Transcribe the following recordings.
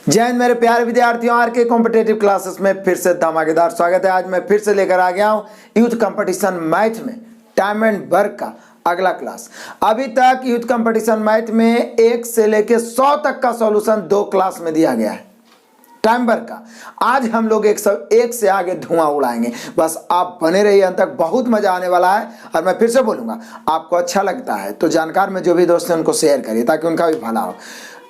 जय हिंद मेरे प्यारे विद्यार्थियों, आर के कॉम्पिटेटिव क्लासेस में फिर से धमाकेदार स्वागत है। आज मैं फिर से लेकर आ गया हूं यूथ कंपटीशन मैथ में टाइम एंड वर्क का अगला क्लास। अभी तक यूथ कंपटीशन मैथ में 1 से लेकर 100 तक का सॉल्यूशन 2 क्लास में दिया गया है टाइम वर्क का। आज हम लोग 101 से आगे धुआं उड़ाएंगे। बस आप बने रहिए अंत तक, बहुत मजा आने वाला है। और मैं फिर से बोलूंगा, आपको अच्छा लगता है तो जानकार में जो भी दोस्त हैं उनको शेयर करिए ताकि उनका भी भला हो।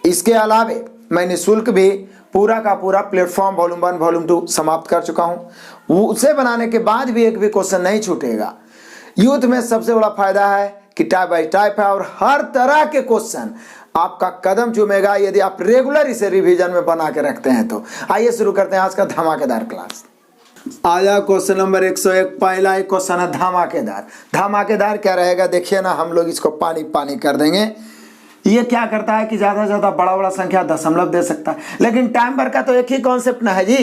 इसके अलावे मैं निःशुल्क भी पूरा का पूरा प्लेटफॉर्म वॉल्यूम 1 वॉल्यूम 2 समाप्त कर चुका हूं। उसे बनाने के बाद भी एक भी क्वेश्चन नहीं छूटेगा। यूथ में सबसे बड़ा फायदा है कि टाइप बाय टाइप है और हर तरह के क्वेश्चन आपका कदम चूमेगा यदि आप रेगुलर इसे रिवीजन में बना के रखते हैं तो। आइए शुरू करते हैं आज का धमाकेदार क्लास। आया क्वेश्चन नंबर 101। पहला एक क्वेश्चन है धमाकेदार। धमाकेदार क्या रहेगा देखिए ना, हम लोग इसको पानी पानी कर देंगे। ये क्या करता है कि ज्यादा से ज्यादा बड़ा बड़ा संख्या दशमलव दे सकता है, लेकिन टाइम वर्क का तो एक ही कॉन्सेप्ट ना है जी।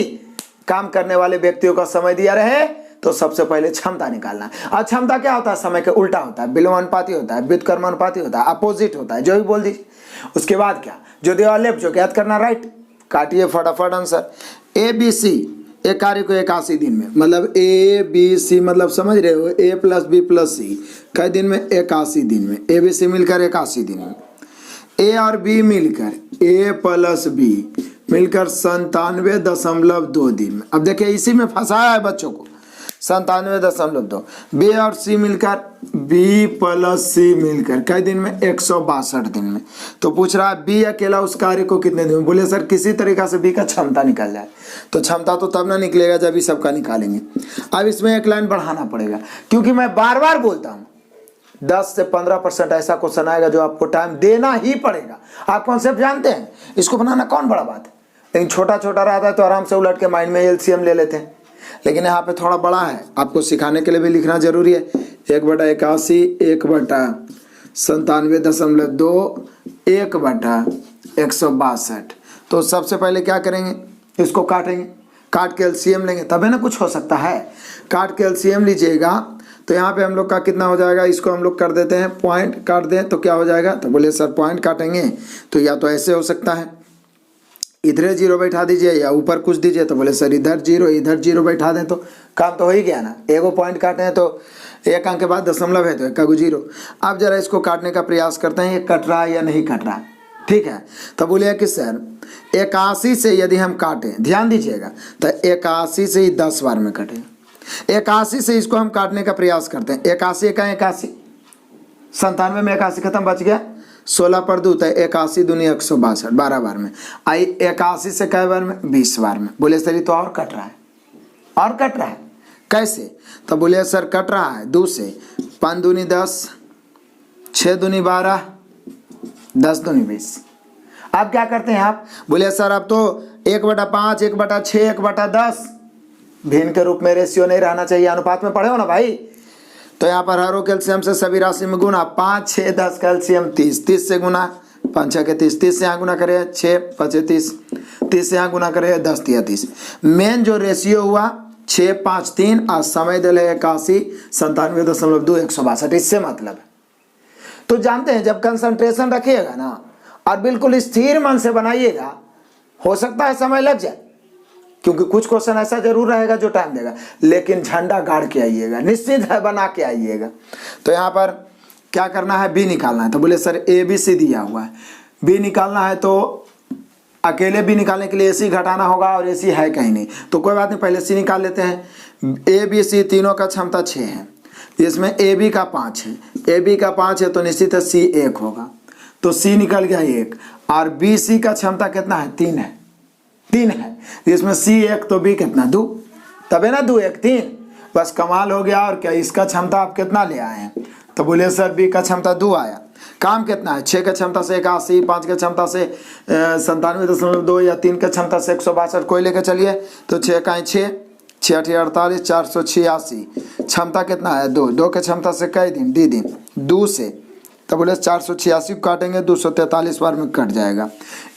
काम करने वाले व्यक्तियों का समय दिया रहे तो सबसे पहले क्षमता निकालना है। और क्षमता क्या होता है? समय के उल्टा होता है, विलोमानुपाती होता है, व्युत्क्रमानुपाती होता है, अपोजिट होता है, जो भी बोल दीजिए। उसके बाद क्या, जो दिया लेफ्ट जो याद करना राइट। काटिए फटाफट आंसर। ABC एक कार्य को 81 दिन में, मतलब ABC मतलब समझ रहे हो, A + B + C कई दिन में? 81 दिन में। ABC मिलकर 81 दिन में। A और B मिलकर A + B मिलकर 97.2 दिन में। अब देखिए इसी में फंसाया है बच्चों को, 97.2। B और C मिलकर B + C मिलकर कई दिन में? 162 दिन में। तो पूछ रहा है B अकेला उस कार्य को कितने दिन में? बोले सर किसी तरीका से B का क्षमता निकल जाए। तो क्षमता तो तब ना निकलेगा जब इस सबका निकालेंगे। अब इसमें एक लाइन बढ़ाना पड़ेगा, क्योंकि मैं बार बार बोलता हूँ 10 से 15% ऐसा क्वेश्चन आएगा जो आपको टाइम देना ही पड़ेगा। आप कॉन्सेप्ट जानते हैं, इसको बनाना कौन बड़ा बात है। लेकिन छोटा छोटा रहता है तो आराम से उलट के माइंड में LCM ले लेते हैं। लेकिन यहाँ पे थोड़ा बड़ा है, आपको सिखाने के लिए भी लिखना जरूरी है। 1/81 1/97.2 1/162। तो सबसे पहले क्या करेंगे, इसको काटेंगे। काट के LCM लेंगे तब है ना कुछ हो सकता है। काट के LCM लीजिएगा तो यहाँ पे हम लोग का कितना हो जाएगा, इसको हम लोग कर देते हैं पॉइंट काट दें तो क्या हो जाएगा। तो बोले सर पॉइंट काटेंगे तो या तो ऐसे हो सकता है, इधर 0 बैठा दीजिए या ऊपर कुछ दीजिए। तो बोले सर इधर 0 इधर 0 बैठा दें तो काम तो हो ही गया ना। एगो पॉइंट काटे हैं तो एक अंक के बाद दशमलव है तो 1 का 0। अब जरा इसको काटने का प्रयास करते हैं, ये कट रहा है या नहीं कट रहा है। ठीक है, तो बोलिए कि सर 81 से यदि हम काटें, ध्यान दीजिएगा, तो 81 से ही 10 बार में कटें। 81 से इसको हम काटने का प्रयास करते हैं। 81 का 81, 97 में 81 खत्म, बच गया 16 पर 2 तो 81 दूनी 162, 12 बार में। आई 81 से कई बार में? 20 बार में। बोले सर ये तो और कट रहा है, और कट रहा है कैसे? तो बोले सर कट रहा है 2 से। 5 दूनी 10, 6 दूनी 12, 10 दूनी 20। अब क्या करते हैं आप? बोले सर अब तो 1/5 1/6 1/10 भिन्न के रूप में रेशियो नहीं रहना चाहिए, अनुपात में पढ़े हो ना भाई। तो यहाँ पर हर कैल्शियम से सभी राशि में गुना, 5 6 10 कैल्शियम 30, 30 से गुना, 5 6 के 30, 30 से यहाँ गुना करे 6 5 30, 30 से यहाँ गुना करे 10 3 30। मेन जो रेशियो हुआ 6 5 3 और समय दिल है 81 97.2 162। इससे मतलब है, तो जानते हैं जब कंसंट्रेशन रखिएगा ना और बिल्कुल स्थिर मन से बनाइएगा, हो सकता है समय लग जाए, क्योंकि कुछ क्वेश्चन ऐसा जरूर रहेगा जो टाइम देगा, लेकिन झंडा गाड़ के आइएगा, निश्चित है बना के आइएगा। तो यहाँ पर क्या करना है, B निकालना है। तो बोले सर ABC दिया हुआ है, B निकालना है तो अकेले B निकालने के लिए AC घटाना होगा और AC है कहीं नहीं, तो कोई बात नहीं, पहले C निकाल लेते हैं। ABC तीनों का क्षमता 6 है, इसमें AB का 5 है, AB का 5 है तो निश्चित है C 1 होगा, तो C निकल गया 1। और BC का क्षमता कितना है? 3 है, 3 है, इसमें C 1 तो B कितना 2, तबे ना 2 1 3। बस कमाल हो गया। और क्या इसका क्षमता आप कितना ले आए हैं? तो बोले सर B का क्षमता 2 आया। काम कितना है? 6 का क्षमता से 81, 5 का क्षमता से 97.2 या 3 का क्षमता से 162। कोई लेकर चलिए तो 6 का 6 6 8 48 486। क्षमता कितना है? 2 2 के क्षमता से कई दिन? D दिन 2 से। तो बोले 486 को काटेंगे 243 बार में कट जाएगा,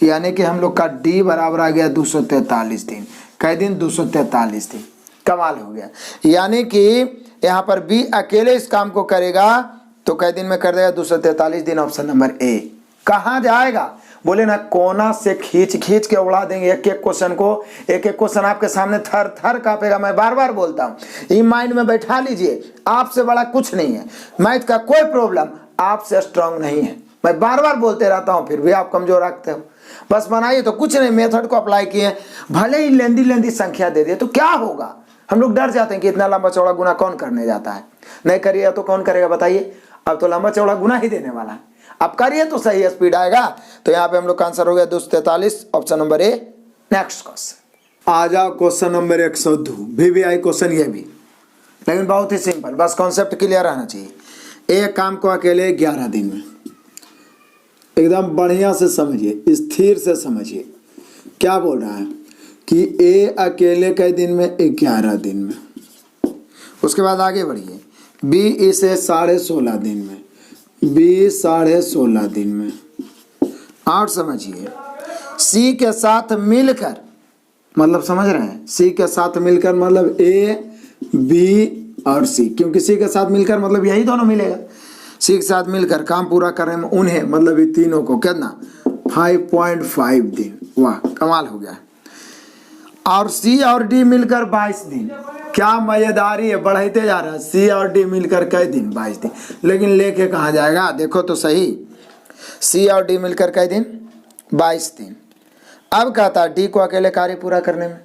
यानी कि हम लोग का D बराबर आ गया 243 दिन। कई दिन? 243 दिन। कमाल हो गया। यानी कि यहाँ पर B अकेले इस काम को करेगा तो कई दिन में कर देगा? 243 दिन। Option number A। कहाँ जाएगा? बोले ना कोना से खींच खींच के उड़ा देंगे एक एक क्वेश्चन को। एक एक क्वेश्चन आपके सामने थर थर कांपेगा। मैं बार बार बोलता हूँ, ये माइंड में बैठा लीजिए, आपसे बड़ा कुछ नहीं है। मैथ का कोई प्रॉब्लम आपसे स्ट्रांग नहीं है। मैं बार बार बोलते रहता हूँ, फिर भी आप कमजोर रखते हो। बस बनाइए तो कुछ नहीं, मेथड को अप्लाई किए, भले ही लेंदी लेंदी संख्या दे दिए तो क्या होगा। हम लोग डर जाते हैं कि इतना लंबा चौड़ा गुना कौन करने जाता है। नहीं करिए तो कौन करेगा बताइए। अब तो लंबा चौड़ा गुना ही देने वाला है, अब करिए तो सही स्पीड आएगा। तो यहाँ पे हम लोग का आंसर हो गया 243, option number A. Next question आ जाओ, क्वेश्चन नंबर 102 VVI क्वेश्चन, ये भी लेकिन बहुत ही सिंपल, बस कॉन्सेप्ट क्लियर रहना चाहिए। एक काम को अकेले 11 दिन में, एकदम बढ़िया से समझिए, स्थिर से समझिए। क्या बोल रहा है कि ए अकेले कई दिन में, 11 दिन में। उसके बाद आगे बढ़िए, बी इसे 16.5 दिन में, बी 16.5 दिन में। और समझिए सी के साथ मिलकर, मतलब समझ रहे हैं, सी के साथ मिलकर मतलब ए बी और सी, क्योंकि सी के साथ मिलकर मतलब यही दोनों मिलेगा। सी के साथ मिलकर काम पूरा करने में उन्हें, मतलब ये तीनों को कितना, 5.5 दिन। वाह कमाल हो गया। और सी और डी मिलकर 22 दिन। क्या मजेदारी है, बढ़ते जा रहा है। सी और डी मिलकर कई दिन, 22 दिन। लेकिन लेके कहाँ जाएगा, देखो तो सही। सी और डी मिलकर कई दिन, 22 दिन। अब कहता है डी को अकेले कार्य पूरा करने में।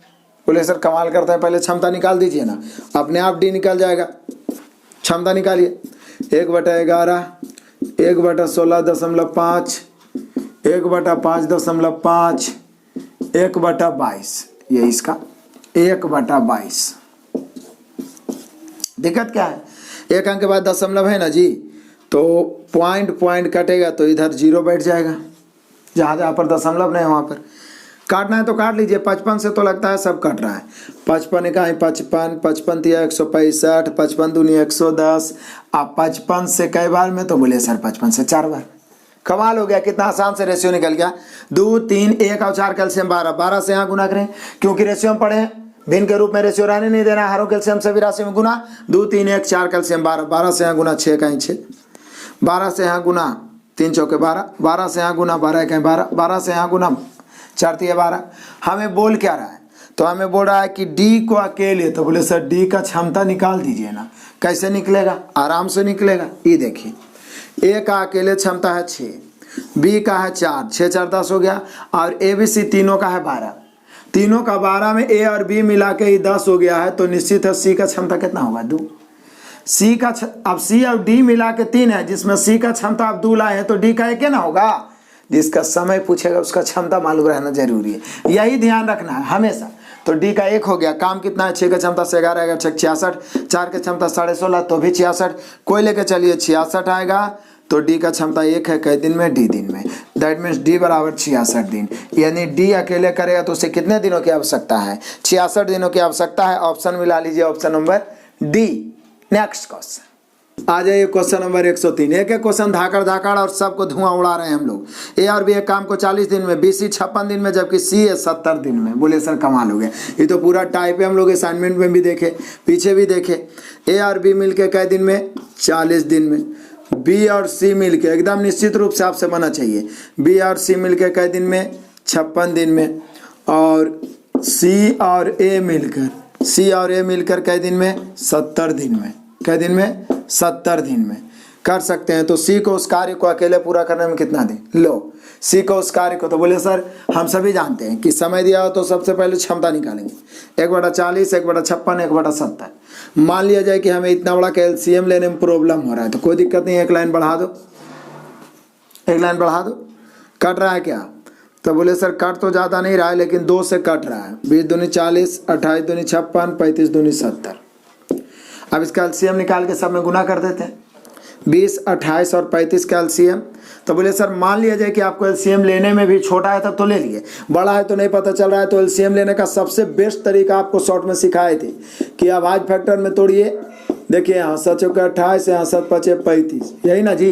बोले सर कमाल करता है, पहले क्षमता निकाल दीजिए ना, अपने आप डी निकल जाएगा। क्षमता निकालिए, 1/11, 1/16.5, 1/5.5, 1/22, ये इसका 1/22। दिक्कत क्या है, एक अंक के बाद दशमलव है ना जी, तो पॉइंट कटेगा तो इधर 0 बैठ जाएगा। जहाँ जहाँ पर दशमलव नहीं वहाँ पर काटना है तो काट लीजिए। 55 से तो लगता है सब कट रहा है। 55 का 55, 55 तिया 165, 55 दूनी 110। आप 55 से कई बार में, तो बोले सर 55 से 4 बार। कमाल हो गया, कितना आसान से रेशियो निकल गया। 2, 3, 1 और 4 कैल्शियम 12, 12 से यहाँ गुना करें, क्योंकि रेशियो में पढ़े भिन्न के रूप में रेशियो रहने नहीं देना। हरों कैल्शियम सभी राशि में गुना, 2, 3, 1, 4 कैल्शियम 12, 12 से यहाँ गुना 6 का 6, 12 से यहाँ गुना 3 चौके 12, 12 से यहाँ गुना 12 का 12, 12 से यहाँ गुना 4 तिया 12। हमें बोल क्या रहा है, तो हमें बोल रहा है कि डी को अकेले, तो बोले सर डी का क्षमता निकाल दीजिए ना। कैसे निकलेगा, आराम से निकलेगा। ये देखिए, ए का अकेले क्षमता है 6, बी का है 4, 6 4 10 हो गया, और ए बी सी तीनों का है 12। तीनों का 12 में ए और बी मिला के ही 10 हो गया है, तो निश्चित है सी का क्षमता कितना होगा, 2। सी का अब सी और डी मिला के 3 है, जिसमें सी का क्षमता आप 2 लाए हैं, तो डी का 1 ना होगा। जिसका समय पूछेगा उसका क्षमता मालूम रहना जरूरी है, यही ध्यान रखना है हमेशा। तो डी का 1 हो गया। काम कितना है, 6 का क्षमता से 11 आएगा, 66, 4 का क्षमता 16.5 तो भी 66, कोई लेके चलिए 66 आएगा। तो डी का क्षमता 1 है, कई दिन में, डी दिन में। दैट मीन्स डी बराबर 66 दिन। यानी डी अकेले करेगा तो उसे कितने दिनों की आवश्यकता है, 66 दिनों की आवश्यकता है। ऑप्शन मिला लीजिए, option number D. Next question आ जाइए, क्वेश्चन नंबर 103। एक एक क्वेश्चन धाकड़ और सबको धुआं उड़ा रहे हैं हम लोग। ए और बी एक काम को 40 दिन में, बी सी 56 दिन में, जबकि सी है 70 दिन में। बोले सर कमाल हो गया, ये तो पूरा टाइप है। हम लोग असाइनमेंट में भी देखे, पीछे भी देखे। ए और बी मिलके कई दिन में, 40 दिन में। बी और सी मिलके, एकदम निश्चित रूप से आपसे बना चाहिए, बी और सी मिलके कई दिन में, 56 दिन में। और सी और ए मिलकर कई दिन में, 70 दिन में। कई दिन में, 70 दिन में कर सकते हैं। तो सी को उस कार्य को अकेले पूरा करने में कितना दिन, लो सी को उस कार्य को। तो बोले सर हम सभी जानते हैं कि समय दिया हो तो सबसे पहले क्षमता निकालेंगे, 1/40, 1/56, 1/70। मान लिया जाए कि हमें इतना बड़ा कैल्शियम लेने में प्रॉब्लम हो रहा है, तो कोई दिक्कत नहीं, एक लाइन बढ़ा दो, कट रहा है क्या। तो बोले सर कट तो ज़्यादा नहीं रहा है, लेकिन 2 से कट रहा है। 20 दूनी 40, 28 दूनी 56, 35 दूनी 70। अब इसका एलसीएम निकाल के सब में गुना कर देते हैं, 20, 28 और 35 का एलसीएम। तो बोले सर मान लिया जाए कि आपको एलसीएम लेने में भी छोटा है तब तो ले लिए, बड़ा है तो नहीं पता चल रहा है, तो एलसीएम लेने का सबसे बेस्ट तरीका आपको शॉर्ट में सिखाए थे कि अब आज फैक्टर में तोड़िए। देखिए यहाँ 7 चौके 28, यहाँ 7 5 35, यही ना जी।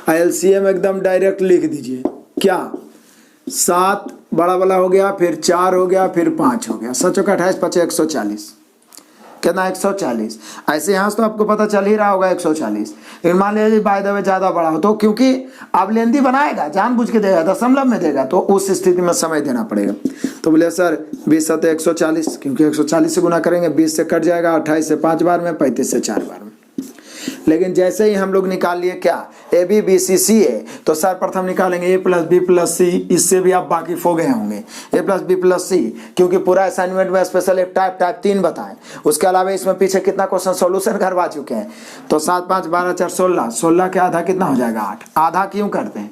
एलसीएम एकदम डायरेक्ट लिख दीजिए, क्या 7 बड़ा वाला हो गया, फिर 4 हो गया, फिर 5 हो गया, 7 चौके 28 5 140। कितना 140। ऐसे यहाँ से तो आपको पता चल ही रहा होगा 140। लेकिन मान लीजिए बाय द वे ज़्यादा बड़ा हो तो क्योंकि अब लेंदी बनाएगा, जानबूझ के देगा, दशमलव में देगा, तो उस स्थिति में समय देना पड़ेगा। तो बोले सर 20 सत 140, क्योंकि 140 से गुना करेंगे 20 से कट जाएगा, 28 से 5 बार में, 35 से 4 बार में। लेकिन जैसे ही हम लोग निकाल लिए क्या ए बी बी सी सी ए, तो सर्वप्रथम निकालेंगे ए प्लस बी प्लस सी। इससे भी आप वाकिफ हो गए होंगे, ए प्लस बी प्लस सी, क्योंकि पूरा असाइनमेंट में स्पेशल एक टाइप 3 बताएं। उसके अलावा इसमें पीछे कितना क्वेश्चन सॉल्यूशन करवा चुके हैं। तो 7 5 12 4 16, 16 के आधा कितना हो जाएगा 8। आधा क्यों करते हैं?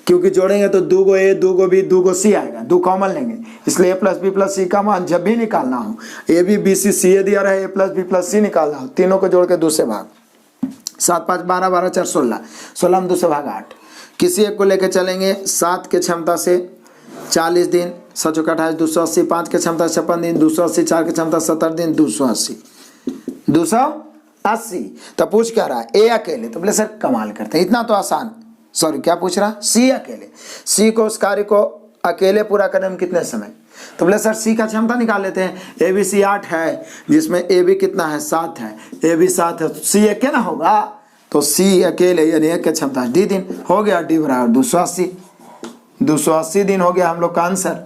क्योंकि जोड़ेंगे तो 2 गो ए 2 गो बी 2 गो सी आएगा, 2 कॉमन लेंगे, इसलिए ए प्लस बी प्लस सी का मान जब भी निकालना हो, ए बी बी सी सी ए दिया रहे, ए प्लस बी प्लस सी निकालना हो, तीनों को जोड़ के 2 से भाग। 7 5 12 12 4 16, 16 में 2 से भाग 8। किसी एक को लेकर चलेंगे 7 के क्षमता से 40 दिन, 7 चौका 28 280, 5 के क्षमता 56 दिन 280, 4 के क्षमता 70 दिन 280, 280। तो पूछ क्या रहा है? ए अकेले। तो बोले सर कमाल करते हैं, इतना तो आसान। सॉरी क्या पूछ रहा? सी अकेले। सी को उस कार्य को अकेले पूरा करने में कितने समय? तो बोले सर सी का क्षमता निकाल लेते हैं। ए बी सी 8 है, जिसमें ए बी कितना है 7 है, ए बी 7 है, सी एक ना होगा, तो सी अकेले यानी एक की क्षमता डी दिन हो गया, डी बराबर 280। 280 दिन हो गया हम लोग का आंसर।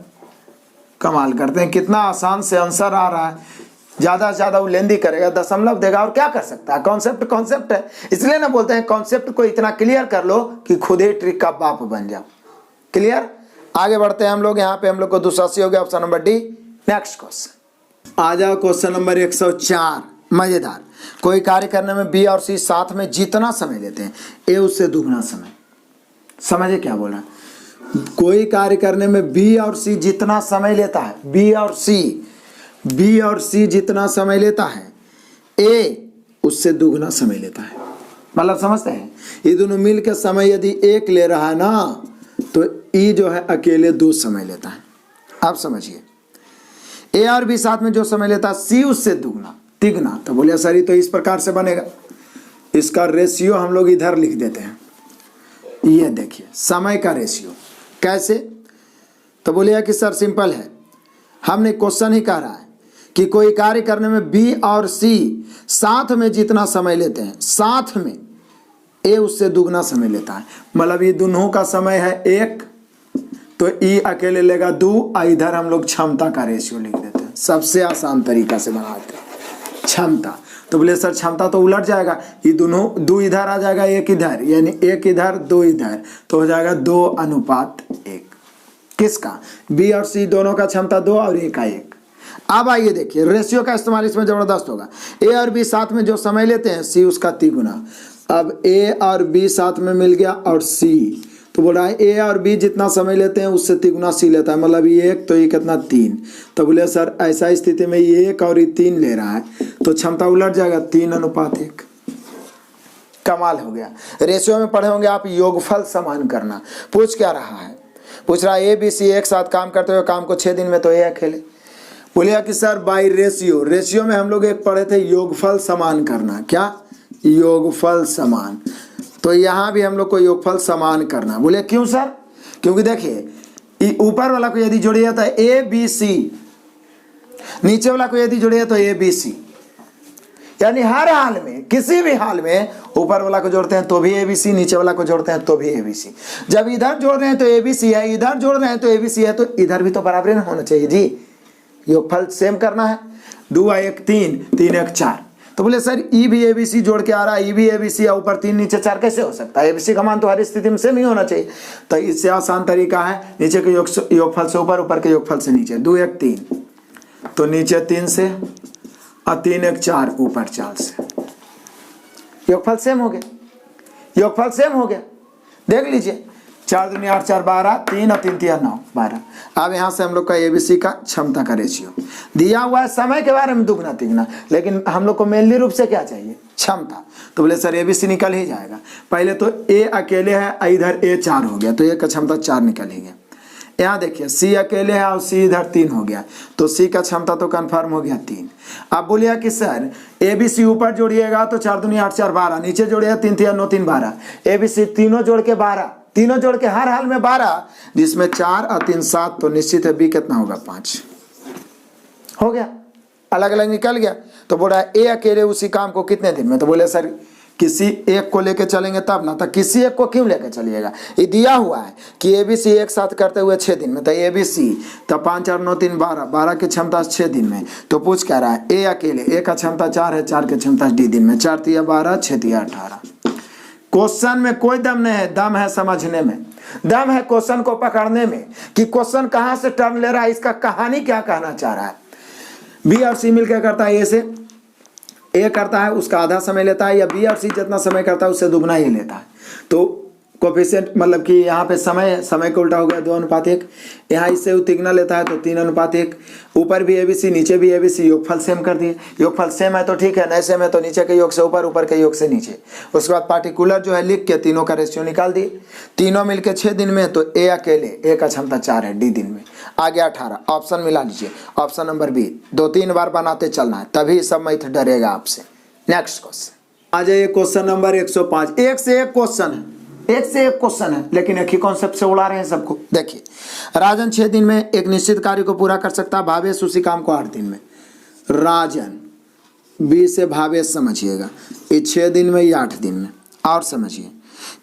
कमाल करते हैं, कितना आसान से आंसर आ रहा है। ज़्यादा से ज़्यादा वो लेंदी करेगा, दशमलव देगा, और क्या कर सकता है? कॉन्सेप्ट है, इसलिए ना बोलते हैं कॉन्सेप्ट को इतना क्लियर कर लो कि खुद ही ट्रिक का बाप बन जाओ। क्लियर? आगे बढ़ते हैं हम लोग। यहाँ पे हम लोग को 280 हो गया, option number D. Next question आ जाओ, क्वेश्चन नंबर 104। मजेदार। कोई कार्य करने में बी और सी साथ में जितना समय लेते हैं, ए उससे दुगना समय। समझे क्या बोला? कोई कार्य करने में बी और सी जितना समय लेता है, बी और सी जितना समय लेता है, ए उससे दुगना समय लेता है। मतलब समझते हैं? ये दोनों मिल के समय यदि 1 ले रहा है ना, तो ई जो है अकेले 2 समय लेता है। आप समझिए, ए और बी साथ में जो समय लेता है, सी उससे दुगना तिगना। तो बोलिए सर ये तो इस प्रकार से बनेगा। इसका रेशियो हम लोग इधर लिख देते हैं। ये देखिए समय का रेशियो कैसे? तो बोलिए कि सर सिंपल है, हमने क्वेश्चन ही कह रहा है कि कोई कार्य करने में बी और सी साथ में जितना समय लेते हैं, साथ में ए उससे दुगना समय लेता है। मतलब ये दोनों का समय है 1, तो ई अकेले लेगा 2, इधर हम लोग क्षमता का रेशियो लिख देते हैं। सबसे आसान तरीका से बनाते हैं क्षमता। तो बोले सर क्षमता तो उलट जाएगा, ये दोनों 2 इधर आ जाएगा 1 इधर, यानी 1 इधर 2 इधर, तो हो जाएगा 2:1। किसका? बी और सी दोनों का क्षमता 2 और ए का 1। अब आइए देखिए रेशियो का इस्तेमाल इसमें जबरदस्त होगा। ए और बी साथ में जो समय लेते हैं, सी उसका तिगुना। अब ए और बी साथ में मिल गया और सी, तो बोल रहा है ए और बी जितना समय लेते हैं उससे तिगुना सी लेता है। मतलब ये 1 तो ये कितना 3। तो बोले सर ऐसा स्थिति में ये 1 और ये 3 ले रहा है, तो क्षमता उलट जाएगा 3:1। कमाल हो गया। रेशियो में पढ़े होंगे आप योगफल समान करना। पूछ क्या रहा है? पूछ रहा है ए बी सी एक साथ काम करते हुए काम को 6 दिन में तो ए अकेले। बोलिए कि सर बाई रेशियो में हम लोग एक पढ़े थे योगफल समान करना। क्या? योगफल समान। तो यहाँ भी हम लोग को योगफल समान करना। बोले क्यों सर? क्योंकि देखिए ऊपर वाला को यदि जोड़िए तो ए बी सी, नीचे वाला को यदि जोड़िए तो ए बी सी, यानी हर हाल में किसी भी हाल में ऊपर वाला को जोड़ते हैं तो भी ए बी सी, नीचे वाला को जोड़ते हैं तो भी ए बी सी। जब इधर जोड़ रहे हैं तो ए बी सी है, इधर जोड़ रहे हैं तो ए बी सी है, तो इधर भी तो बराबर ना होना चाहिए जी। योगफल सेम करना है। 2:1 3, 3:1 4। तो बोले सर ई भी ए बी सी जोड़ के आ रहा है, ई भी ए बी सी ऊपर 3 नीचे 4 कैसे हो सकता है? ए बी सी का मान तो हर स्थिति में सेम ही होना चाहिए। तो इससे आसान तरीका है नीचे के योगफल से ऊपर, ऊपर के योगफल से नीचे। 2:1 3, तो नीचे 3 से, और 3:1 4 ऊपर 4 से। योगफल सेम हो गया, योगफल सेम हो गया। देख लीजिए 4 दूनी 8 4 12, 3 और 3 3 9 12। अब यहाँ से हम लोग का एबीसी का क्षमता का रेशियो दिया हुआ है। समय के बारे में दुगना तिगना, लेकिन हम लोग को मेनली रूप से क्या चाहिए? क्षमता। तो बोले सर एबीसी निकल ही जाएगा। पहले तो ए अकेले है, इधर ए 4 हो गया, तो ए का क्षमता 4 निकल ही गया। यहाँ देखिए सी अकेले है और सी इधर 3 हो गया, तो सी का क्षमता तो कंफर्म हो गया 3। अब बोलिए कि सर ए बी सी ऊपर जोड़िएगा तो 4 दूनी 8 4 12, नीचे जोड़िएगा 3 3 9 3 12। ए बी सी तीनों जोड़ के 12, तीनों जोड़ के हर हाल में 12, जिसमें 4 और 3 7, तो निश्चित है बी कितना होगा? 5 हो गया। अलग अलग निकल गया। तो बोला ए अकेले उसी काम को कितने दिन में, तो बोले सर किसी एक को लेके चलेंगे तब ना, तो किसी एक को क्यों लेके चलिएगा, ये दिया हुआ है कि ABC एक साथ करते हुए 6 दिन में, तो ABC तो 5 4 9 3 12, 12 की क्षमता 6 दिन में, तो पूछ कह रहा है ए अकेले, ए का क्षमता 4 है, 4 की क्षमता D दिन में, 4 तिया 12, 6 तिया 18। क्वेश्चन में कोई दम नहीं है, दम है समझने में, दम है क्वेश्चन को पकड़ने में कि क्वेश्चन कहाँ से टर्न ले रहा है, इसका कहानी क्या कहना चाह रहा है। B और C मिलकर करता है, ए करता है उसका आधा समय लेता है, या B और C जितना समय करता है उससे दुगना ही लेता है। तो कोफिशिएंट मतलब कि यहाँ पे समय को उल्टा हो गया 2:1, यहाँ इससे तिगुना लेता है तो 3:1, ऊपर भी ABC नीचे भी ABC, योगफल सेम कर दिए, योगफल सेम है तो ठीक है, नहीं सेम है तो नीचे के योग से ऊपर, ऊपर के योग से नीचे। उसके बाद पार्टिकुलर जो है लिख के तीनों का रेशियो निकाल दिए, तीनों मिलके 6 दिन में, तो ए अकेले, ए का क्षमता 4 है D दिन में, आ गया 18। ऑप्शन मिला लीजिए, ऑप्शन नंबर B, 2-3 बार बनाते चलना है तभी सब मैथ डरेगा आपसे। नेक्स्ट क्वेश्चन आ जाइए, क्वेश्चन नंबर 105। एक से एक क्वेश्चन है, एक से एक क्वेश्चन है, लेकिन एक ही कॉन्सेप्ट से उड़ा रहे हैं सबको। देखिए, राजन 6 दिन में एक निश्चित कार्य को पूरा कर सकता है, भावेश उसी काम को 8 दिन में। राजन, B से भावेश समझिएगा, ये 6 दिन में, ये 8 दिन में। और समझिए,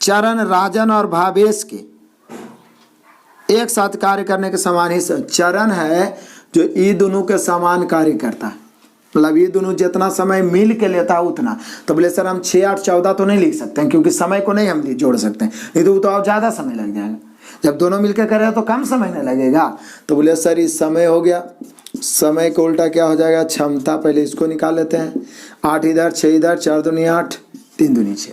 चरण राजन और भावेश के एक साथ कार्य करने के समान ही चरण है जो ये दोनों के समान कार्य करता है, मतलब ये दोनों जितना समय मिल के लेता है उतना। तो बोले सर हम 6 8 14 तो नहीं लिख सकते हैं, क्योंकि समय को नहीं हम जोड़ सकते हैं, नहीं तो और ज़्यादा समय लग जाएगा। जब दोनों मिलकर कर रहे हैं तो कम समय नहीं लगेगा। तो बोले सर इस समय हो गया, समय को उल्टा क्या हो जाएगा, क्षमता, पहले इसको निकाल लेते हैं, 8 इधर 6 इधर, 4 दूनी 8, 3 दूनी 6।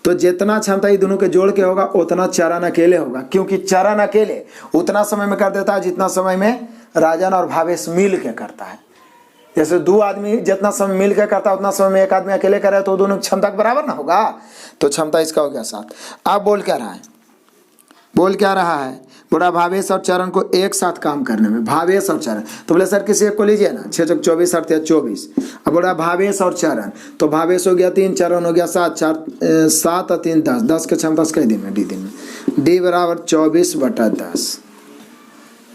तो जितना क्षमता ये दोनों के जोड़ के होगा उतना चरण अकेले होगा, क्योंकि चरण अकेले उतना समय में कर देता है जितना समय में राजन और भावेश मिल के करता है। जैसे 2 आदमी जितना समय मिल के करता है उतना समय में एक आदमी अकेले करे तो दोनों क्षमता के बराबर ना होगा। तो क्षमता इसका हो गया 7। अब बोल क्या रहा है, बोल क्या रहा है, बोला भावेश और चरण को एक साथ काम करने में, भावेश और चरण। तो बोले सर किसी एक को लीजिए ना, 6 × 24 8 24। अब बोला भावेश और चरण, तो भावेश हो गया 3, चरण हो गया 7, 7 और 3 10, 10 की क्षमता कई दिन में, D दिन में। D बराबर 24/10।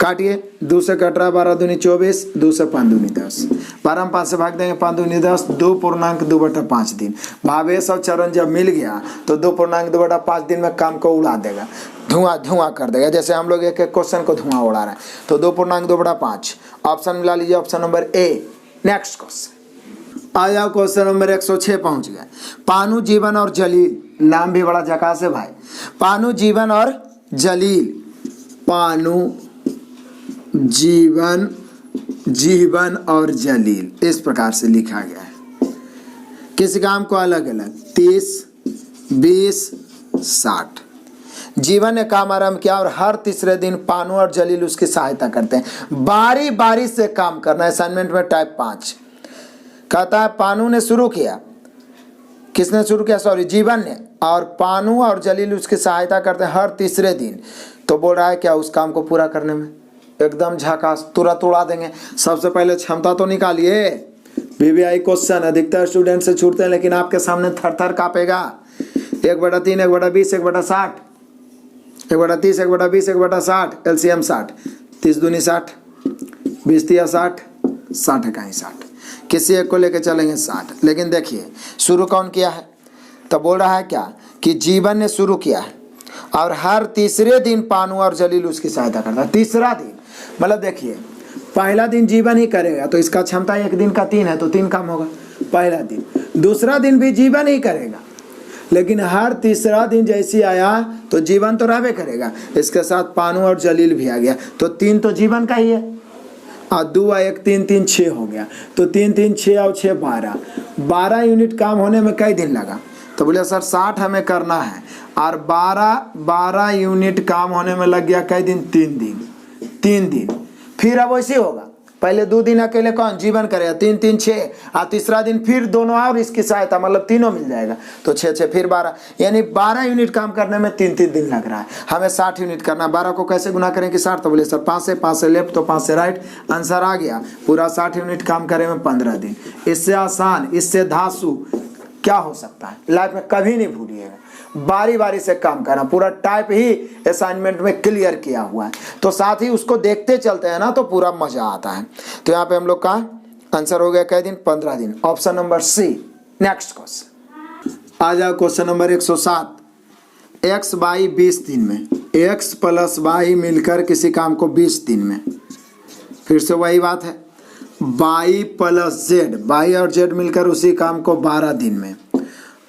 काटिए, 2 से कट रहा है, 12 दूनी 24, 2 से 5 दूनी 10, 12 में 5 से भाग देंगे, 5 दूनी 10, 2.2/5 दिन। भावेश और चरण जब मिल गया तो 2.2/5 दिन में काम को उड़ा देगा, धुआं कर देगा। जैसे हम लोग एक एक क्वेश्चन को धुआं उड़ा रहे हैं, तो 2.2/5 ऑप्शन मिला लीजिए, option number A। Next question आ जाओ, क्वेश्चन नंबर 106 पहुंच गए। पानू, जीवन और जलील, नाम भी बड़ा झकास है भाई, पानू, जीवन और जलील, पानू, जीवन, जीवन और जलील, इस प्रकार से लिखा गया है। किस काम को अलग अलग, 30, 20, 60। जीवन ने काम आरंभ किया और हर तीसरे दिन पानू और जलील उसकी सहायता करते हैं। बारी बारी से काम करना, असाइनमेंट में टाइप 5 कहता है पानू ने शुरू किया, किसने शुरू किया, सॉरी जीवन ने, और पानू और जलील उसकी सहायता करते हैं हर तीसरे दिन। तो बोल रहा है क्या उस काम को पूरा करने में, एकदम झकास, तुरंत उड़ा देंगे। सबसे पहले क्षमता तो निकालिए, VVI क्वेश्चन अधिकतर स्टूडेंट से छूटते हैं, लेकिन आपके सामने थर थर कांपेगा। 1/3, 1/20, 1/60, 1/30, 1/20, 1/60, LCM 60, 30 दूनी 60, 20 तिया 60, 60 का ही 60, किसी एक को लेके चलेंगे 60। लेकिन देखिए शुरू कौन किया है, तो बोल रहा है क्या कि जीवन ने शुरू किया है और हर तीसरे दिन पानू और जलील उसकी सहायता करता है। तीसरा दिन मतलब देखिए, पहला दिन जीवन ही करेगा तो इसका क्षमता एक दिन का 3 है, तो 3 काम होगा पहला दिन। दूसरा दिन भी जीवन ही करेगा, लेकिन हर तीसरा दिन जैसी आया तो जीवन तो रहबे करेगा, इसके साथ पानू और जलील भी आ गया, तो 3 तो जीवन का ही है, और 2 और 1 3 3 6 हो गया, तो 3 3 6 और 6 12 यूनिट काम होने में कई दिन लगा। तो बोले सर 60 हमें करना है और 12 यूनिट काम होने में लग गया कई दिन, 3 दिन। फिर अब वैसे होगा, पहले 2 दिन अकेले कौन जीवन करेगा, 3 3 6, और तीसरा दिन फिर दोनों और इसकी सहायता, मतलब तीनों मिल जाएगा, तो 6 6 फिर 12, यानी 12 यूनिट काम करने में 3 3 दिन लग रहा है। हमें 60 यूनिट करना, 12 को कैसे गुना करें कि 60, तो बोले सर 5 से लेफ्ट तो 5 से राइट, आंसर आ गया। पूरा 60 यूनिट काम करे में 15 दिन। इससे आसान, इससे धांसू क्या हो सकता है, लाइफ में कभी नहीं भूलिएगा। बारी बारी से काम करना, पूरा टाइप ही असाइनमेंट में क्लियर किया हुआ है, तो साथ ही उसको देखते चलते हैं ना तो पूरा मजा आता है। तो यहाँ पे हम लोग का आंसर हो गया कै दिन, 15 दिन। Option number C. Next question आ जाओ, क्वेश्चन नंबर 107। एक्स बाई 20 दिन में, एक्स प्लस वाई मिलकर किसी काम को 20 दिन में, फिर से वही बात है, वाई प्लस जेड, वाई और जेड मिलकर उसी काम को 12 दिन में,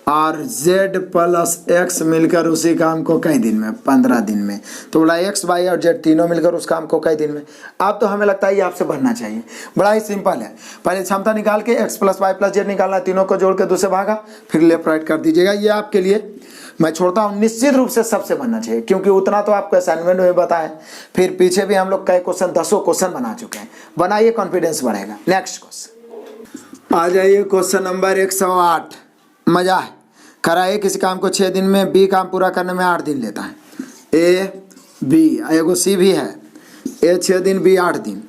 और z प्लस एक्स मिलकर उसी काम को कई दिन में, 15 दिन में। तो बोला एक्स वाई और z तीनों मिलकर उस काम को कई दिन में। अब तो हमें लगता है ये आपसे बनना चाहिए, बड़ा ही सिंपल है। पहले क्षमता निकाल के x plus y plus z निकालना, तीनों को जोड़ के 2 से भागा, फिर लेफ्ट राइट कर दीजिएगा। ये आपके लिए मैं छोड़ता हूँ, निश्चित रूप से सबसे बनना चाहिए, क्योंकि उतना तो आपको असाइनमेंट में बताया, फिर पीछे भी हम लोग कई क्वेश्चन, 10 क्वेश्चन बना चुके हैं। बनाइए, कॉन्फिडेंस बढ़ेगा। नेक्स्ट क्वेश्चन आ जाइए, क्वेश्चन नंबर 108। मजा है, कराइए किसी काम को 6 दिन में, बी काम पूरा करने में 8 दिन लेता है। ए बी, एगो सी भी है, ए 6 दिन, बी 8 दिन।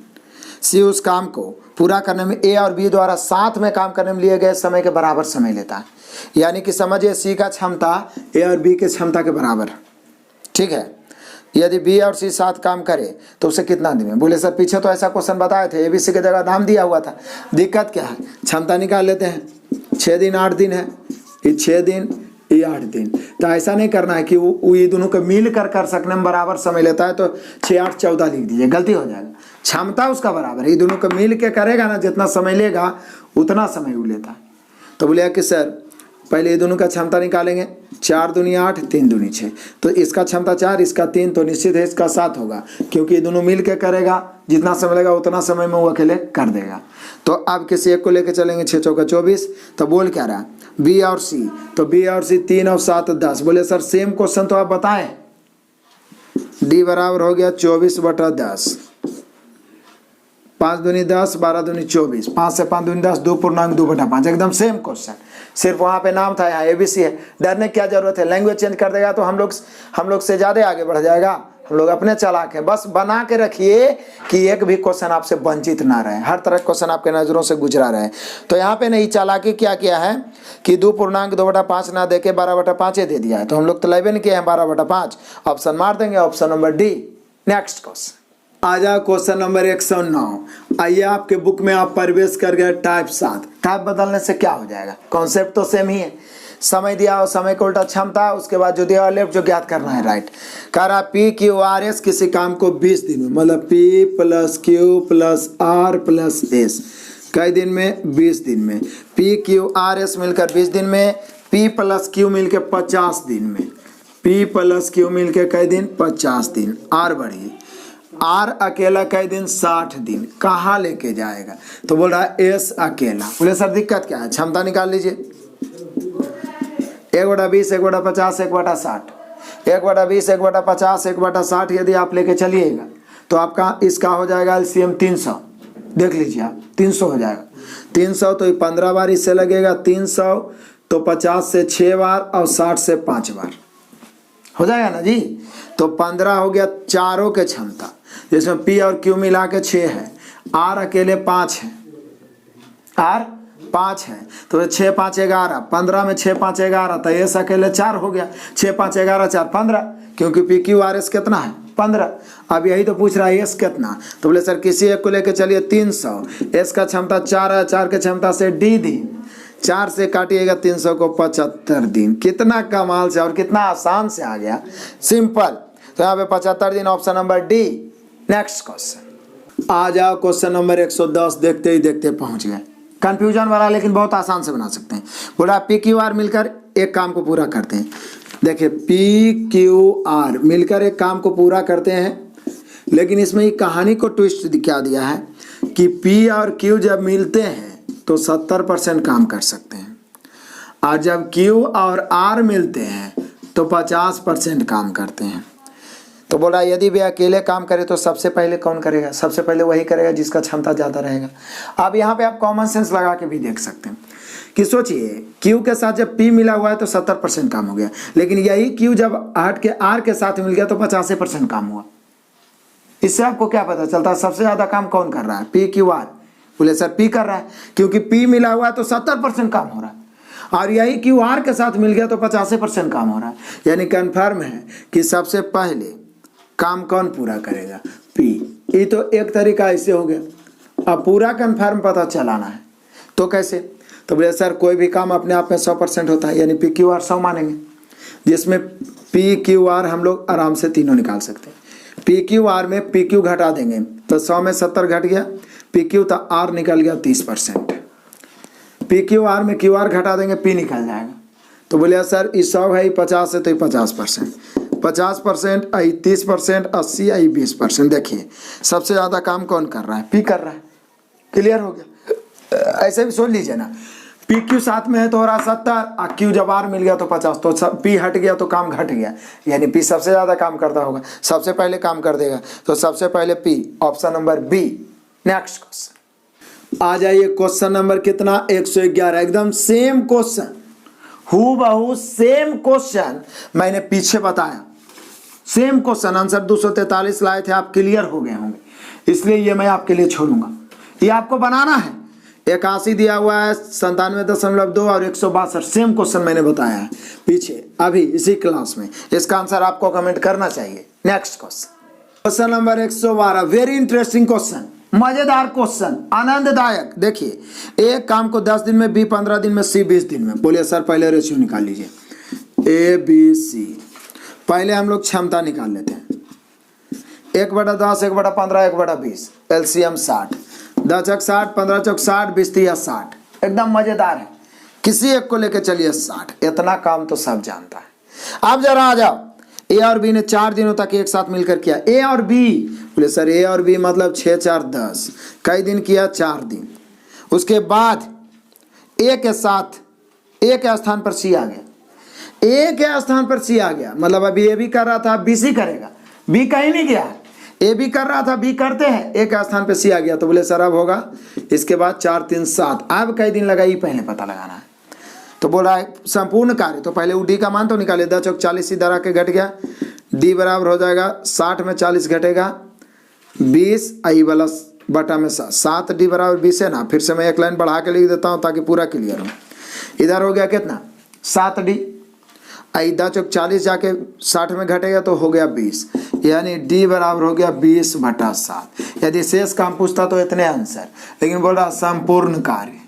सी उस काम को पूरा करने में ए और बी द्वारा साथ में काम करने में लिए गए समय के बराबर समय लेता है। यानी कि समझिए सी का क्षमता ए और बी के क्षमता के बराबर, ठीक है। यदि बी और सी साथ काम करे तो उसे कितना दिन में? बोले सर पीछे तो ऐसा क्वेश्चन बताए थे, ए बी सी की जगह नाम दिया हुआ था। दिक्कत क्या है, क्षमता निकाल लेते हैं। 6 दिन 8 दिन है, ये 6 दिन, ये 8 दिन। तो ऐसा नहीं करना है कि वो ये दोनों को मिल कर सकने में बराबर समय लेता है, तो 6 8 14 लिख दीजिए, गलती हो जाएगा। क्षमता उसका बराबर है, ये दोनों को मिल के करेगा ना, जितना समय लेगा उतना समय वो लेता है। तो बोले कि सर पहले ये दोनों का क्षमता निकालेंगे, 4 दूनी 8, 3 दूनी 6, तो इसका क्षमता 4, इसका 3, तो निश्चित है इसका 7 होगा, क्योंकि ये दोनों मिल के करेगा, जितना समय लगेगा उतना समय में वो अकेले कर देगा। तो अब किसी एक को लेके चलेंगे, 6 चौका 24। तो बोल क्या रहा है, बी और सी, तो बी और सी 3 और 7 10। बोले सर सेम क्वेश्चन तो आप बताएं। डी बराबर हो गया 24/10, 5 दूनी 10, 12 दूनी 24, 5 से 5 दूनी 10, 2.2/5, एकदम सेम क्वेश्चन। सिर्फ वहाँ पे नाम था, यहाँ ABC है। डरने की क्या जरूरत है, लैंग्वेज चेंज कर देगा तो हम लोग से ज़्यादा आगे बढ़ जाएगा। हम लोग अपने चालाक हैं, बस बना के रखिए कि एक भी क्वेश्चन आपसे वंचित ना रहे, हर तरह क्वेश्चन आपके नज़रों से गुजरा रहे। तो यहाँ पे नहीं, चालाकी क्या किया है कि 2.2/5 ना देके 12/5 दे दिया है। तो हम लोग तो लाइबे नहीं किए हैं 12/5, ऑप्शन मार देंगे, option number D. Next question आ जाओ, क्वेश्चन नंबर 109। आइए आपके बुक में आप प्रवेश कर गए टाइप 7। टाइप बदलने से क्या हो जाएगा, कॉन्सेप्ट तो सेम ही है। समय दिया और समय को उल्टा क्षमता, उसके बाद जो दिया लेफ्ट, जो ज्ञात करना है राइट। कह रहा PQRS किसी काम को 20 दिन में, मतलब P + Q + R + S कई दिन में, 20 दिन में। PQRS मिलकर 20 दिन में, P + Q मिलकर 50 दिन में, P + Q मिलकर कई दिन, 50 दिन। R बढ़िए, R अकेला कई दिन, 60 दिन। कहाँ लेके जाएगा, तो बोल रहा है S अकेला। बोले सर दिक्कत क्या है, क्षमता निकाल लीजिए। 1/20, 1/50, 1/60, 1/20, 1/50, 1/60 यदि आप लेके चलिएगा तो आपका इसका हो जाएगा LCM 300। देख लीजिए आप, 300 हो जाएगा। 300 तो 15 बार इससे लगेगा, 300 तो 50 से 6 बार और 60 से 5 बार हो जाएगा ना जी। तो 15 हो गया चारों के क्षमता, जिसमें P और Q मिला के 6 है, R अकेले 5 है, R 5 है, तो 6 5 11, 15 में 6 5 11, तो S अकेले 4 हो गया। 6 5 11 4 15, क्योंकि PQRS कितना है, 15। अब यही तो पूछ रहा है S कितना, तो बोले सर किसी एक को लेके चलिए 300, S का क्षमता 4 है, 4 के क्षमता से D दिन, 4 से काटिएगा 300 को 75 दिन। कितना कमाल से और कितना आसान से आ गया, सिंपल। तो यहाँ पे 75 दिन, option number D. Next question आ जाओ, क्वेश्चन नंबर 110। देखते ही देखते पहुंच गए, कंफ्यूजन वाला लेकिन बहुत आसान से बना सकते हैं। बोला PQR मिलकर एक काम को पूरा करते हैं। देखिए PQR मिलकर एक काम को पूरा करते हैं, लेकिन इसमें ये कहानी को ट्विस्ट क्या दिया है कि P और Q जब मिलते हैं तो 70% काम कर सकते हैं, और जब Q और R मिलते हैं तो 50% काम करते हैं। तो बोला यदि वे अकेले काम करे तो सबसे पहले कौन करेगा, सबसे पहले वही करेगा जिसका क्षमता ज़्यादा रहेगा। अब यहाँ पे आप कॉमन सेंस लगा के भी देख सकते हैं कि सोचिए Q के साथ जब P मिला हुआ है तो 70% काम हो गया, लेकिन यही Q जब हट के R के साथ मिल गया तो 85% काम हुआ। इससे आपको क्या पता चलता है सबसे ज़्यादा काम कौन कर रहा है, PQR। बोले सर P कर रहा है, क्योंकि P मिला हुआ है तो 70% काम हो रहा है, और यही QR के साथ मिल गया तो 85% काम हो रहा है। यानी कन्फर्म है कि सबसे पहले काम कौन पूरा करेगा, P। ये तो एक तरीका ऐसे हो गया, अब पूरा कन्फर्म पता चलाना है। तो कैसे? तो बोले सर कोई भी काम अपने आप में 100% होता है, यानी PQR 100 मानेंगे, जिसमें PQR हम लोग आराम से तीनों निकाल सकते हैं। PQR में PQ घटा देंगे तो 100 में 70 घट गया, PQ तो R निकल गया 30%। PQR में QR घटा देंगे, P निकल जाएगा। तो बोले सर इस 100 है 50 है तो 50%, 50% आई 30%, 80 आई 20%। देखिए सबसे ज़्यादा काम कौन कर रहा है? P कर रहा है। क्लियर हो गया? ऐसे भी सोच लीजिए ना, PQ साथ में है तो हो रहा 70, Q जब R मिल गया तो 50, तो P हट गया तो काम घट गया, यानी P सबसे ज़्यादा काम करता होगा, सबसे पहले काम कर देगा। तो सबसे पहले P, option number B। Next question आ जाइए, क्वेश्चन नंबर कितना? 111। एकदम सेम क्वेश्चन, हूबहू सेम क्वेश्चन मैंने पीछे बताया। सेम क्वेश्चन, आंसर 243 लाए थे, आप क्लियर हो गए होंगे, इसलिए ये मैं आपके लिए छोड़ूंगा। ये आपको बनाना है। 81 दिया हुआ है, 97.2 और 162 सेम क्वेश्चन मैंने बताया है पीछे अभी इसी क्लास में। इसका आंसर आपको कमेंट करना चाहिए। Next question, question number 112। Very interesting question, मजेदार क्वेश्चन, आनंददायक। देखिए, एक काम को 10 दिन में, B 15 दिन में, C 20 दिन में। बोलिए सर पहले रेशियो निकाल लीजिए, ABC। पहले हम लोग क्षमता निकाल लेते हैं। 1/10, 1/15, 1/20, LCM 60, 10 चौक 60, 15 चौक 60, 20 तिया 60। एकदम मजेदार है। किसी एक को लेके चलिए 60, इतना काम तो सब जानता है। अब जरा आ जाओ, A और B ने 4 दिनों तक एक साथ मिलकर किया। A और B, बोले सर A और B मतलब 6 4 10, कई दिन किया? 4 दिन। उसके बाद A के साथ A के स्थान पर C आ गया, A के स्थान पर C आ गया, मतलब अभी A भी कर रहा था, B C करेगा। B कहीं नहीं गया, A भी कर रहा था, B करते हैं, A के स्थान पर C आ गया। तो बोले सर अब होगा, इसके बाद 4 3 7, अब कई दिन लगा ये पहले पता लगाना है। तो बोला है संपूर्ण कार्य, तो पहले D का मान तो निकाले, 10 चौक 40 इधर आके घट गया, D बराबर हो जाएगा 60 में 40 घटेगा 20, आई वाला बटा में 7, D बराबर 20 है ना। फिर से मैं एक लाइन बढ़ा के लिख देता हूँ ताकि पूरा क्लियर हो। इधर हो गया कितना? 7D, आई 10 चौक 40 जाके 60 में घटेगा तो हो गया 20, यानी D बराबर हो गया 20/7। यदि शेष काम पूछता तो इतने आंसर, लेकिन बोल रहा संपूर्ण कार्य,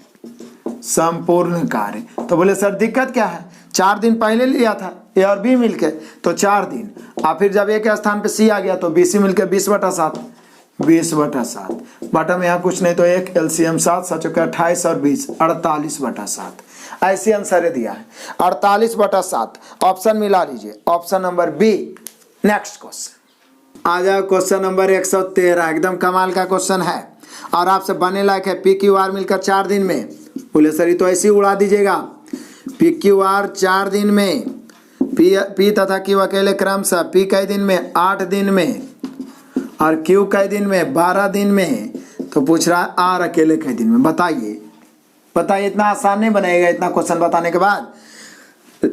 संपूर्ण कार्य। तो बोले सर दिक्कत क्या है? 4 दिन पहले लिया था A और B मिलके, तो 4 दिन, और फिर जब A के स्थान पे C आ गया तो BC मिलके 20/7, 20/7। बटा में यहाँ कुछ नहीं तो एक, LCM 7, 7 चौके 28 और 20, 48/7। ऐसे आंसर दिया है 48/7। ऑप्शन मिला लीजिए, option number B। Next question आ जाओ, क्वेश्चन नंबर 113। एकदम कमाल का क्वेश्चन है और आपसे बनने लायक है। PQR मिलकर 4 दिन में, बोले सर ये तो ऐसे ही उड़ा दीजिएगा। PQR 4 दिन में, P तथा Q अकेले क्रम से, P कई दिन में? 8 दिन में, और Q कई दिन में? 12 दिन में। तो पूछ रहा है R अकेले कई दिन में। बताइए बताइए, इतना आसान नहीं बनेगा। इतना क्वेश्चन बताने के बाद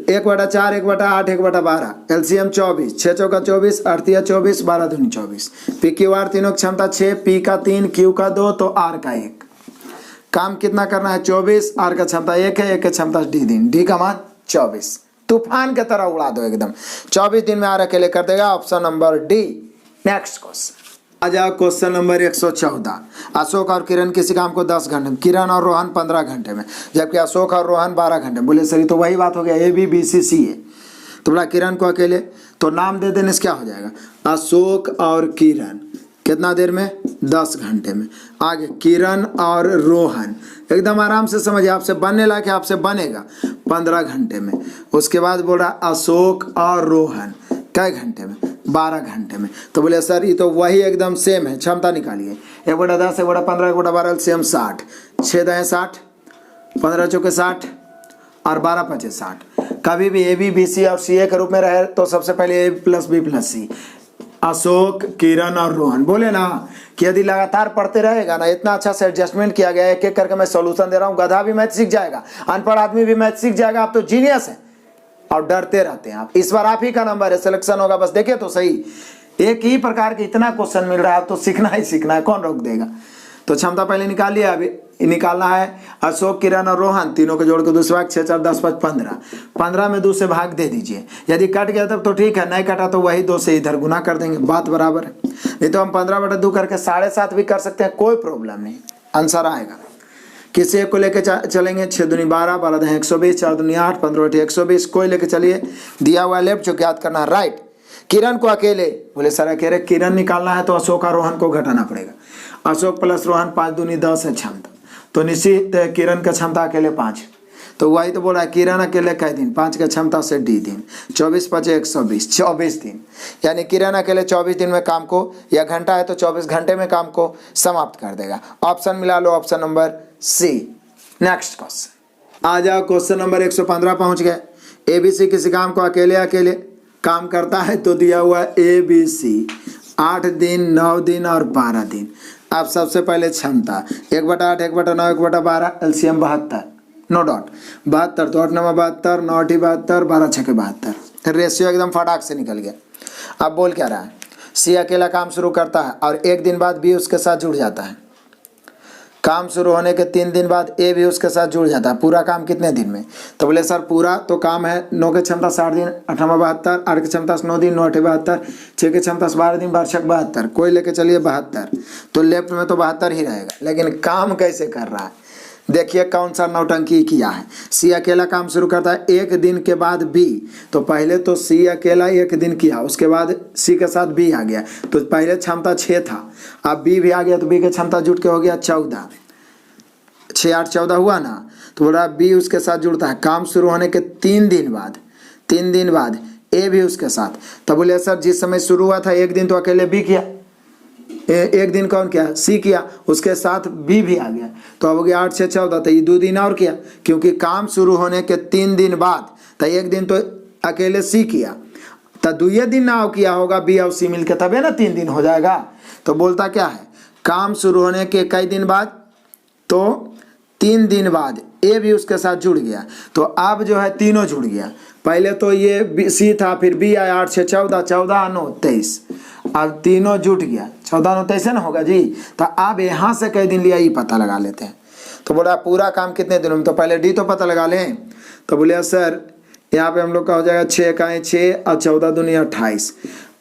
1/4, 1/8, 1/12, LCM 24, 6 चौका 24, 8 तिया 24, 12 दूनी 24। PQR तीनों क्षमता 6, P का 3, Q का 2, तो R का 1। काम कितना करना है? 24, R का क्षमता 1 है, 1 की क्षमता D का मान 24। तूफान की तरह उड़ा दो एकदम। 24 दिन में R अकेले कर देगा, option number D। Next question आ जाओ, क्वेश्चन नंबर 114। अशोक और किरण किसी काम को 10 घंटे में, किरण और रोहन 15 घंटे में, जबकि अशोक और रोहन 12 घंटे में। बोले सर तो वही बात हो गया, ABBCC है। तो बोला किरण को अकेले, तो नाम दे देने से क्या हो जाएगा? अशोक और किरण कितना देर में? 10 घंटे में। आगे किरण और रोहन, एकदम आराम से समझिए, आपसे बनने लायक है, आपसे बनेगा 15 घंटे में। उसके बाद बोल रहा अशोक और रोहन कई घंटे में? 12 घंटे में। तो बोले सर ये तो वही एकदम सेम है। क्षमता निकालिए, 1/10, 1/15, 1/12, LCM 60, 6 दाएँ 60, 15 चौके 60 और 12 पचे 60। कभी भी ABBC और CA के रूप में रहे तो सबसे पहले A + B + C। अशोक, किरण और रोहन। बोले ना कि यदि लगातार पढ़ते रहेगा ना, इतना अच्छा से एडजस्टमेंट किया गया है, एक एक करके मैं सॉल्यूशन दे रहा हूँ। गधा भी मैथ सीख जाएगा, अनपढ़ आदमी भी मैथ सीख जाएगा। आप तो जीनियस है और डरते रहते हैं आप। इस बार आप ही का नंबर है, सिलेक्शन होगा, बस देखिए तो सही। एक ही प्रकार के इतना क्वेश्चन मिल रहा है, आप तो सीखना ही सीखना है, कौन रोक देगा। तो क्षमता पहले निकाल लिया, अभी निकालना है। अशोक, किरण और रोहन तीनों को जोड़ के दूसरे भाग 6 4 10 5 15। 15 में 2 से भाग दे दीजिए। यदि कट गया तब तो ठीक है, नहीं कटा तो वही 2 से इधर गुना कर देंगे, बात बराबर है। नहीं तो हम 15/2 करके 7.5 भी कर सकते हैं, कोई प्रॉब्लम नहीं, आंसर आएगा। किसी एक को लेके चलेंगे, 6 दूनी 12, 12 दहें 120, 4 दूनी 8, 15 बटे 120, कोई लेके चलिए। दिया हुआ लेफ्ट जो याद करना है राइट। किरण को अकेले, बोले सर अकेले किरण निकालना है तो अशोक और रोहन को घटाना पड़ेगा। अशोक प्लस रोहन 5 दूनी 10 है क्षमता, तो निश्चित किरण का क्षमता अकेले 5, तो वही तो बोला किरण अकेले कई दिन, 5 का क्षमता से डी दिन, 24 × 5 = 120, 24 दिन। यानी किरण अकेले 24 दिन में काम को, या घंटा है तो 24 घंटे में काम को समाप्त कर देगा। ऑप्शन मिला लो, option number C. Next question आ जाओ, क्वेश्चन नंबर 115 पहुंच गए। ABC किसी काम को अकेले अकेले काम करता है तो दिया हुआ ABC 8 दिन, 9 दिन और 12 दिन। अब सबसे पहले क्षमता 1/8, 1/9, 1/12, LCM 72, नो डॉट 72, तो 8 9 72, 9 8 72, 12 6 72, रेशियो एकदम फटाक से निकल गया। अब बोल क्या रहा है, C अकेला काम शुरू करता है और 1 दिन बाद B उसके साथ जुड़ जाता है। काम शुरू होने के 3 दिन बाद A भी उसके साथ जुड़ जाता है। पूरा काम कितने दिन में, तो बोले सर पूरा तो काम है 9 की क्षमता 60 दिन, 8 9 72, 8 की क्षमता 9 दिन, 9 8 72, 6 की क्षमता 12 दिन, 12 6 72, कोई लेके चलिए 72, तो लेफ्ट में तो 72 ही रहेगा। लेकिन काम कैसे कर रहा है, देखिए कौन सा नौटंकी किया है। C अकेला काम शुरू करता है 1 दिन के बाद B, तो पहले तो C अकेला 1 दिन किया, उसके बाद C के साथ B आ गया, तो पहले क्षमता 6 था, अब B भी आ गया तो B की क्षमता जुट के हो गया 14, 6 8 14 हुआ ना। तो बोला B उसके साथ जुड़ता है काम शुरू होने के 3 दिन बाद, 3 दिन बाद A भी उसके साथ। तब बोले सर जिस समय शुरू हुआ था 1 दिन तो अकेले B किया, 1 दिन कौन किया, C किया, उसके साथ B भी आ गया, तो अब हो गया 8 6 14, तो ये 2 दिन और किया, क्योंकि काम शुरू होने के 3 दिन बाद, तो 1 दिन तो अकेले C किया, तो 2 दिन ना किया होगा B और C मिलके, तबे ना 3 दिन हो जाएगा। तो बोलता क्या है, काम शुरू होने के कई दिन बाद, तो 3 दिन बाद A भी उसके साथ जुड़ गया, तो अब जो है तीनों जुड़ गया। पहले तो ये C था, फिर B आया, 8 6 14, 14 9 23, अब तीनों जुट गया, 14 9 23 ना होगा जी। तो अब यहाँ से कई दिन लिया ये पता लगा लेते हैं। तो बोला पूरा काम कितने दिनों में, तो पहले D तो पता लगा लें। तो बोले सर यहाँ पे हम लोग का हो जाएगा 6 का 6 और 14 दूनी 28,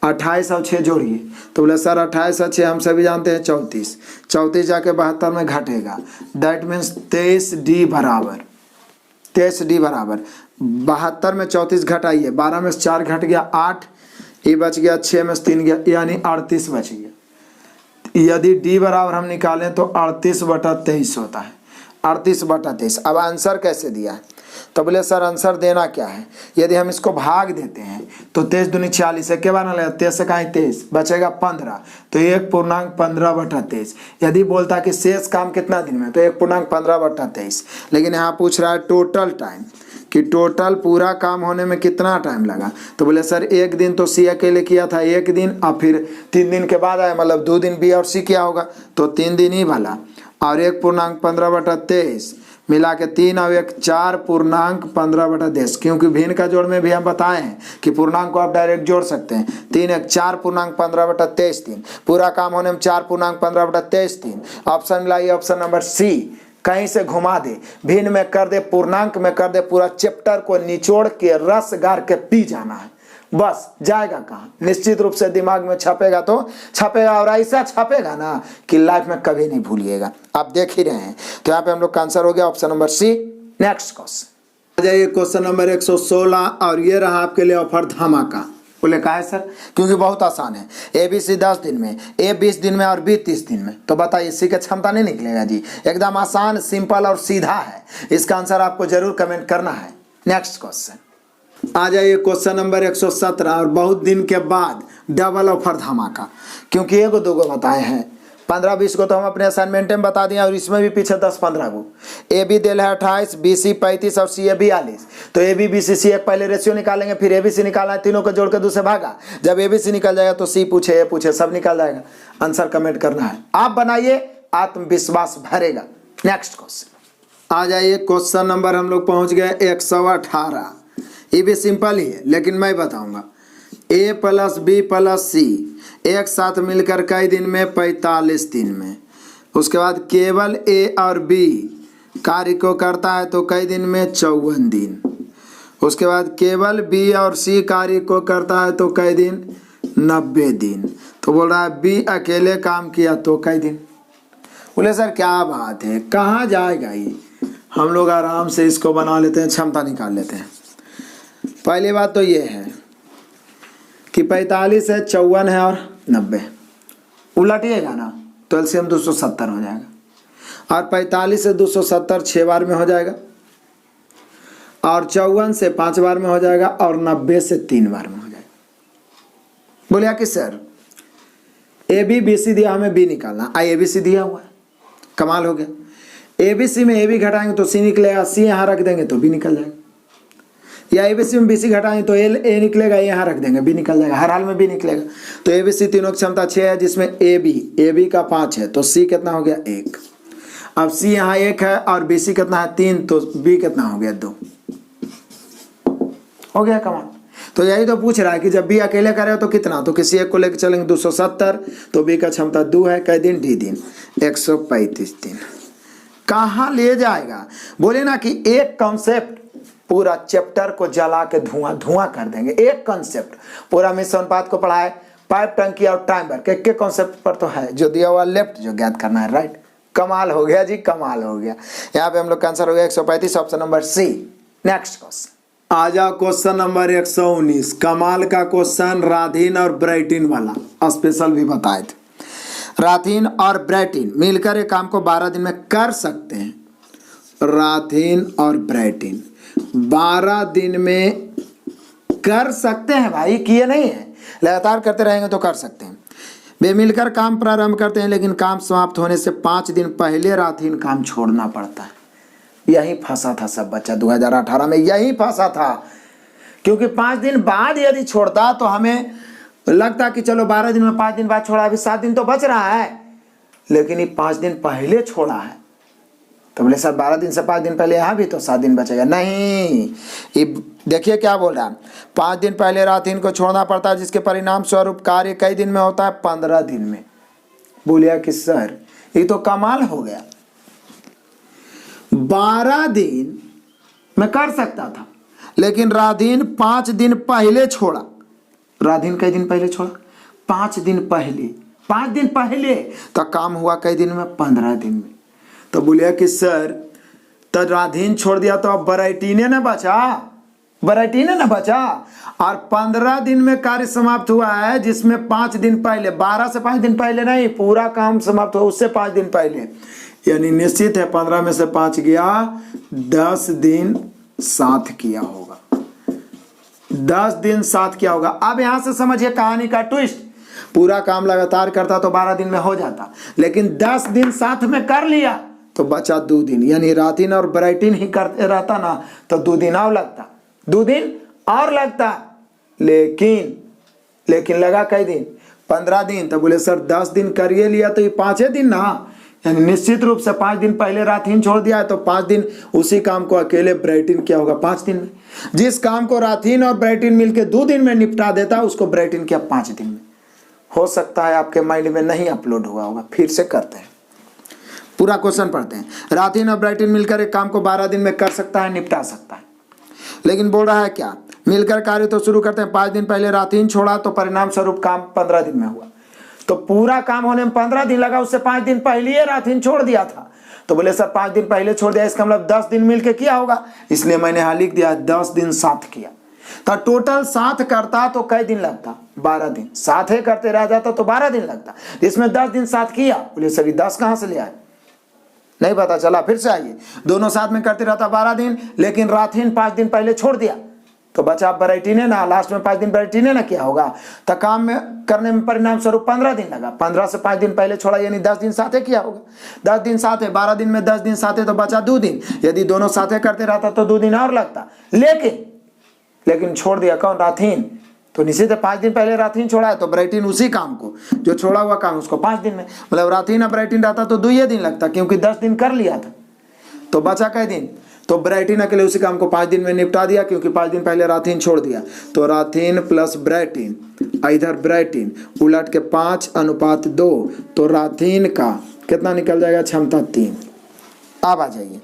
28 और 6 जोड़िए, तो बोले सर 28 और 6 हम सभी जानते हैं 34, 34 जाके 72 में घटेगा, दैट मीन्स 23D बराबर 23D बराबर 72 में 34 घटाइए, 12 में 4 घट गया 8, ये बच गया 6 में 3 गया, यानी 38 बच गया। यदि D बराबर हम निकालें तो 38/23 होता है, 38/23। अब आंसर कैसे दिया है, तो बोले सर आंसर देना क्या है, यदि हम इसको भाग देते हैं तो 23 दूनी 40 के बार ना लगा, 23 से कहीं 23 बचेगा 15, तो 1.15/23। यदि बोलता कि शेष काम कितना दिन में, तो 1.15/23। लेकिन यहाँ पूछ रहा है टोटल टाइम, कि टोटल पूरा काम होने में कितना टाइम लगा, तो बोले सर 1 दिन तो C अकेले किया था 1 दिन, और फिर 3 दिन के बाद आया, मतलब 2 दिन B और C किया होगा, तो 3 दिन ही भला, और 1.15/23 मिला के 3 और 1 4.15/23, क्योंकि भिन्न का जोड़ में भी हम बताए हैं कि पूर्णांक को आप डायरेक्ट जोड़ सकते हैं। 3 1 4.15/23 दिन, पूरा काम होने में 4.15/23 दिन। ऑप्शन मिला ये ऑप्शन नंबर C, कहीं से घुमा दे, भिन्न में कर दे, पूर्णांक में कर दे, पूरा चैप्टर को निचोड़ के रस गार के पी जाना है, बस जाएगा कहाँ, निश्चित रूप से दिमाग में छपेगा तो छपेगा, और ऐसा छपेगा ना कि लाइफ में कभी नहीं भूलिएगा। आप देख ही रहे हैं। तो यहाँ पे हम लोग का आंसर हो गया option number C। Next question आ जाइए, क्वेश्चन नंबर 116, और ये रहा आपके लिए ऑफर धमाका। बोले कहा है सर, क्योंकि बहुत आसान है, ABC 10 दिन में, A 20 दिन में और B 30 दिन में, तो बताइए C का क्षमता नहीं निकलेगा जी। एकदम आसान, सिंपल और सीधा है। इसका आंसर आपको जरूर कमेंट करना है। नेक्स्ट क्वेश्चन आ जाइए, क्वेश्चन नंबर 117, और बहुत दिन के बाद डबल ऑफर धमाका, क्योंकि 1 2 बताए हैं, 15 20 को तो हम अपने असाइनमेंट में बता दिए, और इसमें भी पीछे 10 15 को। AB दिल है 28, BC 35 और CA 42, तो AB BC C एक पहले रेशियो निकालेंगे, फिर ABC निकालना है, तीनों को जोड़ कर 2 से भागा, जब ABC निकल जाएगा तो C पूछे A पूछे सब निकल जाएगा। आंसर कमेंट करना है, आप बनाइए, आत्मविश्वास भरेगा। नेक्स्ट क्वेश्चन आ जाइए, क्वेश्चन नंबर हम लोग पहुंच गए 118। ये भी सिंपल ही है, लेकिन मैं बताऊंगा। A + B + C एक साथ मिलकर कई दिन में, 45 दिन में। उसके बाद केवल ए और बी कार्य को करता है तो कई दिन में 54 दिन। उसके बाद केवल बी और सी कार्य को करता है तो कई दिन 90 दिन। तो बोल रहा है बी अकेले काम किया तो कई दिन। बोले सर क्या बात है, कहाँ जाएगा ये? हम लोग आराम से इसको बना लेते हैं, क्षमता निकाल लेते हैं। पहली बात तो ये है कि 45 है, 54 है और 90 उलटिएगा ना तो एलसीएम 270 हो जाएगा। और 45 से 270 6 बार में हो जाएगा, और 54 से 5 बार में हो जाएगा, और 90 से 3 बार में हो जाएगा। बोलिए कि sir A B B C दिया, हमें बी निकालना, आई ए बी सी दिया हुआ है, कमाल हो गया। ए बी सी में ए बी घटाएंगे तो सी निकलेगा, सी यहाँ रख देंगे तो बी निकल जाएगा। या ए बी सी में बी सी घटाएंगे तो ए निकलेगा, यहाँ रख देंगे बी निकल जाएगा, हर हाल में बी निकलेगा। तो ए बी सी तीनों की क्षमता 6 है, जिसमें ए बी का 5 है, तो सी कितना हो गया 1। अब सी यहाँ 1 है और बी सी कितना है 3, तो बी कितना हो गया 2। हो गया कमाल। तो यही तो पूछ रहा है कि जब बी अकेले करे तो कितना, तो किसी एक को लेकर चलेंगे 270, तो बी का क्षमता 2 है, कई दिन डी दिन 135 दिन। कहाँ ले जाएगा? बोले ना कि एक कॉन्सेप्ट पूरा चैप्टर को जला के धुआं कर देंगे। एक कॉन्सेप्ट पूरा मिश्र अनुपात को पढ़ाए, पाइप टंकी और टाइमर के कॉन्सेप्ट पर तो है, जो दिया हुआ लेफ्ट जो ज्ञात करना है राइट। कमाल हो गया जी, कमाल हो गया। यहाँ पे हम लोग का आंसर हो गया 135, option number C. Next question आ जाओ, क्वेश्चन नंबर 119। कमाल का क्वेश्चन, राधीन और ब्राइटिन वाला स्पेशल भी बताए थे। राधीन और ब्राइटिन मिलकर एक काम को 12 दिन में कर सकते हैं। राधीन और ब्राइटिन 12 दिन में कर सकते हैं भाई, किए नहीं है, लगातार करते रहेंगे तो कर सकते हैं। वे मिलकर काम प्रारंभ करते हैं, लेकिन काम समाप्त होने से 5 दिन पहले राधीन काम छोड़ना पड़ता है। यही फंसा था सब बच्चा 2018 में, यही फंसा था। क्योंकि 5 दिन बाद यदि छोड़ता तो हमें लगता कि चलो 12 दिन में 5 दिन बाद छोड़ा, अभी 7 दिन तो बच रहा है, लेकिन ये 5 दिन पहले छोड़ा है। तो बोले सर 12 दिन से 5 दिन पहले यहाँ भी तो 7 दिन बचेगा। नहीं, ये देखिए क्या बोल रहा है, 5 दिन पहले राधीन को छोड़ना पड़ता है, जिसके परिणाम स्वरूप कार्य कई दिन में होता है, 15 दिन में। बोलिए कि सर ये तो कमाल हो गया। 12 दिन में कर सकता था, लेकिन राधीन 5 दिन पहले छोड़ा। राधीन कई दिन पहले छोड़ा? 5 दिन पहले। 5 दिन पहले तो काम हुआ कई दिन में? 15 दिन में। तो बोलिए कि सर तो राधीन छोड़ दिया तो अब ब्राइटिने न बचा, ब्राइटिने न बचा। और 15 दिन में कार्य समाप्त हुआ है, जिसमें 5 दिन पहले, 12 से 5 दिन पहले नहीं, पूरा काम समाप्त हुआ उससे 5 दिन पहले। यानी निश्चित है 15 में से 5 गया, 10 दिन साथ किया होगा, 10 दिन साथ किया होगा। अब यहां से समझिए कहानी का ट्विस्ट। पूरा काम लगातार करता तो 12 दिन में हो जाता, लेकिन 10 दिन साथ में कर लिया तो बचा 2 दिन। यानी राधीन और ब्राइटिन ही करते रहता ना तो 2 दिन और लगता, 2 दिन और लगता। लेकिन लगा कई दिन? 15 दिन। तो बोले सर 10 दिन करिए लिया तो ये 5 दिन ना, यानी निश्चित रूप से 5 दिन पहले राधीन छोड़ दिया है तो 5 दिन उसी काम को अकेले ब्राइटिन क्या होगा 5 दिन में। जिस काम को राधीन और ब्राइटिन मिलके 2 दिन में निपटा देता उसको ब्राइटिन किया 5 दिन में। हो सकता है आपके माइंड में नहीं अपलोड हुआ होगा, फिर से करते हैं, पूरा क्वेश्चन पढ़ते हैं। राधीन और ब्राइटिन मिलकर एक काम को 12 दिन में कर सकता है, निपटा सकता है, लेकिन बोल रहा है क्या, मिलकर कार्य तो शुरू करते हैं। 5 दिन पहले राधीन छोड़ा तो परिणाम स्वरूप काम 15 दिन में हुआ, तो पूरा काम होने में 15 दिन लगा, उससे 5 दिन पहले ही राधीन छोड़ दिया था। तो बोले सर 5 दिन पहले छोड़ दिया, इसका मतलब 10 दिन मिलके किया होगा, इसलिए मैंने यहाँ लिख दिया 10 दिन साथ किया। तो टोटल साथ करता तो कई दिन लगता? 12 दिन। साथ ही करते रह जाता तो 12 दिन लगता, इसमें 10 दिन साथ किया। बोले सर 10 कहाँ से ले आए? नहीं पता चला, फिर से आइए। दोनों साथ में करते रहता 12 दिन, लेकिन राधीन 5 दिन पहले छोड़ दिया तो बचा ब्राइटिने ना, लास्ट में 5 दिन ब्राइटिने ना किया होगा, तो काम में करने में परिणाम स्वरूप 15 दिन लगा। 15 से 5 दिन पहले छोड़ा, यानी 10 दिन साथे किया होगा। 10 दिन साथे, 12 दिन में 10 दिन साथे तो बचा 2 दिन। यदि दोनों साथे करते रहता तो 2 दिन और लगता, लेकिन छोड़ दिया कौन? राधीन। तो निश्चित 5 दिन पहले राधीन छोड़ा है तो ब्राइटिन उसी काम को, जो छोड़ा हुआ काम उसको 5 दिन में, मतलब राधीन और ब्राइटिन रहता तो 2 ही दिन लगता, क्योंकि 10 दिन कर लिया था। तो बचा कई दिन? तो ब्राइटिन अकेले उसी काम को 5 दिन में निपटा दिया, क्योंकि 5 दिन पहले राधीन छोड़ दिया। तो राधीन प्लस ब्राइटिन, इधर ब्राइटिन उलट के 5:2, तो राधीन का कितना निकल जाएगा, क्षमता 3। अब आ जाइए,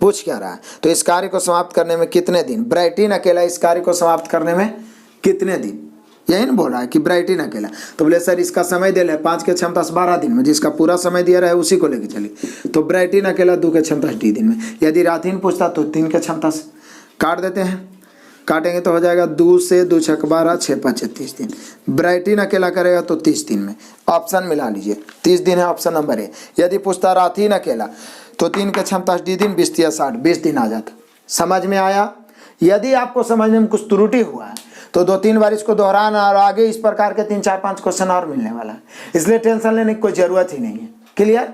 पूछ क्या रहा है, तो इस कार्य को समाप्त करने में कितने दिन, ब्राइटिन अकेला इस कार्य को समाप्त करने में कितने दिन, यही ना बोल रहा है कि ब्राइटिन अकेला। तो बोले सर इसका समय दे ले 5 के क्षमता से 12 दिन में, जिसका पूरा समय दिया रहा है उसी को लेके चलिए। तो ब्राइटिन अकेला 2 के क्षमता से डी दिन में। यदि राथिन पूछता तो 3 के क्षमता से। काट देते हैं, काटेंगे तो हो जाएगा 2 से 2 छक 12, 6 5 30 दिन। ब्राइटिन अकेला करेगा तो 30 दिन में। ऑप्शन मिला लीजिए, 30 दिन है ऑप्शन नंबर ए। यदि पूछता राथिन अकेला तो 3 के क्षमता से डी दिन, 20 या 60, 20 दिन आ जाता। समझ में आया? यदि आपको समझने में कुछ त्रुटि हुआ है तो 2-3 बार इसको दोहराना, और आगे इस प्रकार के 3-4-5 क्वेश्चन और मिलने वाला है, इसलिए टेंशन लेने की कोई जरूरत ही नहीं है। क्लियर?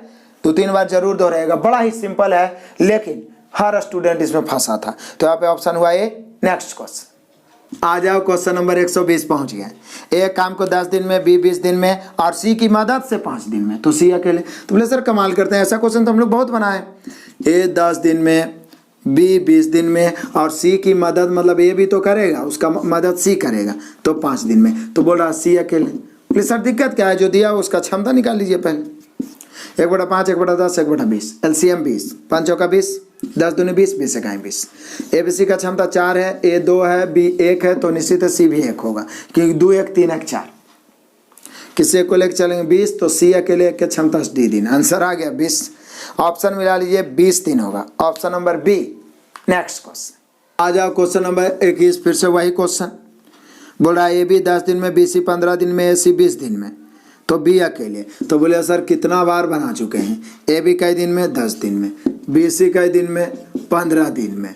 2-3 बार जरूर दोहराएगा, बड़ा ही सिंपल है, लेकिन हर स्टूडेंट इसमें फंसा था। तो यहाँ पे ऑप्शन हुआ ए। नेक्स्ट क्वेश्चन आ जाओ, क्वेश्चन नंबर 120 पहुंच गया। ए काम को 10 दिन में, बी 20 दिन में और सी की मदद से 5 दिन में। तो सी अकेले। तो बोले सर कमाल करते हैं, ऐसा क्वेश्चन तो हम लोग बहुत बनाए। ए 10 दिन में, बी 20 दिन में और सी की मदद, मतलब ए भी तो करेगा, उसका मदद सी करेगा, तो 5 दिन में। तो बोल रहा सी अकेले। बोले सर दिक्कत क्या है, जो दिया उसका क्षमता निकाल लीजिए पहले। 1/5, 1/10, 1/20, एलसीएम 20, 5 चौका 20, 10 दूनी 20, 20 इकाई 20। ए बी सी का क्षमता 4 है, ए 2 है, बी 1 है, तो निश्चित है सी भी 1 होगा, क्योंकि 2 1 3 1 4। किसी एक को लेकर चलेंगे 20, तो सी अकेले 1 के क्षमता से डी दिन। आंसर आ गया 20। ऑप्शन मिला लीजिए 20 दिन होगा, option number B. Next question आ जाओ, क्वेश्चन नंबर 21, फिर से वही क्वेश्चन। बोल रहा है ए बी 10 दिन में, बी सी 15 दिन में, ए सी 20 दिन में, तो बी अकेले। तो बोले सर कितना बार बना चुके हैं, ए बी कई दिन में, 10 दिन में, बी सी कई दिन में, 15 दिन में,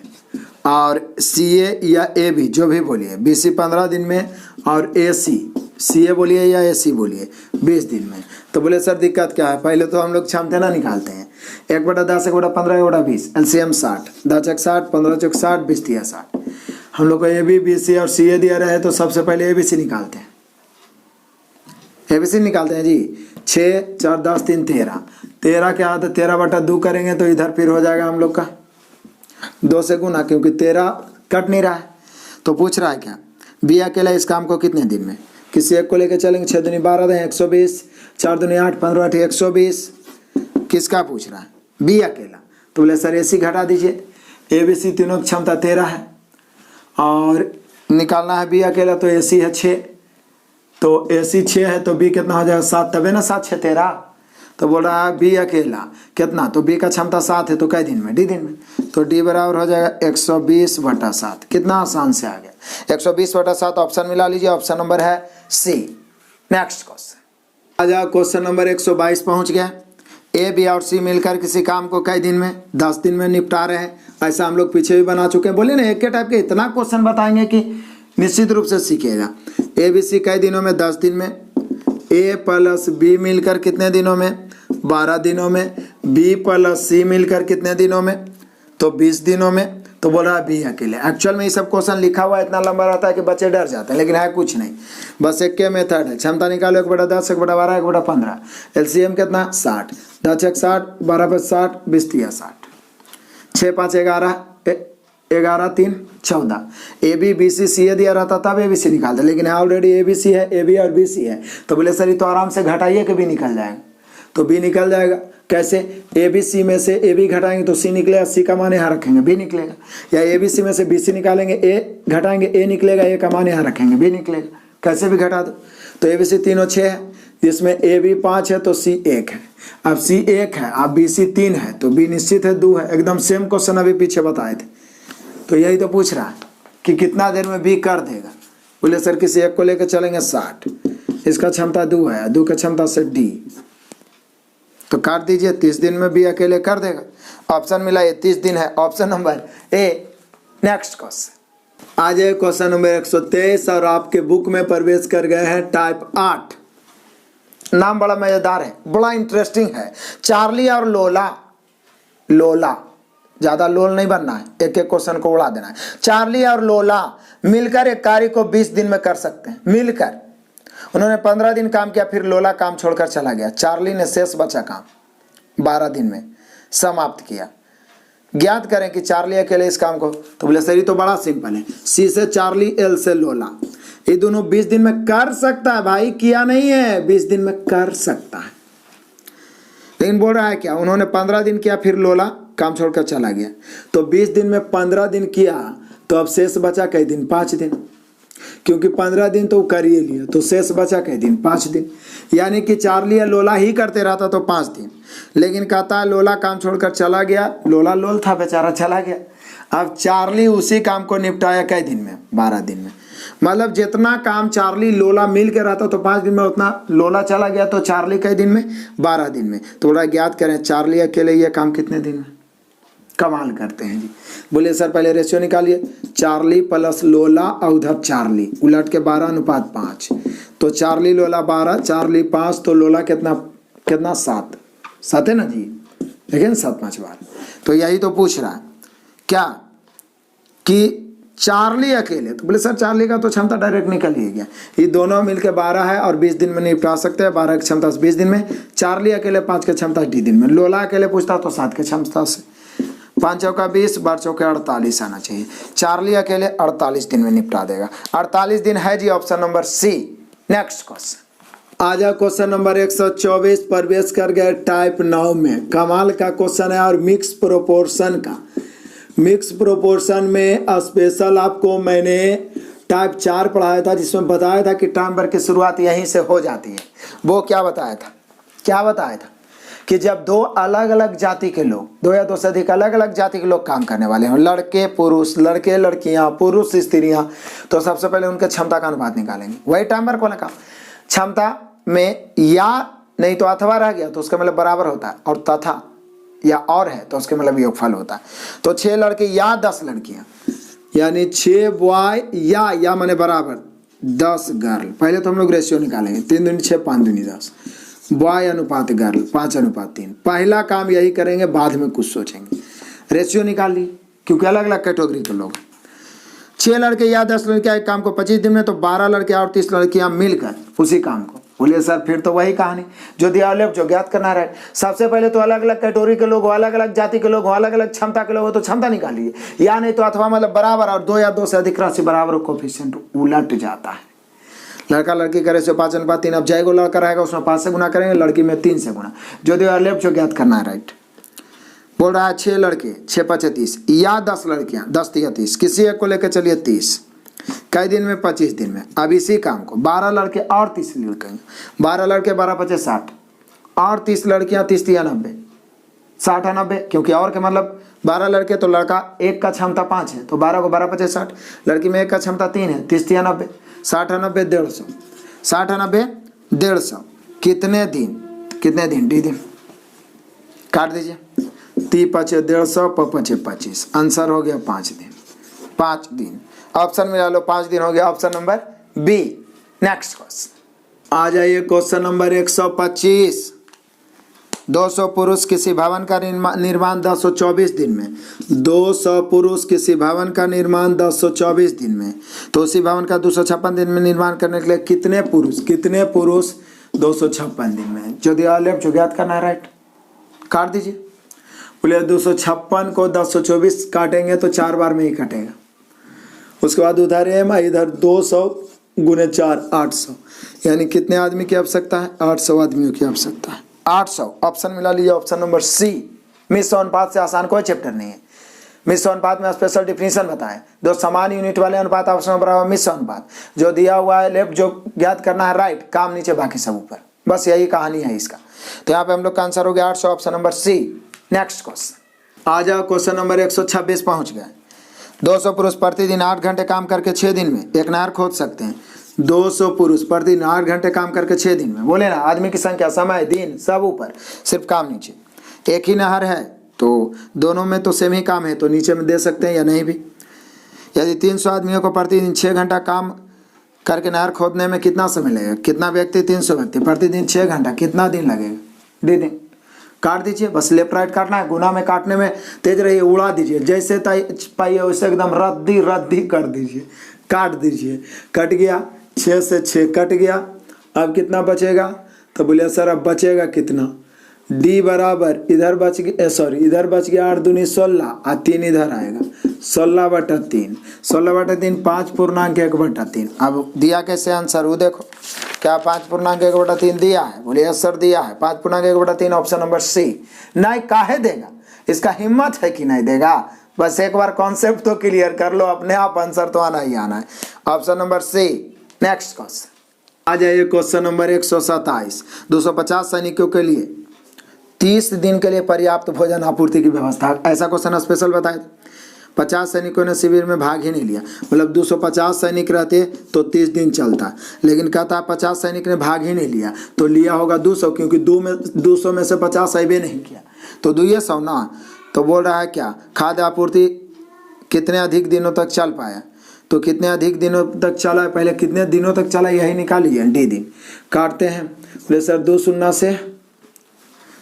और सी ए या ए बी जो भी बोलिए, बी सी 15 दिन में और ए सी ए बोलिए या ए सी बोलिए 20 दिन में। तो बोले सर दिक्कत क्या है, पहले तो हम लोग क्षमता ना निकालते हैं। 1/10, 1/15, 1/20, एलसीएम 60, 10 चक 60, 15 चक 60, 20 दिया 60। हम लोग को ए बी, बी सी और सी ए दिया रहे, तो सबसे पहले ए बी सी निकालते हैं। एबीसी निकालते हैं जी। 6 4 10 3 13, 13 क्या आता है, 13/2 करेंगे तो इधर फिर हो जाएगा हम लोग का 2 से गुना, क्योंकि 13 कट नहीं रहा है। तो पूछ रहा है क्या, बी अकेला इस काम को कितने दिन में। किसी एक को लेकर चलेंगे, 6 दूनी 12 दें 120, 4 दूनी 8, 15 8 120। किसका पूछ रहा है, बी अकेला। तो बोले सर ए सी घटा दीजिए, ए बी सी तीनों की क्षमता 13 है और निकालना है बी अकेला, तो ए सी है 6, तो ए सी 6 है, तो बी कितना हो जाएगा 7, तबे ना 7 6 13। तो बोल रहा है बी अकेला कितना, तो बी का क्षमता 7 है, तो कई दिन में, डी दिन में। तो डी बराबर हो जाएगा 120/7। कितना आसान से आ गया, 120/7। ऑप्शन मिला लीजिए, ऑप्शन नंबर है सी। नेक्स्ट क्वेश्चन आ जाओ, क्वेश्चन नंबर 122 पहुंच गया। ए बी और सी मिलकर किसी काम को कई दिन में, 10 दिन में निपटा रहे हैं। ऐसा हम लोग पीछे भी बना चुके हैं। बोले ना एक के टाइप के इतना क्वेश्चन बताएंगे कि निश्चित रूप से सीखेगा। ए बी सी कई दिनों में, 10 दिन में। ए प्लस बी मिलकर कितने दिनों में, 12 दिनों में। बी प्लस सी मिलकर कितने दिनों में, तो 20 दिनों में। तो बोल रहा है बी अकेले। एक्चुअल में ये सब क्वेश्चन लिखा हुआ इतना लंबा रहता है कि बच्चे डर जाते हैं, लेकिन है कुछ नहीं, बस एक के मेथड है। क्षमता निकालो, 1/10, 1/12, 1/15। एलसीएम कितना 60, 10 चक 60, 12 5 60, 20 3 60, 6 5 11, 11 3 14। ए बी बी सी सी ए दिया रहता तब ए बी सी निकालते, लेकिन ऑलरेडी ए बी सी है, ए बी और बी सी है। तो बोले सर ये तो आराम से घटाइए कि बी निकल जाएगा। तो बी निकल जाएगा कैसे, ए बी सी में से ए बी घटाएंगे तो सी निकलेगा, सी का मान यहाँ रखेंगे बी निकलेगा। या ए बी सी में से बी सी निकालेंगे, ए घटाएंगे ए निकलेगा, ए का मान यहाँ रखेंगे बी निकलेगा। कैसे भी घटा दो। तो ए बी सी तीनों 6 है, जिसमें ए बी 5 है तो सी 1 है। अब सी 1 है, अब बी सी 3 है, तो बी निश्चित है 2 है। एकदम सेम क्वेश्चन अभी पीछे बताए थे। तो यही तो पूछ रहा है कि कितना देर में बी कर देगा। बोले सर किसी एक को लेकर चलेंगे 60, इसका क्षमता 2 है, 2 की क्षमता से डी, तो काट दीजिए, 30 दिन में बी अकेले कर देगा। ऑप्शन मिला ये 30 दिन है, option number A. Next question आ जाए, क्वेश्चन नंबर 123 और आपके बुक में प्रवेश कर गए हैं टाइप 8। नाम बड़ा मजेदार है, बड़ा इंटरेस्टिंग है। चार्ली और लोला, लोला ज्यादा लोल नहीं बनना है, एक एक क्वेश्चन को उड़ा देना है। चार्ली और लोला मिलकर एक कार्य को 20 दिन में कर सकते हैं। मिलकर उन्होंने 15 दिन काम किया, फिर लोला काम छोड़कर चला गया। चार्ली ने शेष बचा काम 12 दिन में समाप्त किया। ज्ञात करें कि चार्ली अकेले इस काम को। तो बोले सर ये तो बड़ा सिंपल है, सी से चार्ली, एल से लोला, ये दोनों 20 दिन में कर सकता है भाई, किया नहीं है, 20 दिन में कर सकता है। लेकिन बोल रहा है क्या, उन्होंने 15 दिन किया फिर लोला काम छोड़कर चला गया। तो 20 दिन में 15 दिन किया तो अब शेष बचा कई दिन, 5 दिन, क्योंकि 15 दिन तो कर ही लिया, तो शेष बचा कई दिन, 5 दिन। यानी कि चार्ली या लोला ही करते रहता तो 5 दिन, लेकिन कहता है लोला काम छोड़कर चला गया, लोला लोल था बेचारा चला गया। अब चार्ली उसी काम को निपटाया कई दिन में, 12 दिन में। मतलब जितना काम चार्ली लोला मिल के रहता तो 5 दिन में, उतना लोला चला गया तो चार्ली कई दिन में, 12 दिन में। तो थोड़ा ज्ञात करें चार्ली अकेले ये काम कितने दिन में। कमाल करते हैं जी। बोलिए सर पहले रेशियो निकालिए, चार्ली प्लस लोला और उधर चार्ली उलट के 12:5। तो चार्ली लोला 12, चार्ली 5, तो लोला कितना 7 है ना जी, लेकिन 7×5 बार। तो यही तो पूछ रहा है क्या कि चार्ली अकेले, तो बोले सर चार्ली का तो क्षमता डायरेक्ट निकल ही गया, ये दोनों मिलके 12 है और 20 दिन में निपटा सकते हैं, 12 की क्षमता से 20 दिन में। चार्ली अकेले 5 की क्षमता 20 दिन में, लोला अकेले पूछता तो 7 की क्षमता से। 5 चौका 20, 12 चौके 48 आना चाहिए। चार्ली अकेले 48 दिन में निपटा देगा। 48 दिन है जी, option number C. Next question आ जाओ, क्वेश्चन नंबर 124। प्रवेश कर गए टाइप 9 में। कमाल का क्वेश्चन है और मिक्स प्रोपोर्शन का। मिक्स प्रोपोर्शन में स्पेशल आपको मैंने टाइप 4 पढ़ाया था, जिसमें बताया था कि टाइमर की शुरुआत यहीं से हो जाती है। वो क्या बताया था कि जब 2 अलग अलग जाति के लोग, 2 या 2 से अधिक अलग अलग जाति के लोग काम करने वाले हों, लड़के पुरुष, लड़के लड़कियां, पुरुष स्त्रियां, तो सबसे पहले उनके क्षमता का अनुपात निकालेंगे। वही टाइमर को लगा क्षमता में या नहीं तो अथवा रह गया तो उसका मतलब बराबर होता है, और तथा या और है तो उसके मतलब योगफल होता है। तो 6 लड़के या 10 लड़कियां, यानी 6 बॉय या माने बराबर 10 गर्ल। पहले तो हम लोग रेशियो निकालेंगे, 3 दूनी 6, 5 दूनी 10, बॉय अनुपात गर्ल 5:3। पहला काम यही करेंगे, बाद में कुछ सोचेंगे। रेशियो निकाल ली क्योंकि अलग अलग कैटेगरी के लोग। 6 लड़के या 10 लड़कियां एक काम को 25 दिन में, तो 12 लड़के और 30 लड़कियां मिलकर उसी काम को। बोलिए सर फिर तो वही कहानी जो दिया, जो ज्ञात करना है। सबसे पहले तो अलग अलग कैटेगरी के लोग हो, अलग अलग जाति के लोग हो, अलग अलग क्षमता के लोग हो, तो क्षमता निकालिए। या नहीं तो अथवा मतलब बराबर, और 2 या 2 से अधिक राशि बराबर, कोफिशिएंट उलट जाता है। लड़का लड़की करे से 5:3। अब जय को लड़का रहेगा उसमें 5 से गुना करेंगे, लड़की में 3 से गुना। जो दिया जो ज्ञात करना है। राइट बोल रहा है 6 लड़के 6×5 = 30 या 10 लड़कियां 10×3 = 30। किसी एक को लेकर चलिए 30, कई दिन में 25 दिन में। अब इसी काम को 12 लड़के और 30 लड़के, 12 लड़के 12×5 = 60 और 30 लड़कियां 30×3 = 90, 60×90, क्योंकि और के मतलब 12 लड़के तो लड़का एक का क्षमता 5 है, तो 12 को 12×5 = 60, लड़की में एक का क्षमता 3 है, 30×3 = 90, 60×90 150, 60×90 150। कितने दिन डी दिन काट दीजिए। 3×5 = 150, 5×5 = 25। आंसर हो गया 5 दिन। ऑप्शन मिला लो, 5 दिन हो गया option number B. Next question आ जाइए, क्वेश्चन नंबर 125। 200 पुरुष किसी भवन का निर्माण 1024 दिन में। 200 पुरुष किसी भवन का निर्माण 1024 दिन में, तो उसी भवन का 256 दिन में निर्माण करने के लिए कितने पुरुष 256 दिन में। जो दिया जो ज्ञात करना है। राइट काट दीजिए। बोले 256 को 1024 काटेंगे तो 4 बार में ही कटेगा। उसके बाद उधर एम, इधर 200 × 4 800, यानी कितने आदमी की आवश्यकता है, 800 आदमियों की आवश्यकता है। 800 ऑप्शन मिला लीजिए, ऑप्शन नंबर सी। मिश्र अनुपात से आसान कोई चैप्टर नहीं है। मिश्र अनुपात में स्पेशल डिफिनीशन बताएं। 2 समान यूनिट वाले अनुपात आपस में बराबर मिश्र अनुपात। जो दिया हुआ है लेफ्ट, जो ज्ञात करना है राइट, काम नीचे बाकी सब ऊपर। बस यही कहानी है इसका। तो यहाँ पे हम लोग का आंसर हो गया 800, option number C. Next question आ जाओ, क्वेश्चन नंबर 126 पहुंच गए। 200 पुरुष प्रतिदिन 8 घंटे काम करके 6 दिन में एक नहर खोद सकते हैं। 200 पुरुष प्रतिदिन 8 घंटे काम करके 6 दिन में। बोले ना, आदमी की संख्या, समय, दिन सब ऊपर, सिर्फ काम नीचे। एक ही नहर है तो दोनों में तो सेम ही काम है, तो नीचे में दे सकते हैं या नहीं भी। यदि 300 आदमियों को प्रतिदिन 6 घंटा काम करके नहर खोदने में कितना समय लगेगा। कितना व्यक्ति, 300 व्यक्ति, प्रतिदिन 6 घंटा, कितना दिन लगेगा, दिन। काट दीजिए, बस लेफ्ट राइट काटना है। गुना में काटने में तेज रहिए, उड़ा दीजिए, जैसे पाइए वैसे एकदम रद्दी कर दीजिए, काट दीजिए। कट गया, 6 से 6 कट गया। अब कितना बचेगा, तो बोलिए सर अब बचेगा कितना, डी बराबर इधर बच गया, सॉरी इधर बच गया 8 दूनी 16 और 3 इधर आएगा 16/3। 16/3 5.1/3। अब दिया कैसे आंसर वो देखो, क्या 5.1/3 दिया है? बोले यस सर दिया है 5.1/3 ऑप्शन नंबर सी। नहीं काहे देगा, इसका हिम्मत है कि नहीं देगा? बस एक बार कॉन्सेप्ट तो क्लियर कर लो, अपने आप आंसर तो आना ही आना है। Option number C. Next question आ जाइए, क्वेश्चन नंबर 127। 250 सैनिकों के लिए 30 दिन के लिए पर्याप्त भोजन आपूर्ति की व्यवस्था, ऐसा क्वेश्चन स्पेशल बताए। 50 सैनिकों ने शिविर में भाग ही नहीं लिया, मतलब 250 सैनिक रहते तो 30 दिन चलता, लेकिन कहता है 50 सैनिक ने भाग ही नहीं लिया, तो लिया होगा 200, क्योंकि 200 में से 50 अबे नहीं किया, तो 200 ना। तो बोल रहा है क्या खाद्य आपूर्ति कितने अधिक दिनों तक चल पाया, तो कितने अधिक दिनों तक चला, पहले कितने दिनों तक चला यही निकालिए। डी दिन काटते हैं, बोले सर 2 शून्य से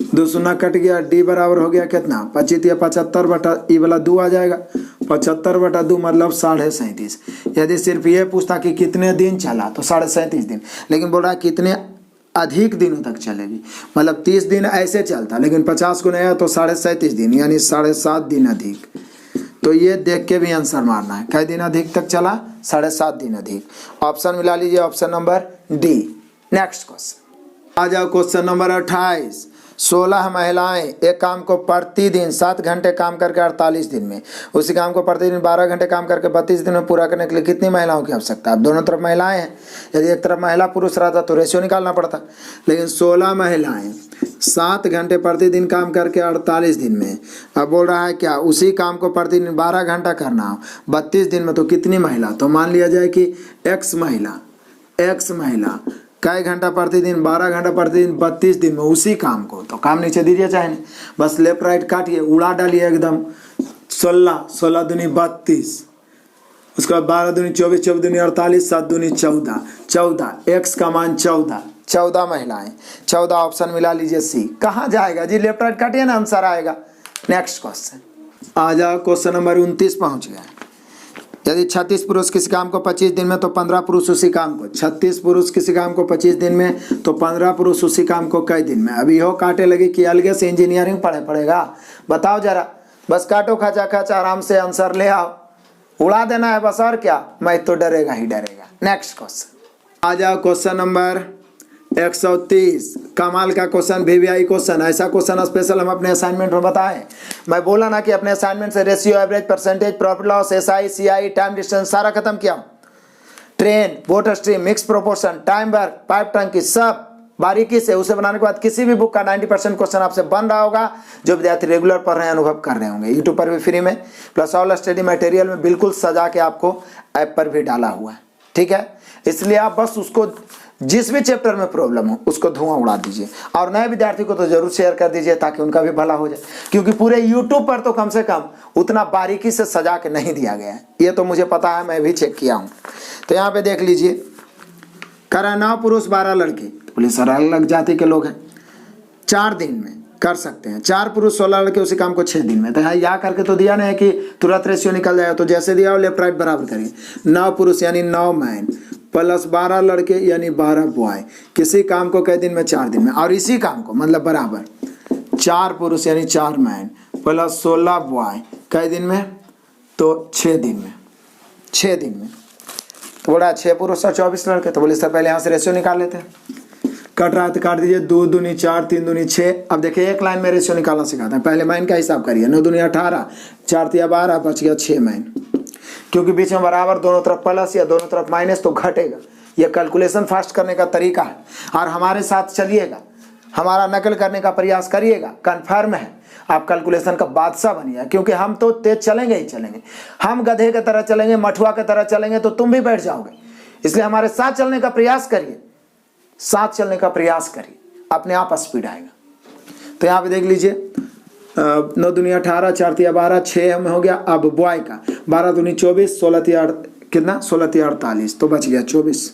2 शून्य कट गया, डी बराबर हो गया कितना 25 या 75 बटा ई वाला 2 आ जाएगा, 75/2 मतलब 37.5। यदि सिर्फ ये पूछता कि कितने दिन चला तो 37.5 दिन, लेकिन बोल रहा है कितने अधिक दिनों तक चलेगी, मतलब 30 दिन ऐसे चलता, लेकिन 50 को नया तो 37.5 दिन यानी 7.5 दिन अधिक। तो ये देख के भी आंसर मारना है, कई दिन अधिक तक चला 7.5 दिन अधिक। ऑप्शन मिला लीजिए, option number D. Next question आ जाओ, क्वेश्चन नंबर 28। 16 महिलाएं एक काम को प्रतिदिन 7 घंटे काम करके 48 दिन में, उसी काम को प्रतिदिन 12 घंटे काम करके 32 दिन में पूरा करने के लिए कितनी महिलाओं की आवश्यकता है? अब दोनों तरफ महिलाएं हैं, यदि एक तरफ महिला पुरुष रहता तो रेशियो निकालना पड़ता, लेकिन 16 महिलाएं 7 घंटे प्रतिदिन काम करके 48 दिन में, अब बोल रहा है क्या उसी काम को प्रतिदिन 12 घंटा करना हो 32 दिन में, तो कितनी महिला? तो मान लिया जाए कि एक्स महिला कई घंटा प्रतिदिन 12 घंटा प्रतिदिन 32 दिन में उसी काम को, तो काम नीचे दीजिए चाहे नहीं, बस लेफ्ट राइट काटिए, उड़ा डालिए एकदम। 16 दूनी 32, उसके बाद 12 दूनी 24, 24 दूनी 48, 7 दूनी 14, एक्स का मान 14 महिलाएं, 14 ऑप्शन मिला लीजिए सी। कहाँ जाएगा जी, लेफ्ट राइट काटिए ना आंसर आएगा। नेक्स्ट क्वेश्चन आ जाओ, क्वेश्चन नंबर 29 पहुंच गया। यदि 36 पुरुष किसी काम को 25 दिन में तो 15 पुरुष उसी काम को, 36 पुरुष किसी काम को 25 दिन में तो 15 पुरुष उसी काम को कई दिन में। अभी हो काटे लगे कि अलगे से इंजीनियरिंग पड़ेगा, बताओ जरा, बस काटो खचा खच आराम से आंसर ले आओ, उड़ा देना है बस, और क्या, मैं तो डरेगा ही डरेगा। नेक्स्ट क्वेश्चन आ जाओ, क्वेश्चन नंबर 130। कमाल का क्वेश्चन, वीवीआई क्वेश्चन, ऐसा क्वेश्चन स्पेशल हम अपने असाइनमेंट में बताएं। मैं बोला ना कि अपने असाइनमेंट से ratio, average, percentage, profit loss, SI, CI, time distance सारा खत्म किया। Train, boat stream, mix proportion, time work, pipe टंकी, सब बारीकी से उसे बनाने के बाद किसी भी बुक का 90% क्वेश्चन आपसे बन रहा होगा, जो विद्यार्थी रेगुलर पढ़ रहे हैं, अनुभव कर रहे होंगे। यूट्यूब पर भी फ्री में, प्लस ऑल स्टडी मटेरियल में बिल्कुल सजा के आपको ऐप पर भी डाला हुआ है, ठीक है। इसलिए आप बस उसको जिस भी चैप्टर में प्रॉब्लम हो उसको धुआं उड़ा दीजिए, और नए विद्यार्थी को तो जरूर शेयर कर दीजिए ताकि उनका भी भला हो जाए, क्योंकि पूरे यूट्यूब पर तो कम से कम उतना बारीकी से सजा के नहीं दिया गया है, ये तो मुझे पता है, मैं भी चेक किया हूँ। तो यहाँ पे देख लीजिए, करा 9 पुरुष 12 लड़के, बोले सर अलग जाति के लोग हैं, 4 दिन में कर सकते हैं, 4 पुरुष 16 लड़के उसी काम को 6 दिन में। तो यहाँ या करके तो दिया नहीं कि तुरंत रेशियो निकल जाएगा, तो जैसे दिया हो लेफ्ट राइट बराबर करिए। 9 पुरुष यानी 9 मैन प्लस 12 लड़के यानी 12 बॉय, किसी काम को कई दिन में 4 दिन में, और इसी काम को मतलब बराबर 4 पुरुष यानी 4 मैन प्लस 16 बॉय कई दिन में, तो 6 दिन में, 6 दिन में। तो बोला 6 पुरुष और 24 लड़के, तो बोले सर पहले यहाँ से रेशियो निकाल लेते हैं। कट रहा है तो काट दीजिए, 2 दूनी 4, 3 दूनी 6। अब देखिए एक लाइन में रेशियो निकालना सिखाते हैं, पहले मैन का हिसाब करिए, 9 दूनी 18, 4 तिया 12, बच गया 6 मैन, क्योंकि बीच में बराबर दोनों तरफ प्लस या दोनों तरफ माइनस तो घटेगा। यह कैलकुलेशन फास्ट करने का तरीका है, और हमारे साथ चलिएगा, हमारा नकल करने का प्रयास करिएगा, कन्फर्म है आप कैलकुलेशन का बादशाह बनिए, क्योंकि हम तो तेज चलेंगे ही चलेंगे, हम गधे की तरह चलेंगे, मठुआ की तरह चलेंगे तो तुम भी बैठ जाओगे। इसलिए हमारे साथ चलने का प्रयास करिए, साथ चलने का प्रयास करिए, अपने आप स्पीड आएगा। तो यहाँ पे देख लीजिए, 9 दूनी 18, 4 तिया 12, 6 में हो गया। अब बॉय का 12 दूनी 24, 16 तिया कितना, 16 तिया 48, तो बच गया 24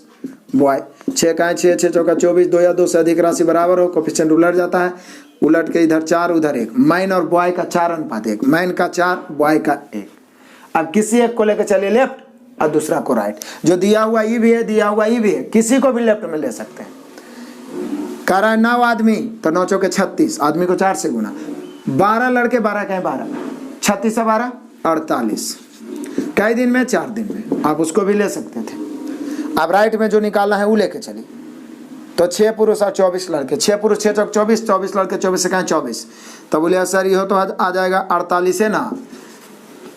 बॉय। 6 का 6, 6 चौका 24, 2 या 2 से अधिक राशि बराबर हो, कोफिशिएंट उलट जाता है, उलट के इधर 4 उधर 1, मैन और बॉय का 4:1, मैन का 4 बॉय का 1। अब किसी एक को लेकर चलिए लेफ्ट और दूसरा को राइट, जो दिया हुआ ई भी है, दिया हुआ ई भी है, किसी को भी लेफ्ट में ले सकते हैं। कह रहा है 9 आदमी, तो 9 चौके 36, आदमी को 4 से गुना, 12 लड़के, 12 कहें 12, 36 से 12 48, कई दिन में? 4 दिन में। आप उसको भी ले सकते थे। अब राइट में जो निकालना है वो लेके चलिए। तो 6 पुरुष और 24 लड़के, 6 पुरुष 6 चौक 24, 24 लड़के 24 से कहें 24, तो बोले सर ये हो तो आ जाएगा 48 है ना।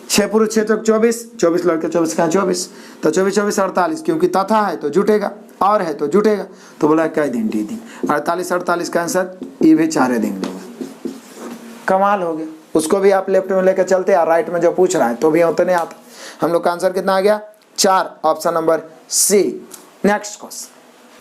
6 पुरुष 6 चौक 24, 24 लड़के 24 कहें 24, तो 24 24 48, क्योंकि तथा है तो जुटेगा और है तो जुटेगा, तो बोला कई दिन? डी दिन। 48 48 का आंसर ये भी 4 दिन होगा। कमाल हो गया। उसको भी आप लेफ्ट में लेकर चलते और राइट में जो पूछ रहा है तो भी उतने आता। हम लोग का आंसर कितना आ गया? 4, option number C. Next question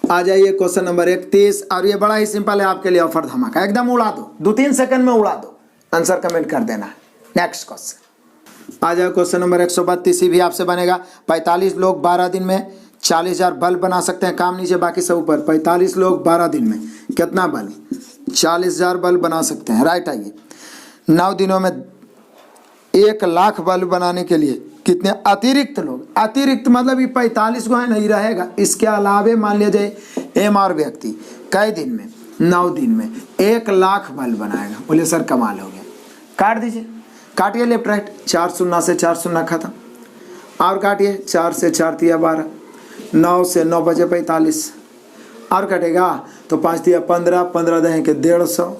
आ जाइए, क्वेश्चन नंबर 31, और ये बड़ा ही सिंपल है आपके लिए, ऑफर धमाका, एकदम उड़ा दो, 2-3 सेकंड में उड़ा दो, आंसर कमेंट कर देना है। नेक्स्ट क्वेश्चन आ जाए, क्वेश्चन नंबर 132 भी आपसे बनेगा। 45 लोग 12 दिन में 40,000 बल्ब बना सकते हैं, काम नीचे बाकी सब ऊपर। 45 लोग 12 दिन में कितना बल्ब? 40,000 बल्ब बना सकते हैं। राइट आइए, 9 दिनों में 1 लाख बल्ब बनाने के लिए कितने अतिरिक्त लोग, अतिरिक्त मतलब ये 45 को है नहीं रहेगा, इसके अलावे मान लिया जाए एम और व्यक्ति कई दिन में? 9 दिन में 1 लाख बल्ब बनाएगा। बोले सर कमाल हो गया। काट दीजिए, काटिए लेफ्ट राइट, 4 शून्य से 4 शून्य खत्म, और काटिए 4 से 4 तिया 12, 9 से 9 बजे 45, और कटेगा तो 5 तिया 15, 15 दहें के 150,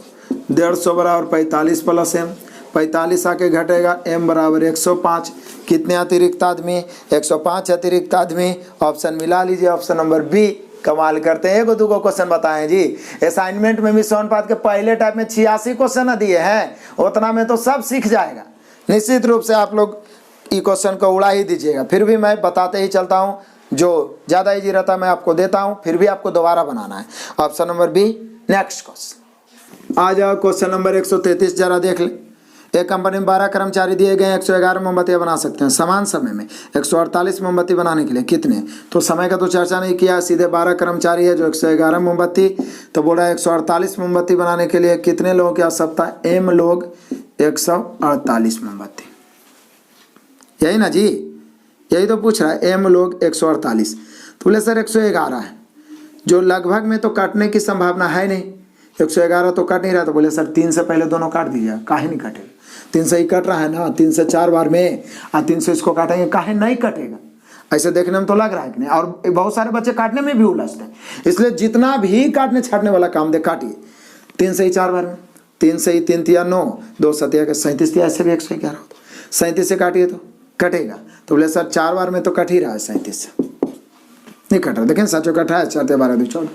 150 बराबर 45 प्लस एम, 45 आके घटेगा एम बराबर 105। कितने अतिरिक्त आदमी? 105 अतिरिक्त आदमी। ऑप्शन मिला लीजिए, ऑप्शन नंबर बी। कमाल करते हैं, 1-2 क्वेश्चन बताएं जी। असाइनमेंट में भी सोनपात के पहले टाइप में 86 क्वेश्चन दिए हैं, उतना में तो सब सीख जाएगा। निश्चित रूप से आप लोग ये क्वेश्चन को उड़ा ही दीजिएगा। फिर भी मैं बताते ही चलता हूँ, जो ज़्यादा ईजी रहता है मैं आपको देता हूँ, फिर भी आपको दोबारा बनाना है। Option number B. Next question आ जाओ, क्वेश्चन नंबर 133 जरा देख ले। एक कंपनी में 12 कर्मचारी दिए गए, 111 मोमबत्तियां बना सकते हैं। समान समय में 148 मोमबत्ती बनाने के लिए कितने? तो समय का तो चर्चा नहीं किया, सीधे 12 कर्मचारी है जो 111 मोमबत्ती, तो बोल रहा है 148 मोमबत्ती बनाने के लिए कितने लोगों की आवश्यकता है? एम लोग 148 मोमबत्ती, यही ना जी, यही तो पूछ रहा है। एम लोग 148, तो बोले सर 111 है, जो लगभग में तो काटने की संभावना है नहीं, 111 तो कट नहीं रहा, तो बोले सर 3 से पहले दोनों काट दीजिए। काहे नहीं कटेगा? 3 से ही कट रहा है ना, 3 से 4 बार में, और 3 से इसको काटेंगे, काहे नहीं कटेगा? ऐसे देखने में तो लग रहा है कि नहीं। और बहुत सारे बच्चे काटने में भी उलझते हैं, इसलिए जितना भी काटने छाटने वाला काम दे काटिए। 3 से ही 4 बार में, 3 से ही 3 तिया 9, 2 सतिया के 37 तिया, ऐसे भी 111 होता है। 37 से काटिए तो कटेगा, तो बोले सर 4 बार में तो कट ही रहा है, 37 से नहीं कट रहा। देखें सचो कटा है, 4 12 2 14,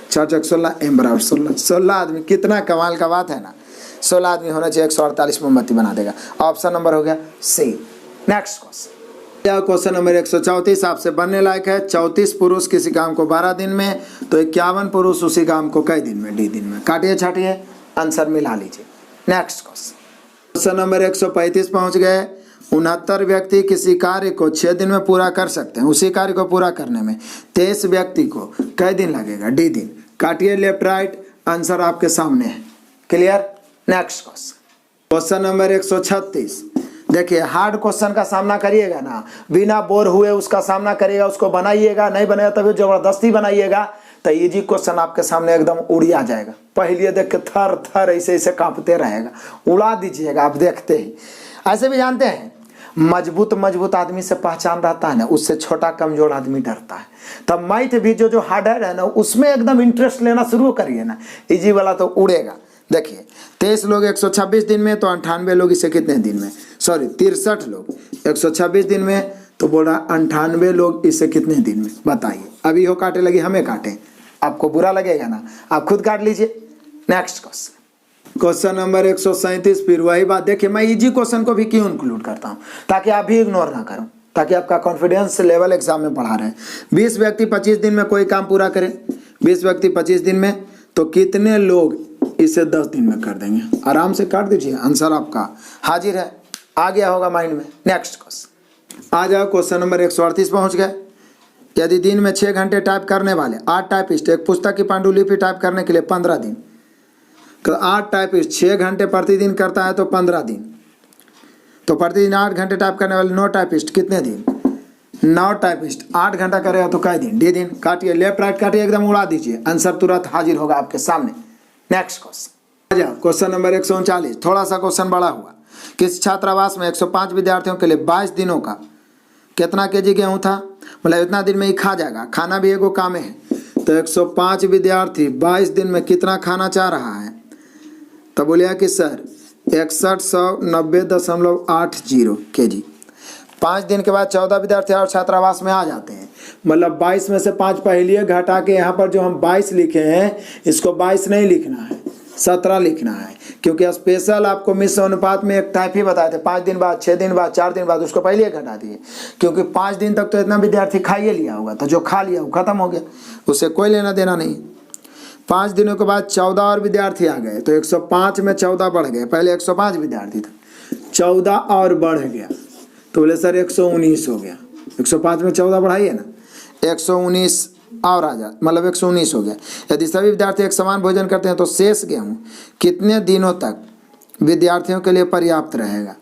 4 4 16, एम बराबर 16। 16 आदमी, कितना कमाल का बात है ना। 16 आदमी होना चाहिए, 148 मोमबत्ती बना देगा। ऑप्शन नंबर हो गया सी। नेक्स्ट क्वेश्चन, क्वेश्चन नंबर 134 आपसे बनने लायक है। 34 पुरुष किसी काम को 12 दिन में, तो 51 पुरुष उसी काम को कई दिन में? डी दिन में। काटिए छाटिए, आंसर मिला लीजिए। नेक्स्ट क्वेश्चन, क्वेश्चन नंबर 135 पहुंच गए। 69 व्यक्ति किसी कार्य को 6 दिन में पूरा कर सकते हैं। उसी कार्य को पूरा करने में 23 व्यक्ति को कई दिन लगेगा? डी दिन। काटिए लेफ्ट राइट, आंसर आपके सामने है। Clear? Next question, question number 136। देखिए हार्ड क्वेश्चन का सामना करिएगा ना, बिना बोर हुए उसका सामना करिएगा, उसको बनाइएगा, नहीं बनेगा तभी जबरदस्ती बनाइएगा, तो इजी क्वेश्चन आपके सामने एकदम उड़िया जाएगा। पहले देख के थर थर ऐसे ऐसे कांपते रहेगा, उड़ा दीजिएगा आप देखते ही। ऐसे भी जानते हैं, मजबूत आदमी से पहचान रहता है ना, उससे छोटा कमजोर आदमी डरता है। तब मैथ भी जो हार्ड है ना, उसमें एकदम इंटरेस्ट लेना शुरू करिए ना, इजी वाला तो उड़ेगा। देखिए 23 लोग 126 दिन में, तो 98 लोग इसे कितने दिन में? सॉरी 63 लोग 126 दिन में, तो बोल रहा 98 लोग इसे कितने दिन में? बताइए। अभी हो काटे लगी, हमें काटे, आपको बुरा लगेगा ना, आप खुद काट लीजिए। Next question, question number 137। फिर वही बात, देखिए मैं इजी क्वेश्चन को भी क्यों इंक्लूड करता हूँ, ताकि आप भी इग्नोर ना करो, ताकि आपका कॉन्फिडेंस लेवल एग्जाम में बढ़ा रहे। 20 व्यक्ति 25 दिन में कोई काम पूरा करें, 20 व्यक्ति 25 दिन में, तो कितने लोग इसे 10 दिन में कर देंगे? आराम से काट दीजिए, आंसर आपका हाजिर है, आ गया होगा माइंड में। नेक्स्ट क्वेश्चन आ जाओ, क्वेश्चन नंबर 138 पहुंच गए। यदि दिन में 6 घंटे टाइप करने वाले 8 टाइपिस्ट एक पुस्तक की पांडुलिपि टाइप करने के लिए 15 दिन, तो 8 टाइपिस्ट 6 घंटे प्रतिदिन करता है तो 15 दिन, तो प्रतिदिन 8 घंटे टाइप करने वाले 9 टाइपिस्ट कितने दिन? 9 टाइपिस्ट 8 घंटा करेगा तो कै दिन, डी दिन। काटिए, लेफ्ट राइट काटिए, एकदम उड़ा दीजिए, आंसर तुरंत हाजिर होगा आपके सामने। नेक्स्ट क्वेश्चन, क्वेश्चन नंबर 139, थोड़ा सा क्वेश्चन बड़ा हुआ। किस छात्रावास में 105 विद्यार्थियों के लिए 22 दिनों का कितना केजी गेहूँ था, मतलब इतना दिन में ही खा जाएगा, खाना भी एगो काम है। तो 105 विद्यार्थी 22 दिन में कितना खाना चाह रहा है, तो बोलिए कि सर 6190.80 केजी। 5 दिन के बाद 14 विद्यार्थी और छात्रावास में आ जाते हैं, मतलब 22 में से 5 पहले घटा के यहाँ पर जो हम 22 लिखे हैं इसको 22 नहीं लिखना है, 17 लिखना है, क्योंकि स्पेशल आपको मिश्र अनुपात में एक टाइप ही बताए थे, 5 दिन बाद, 6 दिन बाद, 4 दिन बाद, उसको पहले घटा दिए, क्योंकि 5 दिन तक तो इतना विद्यार्थी खा ही लिया होगा, तो जो खा लिया वो खत्म हो गया, उससे कोई लेना देना नहीं। 5 दिनों के बाद 14 और विद्यार्थी आ गए, तो 105 में 14 बढ़ गए, पहले 105 विद्यार्थी था, 14 और बढ़ गया, तो बोले सर 119 हो गया। 105 में 14 बढ़ाइए ना, 119 और आ जा, मतलब 119 हो गया। यदि सभी विद्यार्थी एक समान भोजन करते हैं तो शेष गेहूँ कितने दिनों तक विद्यार्थियों के लिए पर्याप्त रहेगा।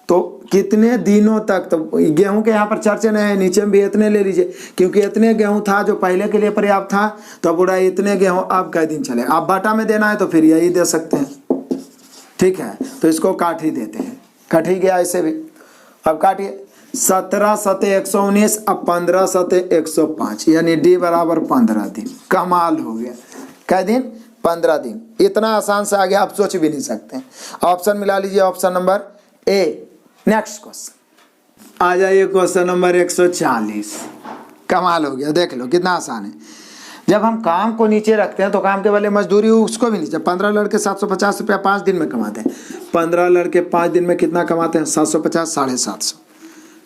तो कितने दिनों तक, तो गेहूं के यहाँ पर चर्चा नहीं है, नीचे में भी इतने ले लीजिए, क्योंकि इतने गेहूं था जो पहले के लिए पर्याप्त था, तो अब बोला इतने गेहूं अब कई दिन चले। आप बाटा में देना है तो फिर यही दे सकते हैं, ठीक है, तो इसको काट ही देते हैं, कट ही गया ऐसे भी। अब काटिए, 17 सते 119, अब 15 सते 105, यानी डी बराबर 15 दिन। कमाल हो गया, कै दिन, 15 दिन। इतना आसान से आगे आप सोच भी नहीं सकते। ऑप्शन मिला लीजिए, option number A. Next question आ जाइए, क्वेश्चन नंबर 140। कमाल हो गया, देख लो कितना आसान है। जब हम काम को नीचे रखते हैं तो काम के वाले मजदूरी उसको भी नीचे। 15 लड़के 750 रुपया 5 दिन में कमाते हैं। 15 लड़के 5 दिन में कितना कमाते हैं, 750, 750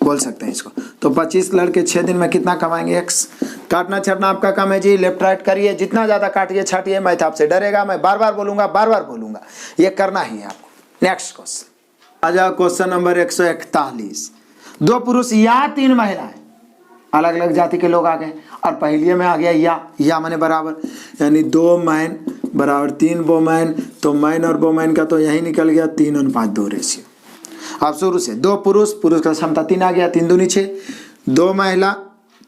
बोल सकते हैं इसको। तो 25 लड़के 6 दिन में कितना कमाएंगे, x। काटना छाटना आपका काम है जी, लेफ्ट राइट करिए, जितना ज़्यादा काटिए छाटिए, मैथ आपसे डरेगा, मैं बार बार बोलूँगा, ये करना ही है आपको। नेक्स्ट क्वेश्चन आ जाओ, क्वेश्चन नंबर 141। 2 पुरुष या 3 महिलाएं, अलग अलग जाति के लोग आ गए, और पहले में आ गया या माने बराबर, यानी 2 मैन बराबर 3 वोमैन, तो मैन और वोमैन का तो यही निकल गया 3:2 रेशियो। अब शुरू से 2 पुरुष का क्षमता 3 आ गया, 3 दूनी 6, 2 महिला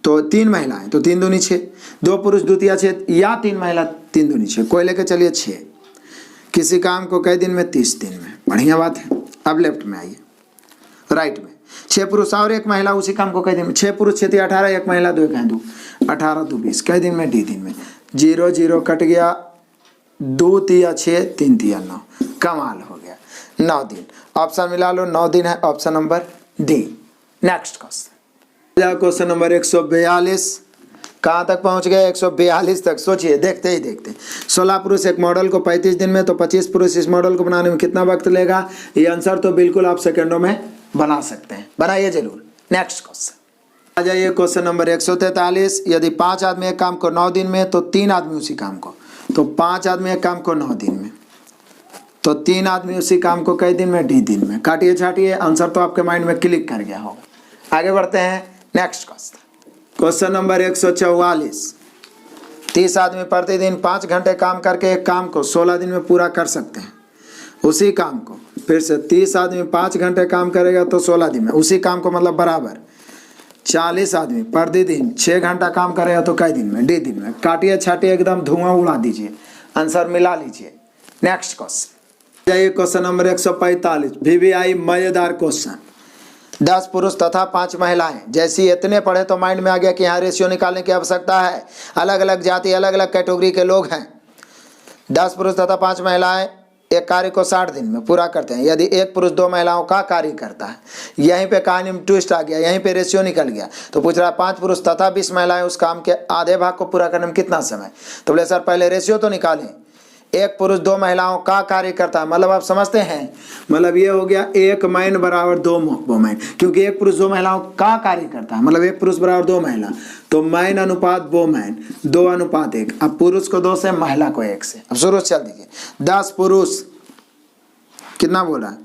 तो 3 महिलाएं तो 3 दूनी 6, 2 पुरुष द्वितीय 6 या 3 महिला 3 दूनी 6, कोई लेके चलिए 6। किसी काम को कई दिन में, 30 दिन में, बढ़िया बात है। अब लेफ्ट में आइए, राइट में 6 पुरुष और 1 महिला उसी काम को कई दिन में, 6 पुरुष 6 18, 1 महिला 2 1 2, 18 2 20, कई दिन में, डी दिन में। 0 0 कट गया, 2 3 6, 3 3 9, कमाल हो गया, 9 दिन। ऑप्शन मिला लो, 9 दिन है option number D. Next question, question number 142। कहाँ तक पहुँच गए, 142 तक। सोचिए, देखते ही देखते 16 पुरुष एक मॉडल को 35 दिन में, तो 25 पुरुष इस मॉडल को बनाने में कितना वक्त लेगा। ये आंसर तो बिल्कुल आप सेकंडों में बना सकते हैं, बनाइए जरूर। नेक्स्ट क्वेश्चन आ जाइए, क्वेश्चन नंबर 143। यदि 5 आदमी एक काम को 9 दिन में, तो 3 आदमी उसी काम को, तो 5 आदमी एक काम को 9 दिन में, तो 3 आदमी उसी काम को कई दिन में, डी दिन में। काटिए छाटिए, आंसर तो आपके माइंड में क्लिक कर गया होगा। आगे बढ़ते हैं, नेक्स्ट क्वेश्चन, क्वेश्चन नंबर 144। 30 आदमी प्रतिदिन 5 घंटे काम करके एक काम को 16 दिन में पूरा कर सकते हैं। उसी काम को फिर से 30 आदमी 5 घंटे काम करेगा तो 16 दिन में, उसी काम को मतलब बराबर 40 आदमी प्रतिदिन 6 घंटा काम करेगा तो कई दिन में, डी दिन में। काटिए छाटिए, एकदम धुआं उड़ा दीजिए, आंसर मिला लीजिए। नेक्स्ट क्वेश्चन जाइए, क्वेश्चन नंबर 145। VVI मजेदार क्वेश्चन। 10 पुरुष तथा 5 महिलाएं, जैसी इतने पढ़े तो माइंड में आ गया कि यहाँ रेशियो निकालने की आवश्यकता है। अलग अलग जाति, अलग अलग कैटेगरी के लोग हैं। 10 पुरुष तथा 5 महिलाएं एक कार्य को 60 दिन में पूरा करते हैं। यदि एक पुरुष 2 महिलाओं का कार्य करता है, यहीं पे कहानी में ट्विस्ट आ गया, यहीं पे रेशियो निकल गया। तो पूछ रहा है 5 पुरुष तथा 20 महिलाएं उस काम के आधे भाग को पूरा करने में कितना समय। तो बोले सर पहले रेशियो तो निकालें। एक पुरुष 2 महिलाओं का कार्य करता है, मतलब आप समझते हैं, मतलब ये हो गया 1 मैन बराबर 2 वोमैन, क्योंकि एक पुरुष 2 महिलाओं का कार्य करता है, मतलब एक पुरुष बराबर 2 महिला, तो मैन अनुपात वोमैन 2:1। अब पुरुष को 2 से, महिला को 1 से। अब शुरू चल दीजिए। 10 पुरुष कितना बोला,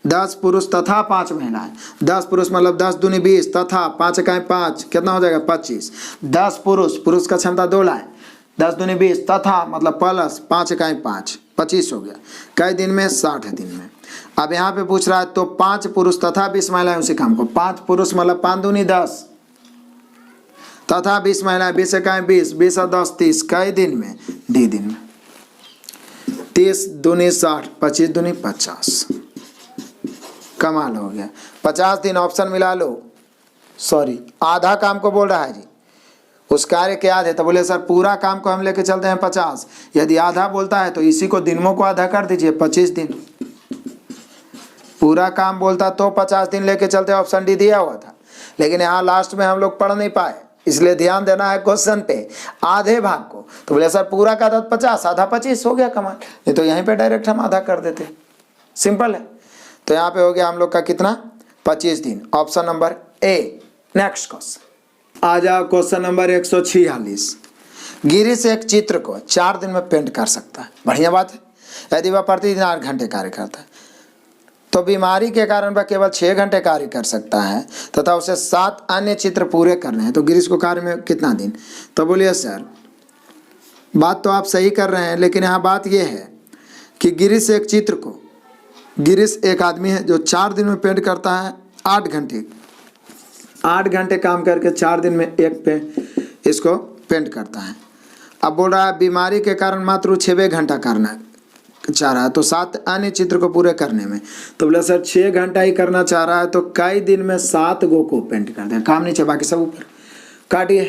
10 पुरुष तथा 5 महिलाएं। 10 पुरुष मतलब 10 दूनी 20 तथा 5 इकाई 5, कितना हो जाएगा 25। 10 पुरुष का क्षमता 2 लाए, 10 दूनी 20 तथा मतलब प्लस 5 इकाई 5, 25 हो गया। कई दिन में, 60 दिन में। अब यहाँ पे पूछ रहा है तो 5 पुरुष तथा 20 महिलाएं उसी काम को। 5 पुरुष मतलब 5 दूनी 10, तथा 20 महिलाएं, 20 इकाई 20, 20 और 10 30, कई दिन में, डी दिन में। 30 दूनी 60, 25 दूनी 50। कमाल हो गया। 50 दिन ऑप्शन मिला लो, सॉरी आधा काम को बोल रहा है जी, उस कार्य के आधे। तो बोले सर पूरा काम को हम लेके चलते हैं 50, यदि आधा बोलता है तो इसी को दिनों को आधा कर दीजिए, 25 दिन। पूरा काम बोलता तो 50 दिन लेके चलते, ऑप्शन डी दिया हुआ था, लेकिन यहाँ लास्ट में हम लोग पढ़ नहीं पाए, इसलिए ध्यान देना है क्वेश्चन पे, आधे भाग को। तो बोले सर पूरा का आधा 50, आधा 25, हो गया कमाल। नहीं तो यहीं पे डायरेक्ट हम आधा कर देते, सिंपल है। तो यहाँ पे हो गया हम लोग का कितना, 25 दिन, option number A. Next question आ जाओ, क्वेश्चन नंबर 146। गिरीश एक चित्र को 4 दिन में पेंट कर सकता है, बढ़िया बात है। यदि वह प्रतिदिन 8 घंटे कार्य करता है तो बीमारी के कारण वह केवल 6 घंटे कार्य कर सकता है तथा उसे 7 अन्य चित्र पूरे करने हैं, तो गिरीश को कार्य में कितना दिन। तो बोलिए सर बात तो आप सही कर रहे हैं, लेकिन यहाँ बात यह है कि गिरीश एक चित्र को, गिरीश एक आदमी है जो 4 दिन में पेंट करता है 8 घंटे, 8 घंटे काम करके 4 दिन में एक पे इसको पेंट करता है। अब बोल रहा है बीमारी के कारण मात्र 6 घंटा करना चाह रहा है, तो 7 अन्य चित्र को पूरे करने में। तो बोला सर 6 घंटा ही करना चाह रहा है तो कई दिन में 7 गो को पेंट कर दें, काम नीचे बाकी सब ऊपर। काटिए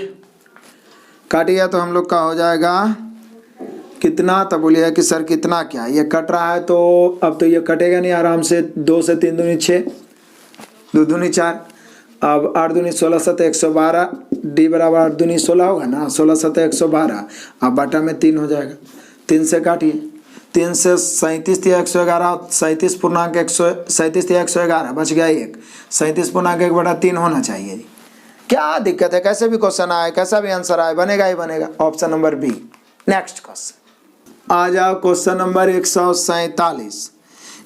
तो हम लोग का हो जाएगा कितना। तो बोलिए कि सर कितना, क्या ये कट रहा है, तो अब तो ये कटेगा नहीं, आराम से 2 से 3 दूनी 6, 2 दूनी 4, अब 8 दूनी 16 7 112, डी बराबर 8 दूनी 16 होगा ना, 16 7 112, अब बटा में 3 हो जाएगा। 3 से काटिए, 3 से 37 या 111, 37 पूर्णांक 137 या 111, बच गया 1, 37 पूर्णांक 1/3 होना चाहिए जी। क्या दिक्कत है, कैसे भी क्वेश्चन आए, कैसा भी आंसर आए, बनेगा ही बनेगा, option number B. Next question आ जाओ, क्वेश्चन नंबर 147।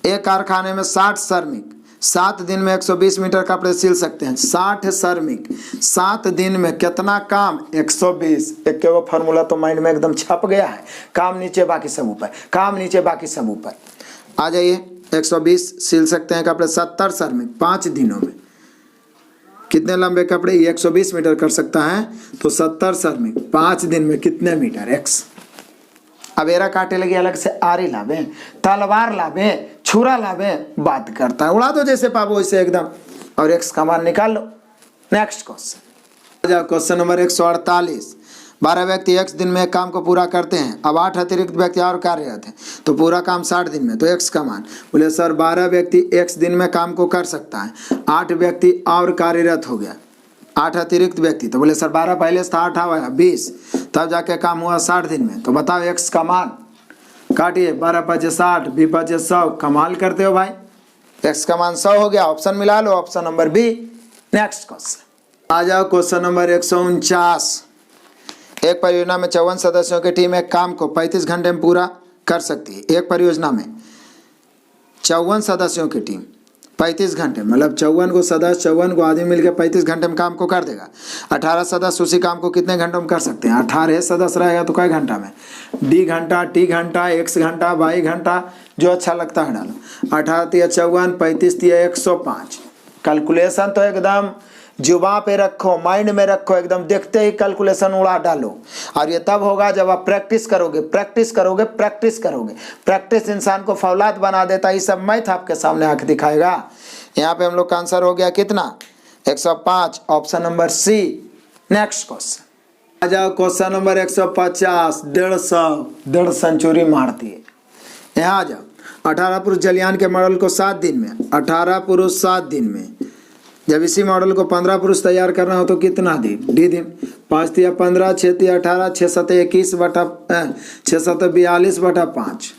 एक कारखाने में 60 श्रमिक 7 दिन में 120 मीटर कपड़े सिल सकते हैं। 60 श्रमिक 7 दिन में कितना काम, 120। एक वो फार्मूला तो माइंड में एकदम छप गया है, काम नीचे बाकी सब ऊपर, काम नीचे बाकी सब ऊपर। आ जाइए, 120 सिल सकते हैं कपड़े 70 श्रमिक 5 दिनों में। कितने लंबे कपड़े, 120 मीटर कर सकता है, तो 70 श्रमिक 5 दिन में कितने मीटर, x। अब एरा काटे लगी अलग से आरी लावे, तलवार लावे, छुरा लावे, बात करता है, उड़ा दो जैसे पाबो वैसे एकदम, और x का मान निकाल लो। Next question, question number 148। 12 व्यक्ति x दिन में काम को पूरा करते हैं, अब 8 अतिरिक्त व्यक्ति और कार्यरत हैं, तो पूरा काम 60 दिन में, तो x का मान। बोले सर 12 व्यक्ति x दिन में काम को कर सकता है, 8 व्यक्ति और कार्यरत हो गया, 8 अतिरिक्त व्यक्ति। तो बोले सर 12 पहले से था, 8 आया 20, तब जाके काम हुआ 60 दिन में, तो बताओ x का मान। काटिए, 12 5 60, 20 5 100, कमाल करते हो भाई, x का मान 100 हो गया, ऑप्शन मिला लो, option number B. Next question आ जाओ, क्वेश्चन नंबर 149। एक परियोजना में 54 सदस्यों की टीम एक काम को 35 घंटे में पूरा कर सकती है। एक परियोजना में 54 सदस्यों की टीम 35 घंटे, मतलब 54 को सदस्य, 54 को आदमी मिलकर 35 घंटे में काम को कर देगा। 18 सदस्य उसी काम को कितने घंटों में कर सकते हैं, 18 सदस्य रहेगा तो कई घंटा में, डी घंटा, टी घंटा, एक्स घंटा, वाई घंटा, जो अच्छा लगता है डालो। 18 × 54, 35 × 105। कैलकुलेशन तो एकदम जुबा पे रखो, माइंड में रखो, एकदम देखते ही कैलकुलेशन उड़ा डालो। और ये तब होगा जब आप प्रैक्टिस करोगे, प्रैक्टिस करोगे, प्रैक्टिस करोगे। प्रैक्टिस इंसान को फौलाद बना देता है। ये सब मैथ आपके सामने आंख दिखाएगा। यहाँ पे हम लोग का आंसर हो गया कितना, 105, option number C. Next question आ जाओ, क्वेश्चन नंबर 150। 150 सेंचुरी मारती है। यहाँ आ जाओ, 18 पुरुष जलयान के मॉडल को 7 दिन में, 18 पुरुष 7 दिन में, जब इसी मॉडल को 15 पुरुष तैयार करना हो तो कितना दिन, डी दिन। 5 × 15, 6 × 18, 6 × 7 21 बटा 6 × 7 42 बटा 5।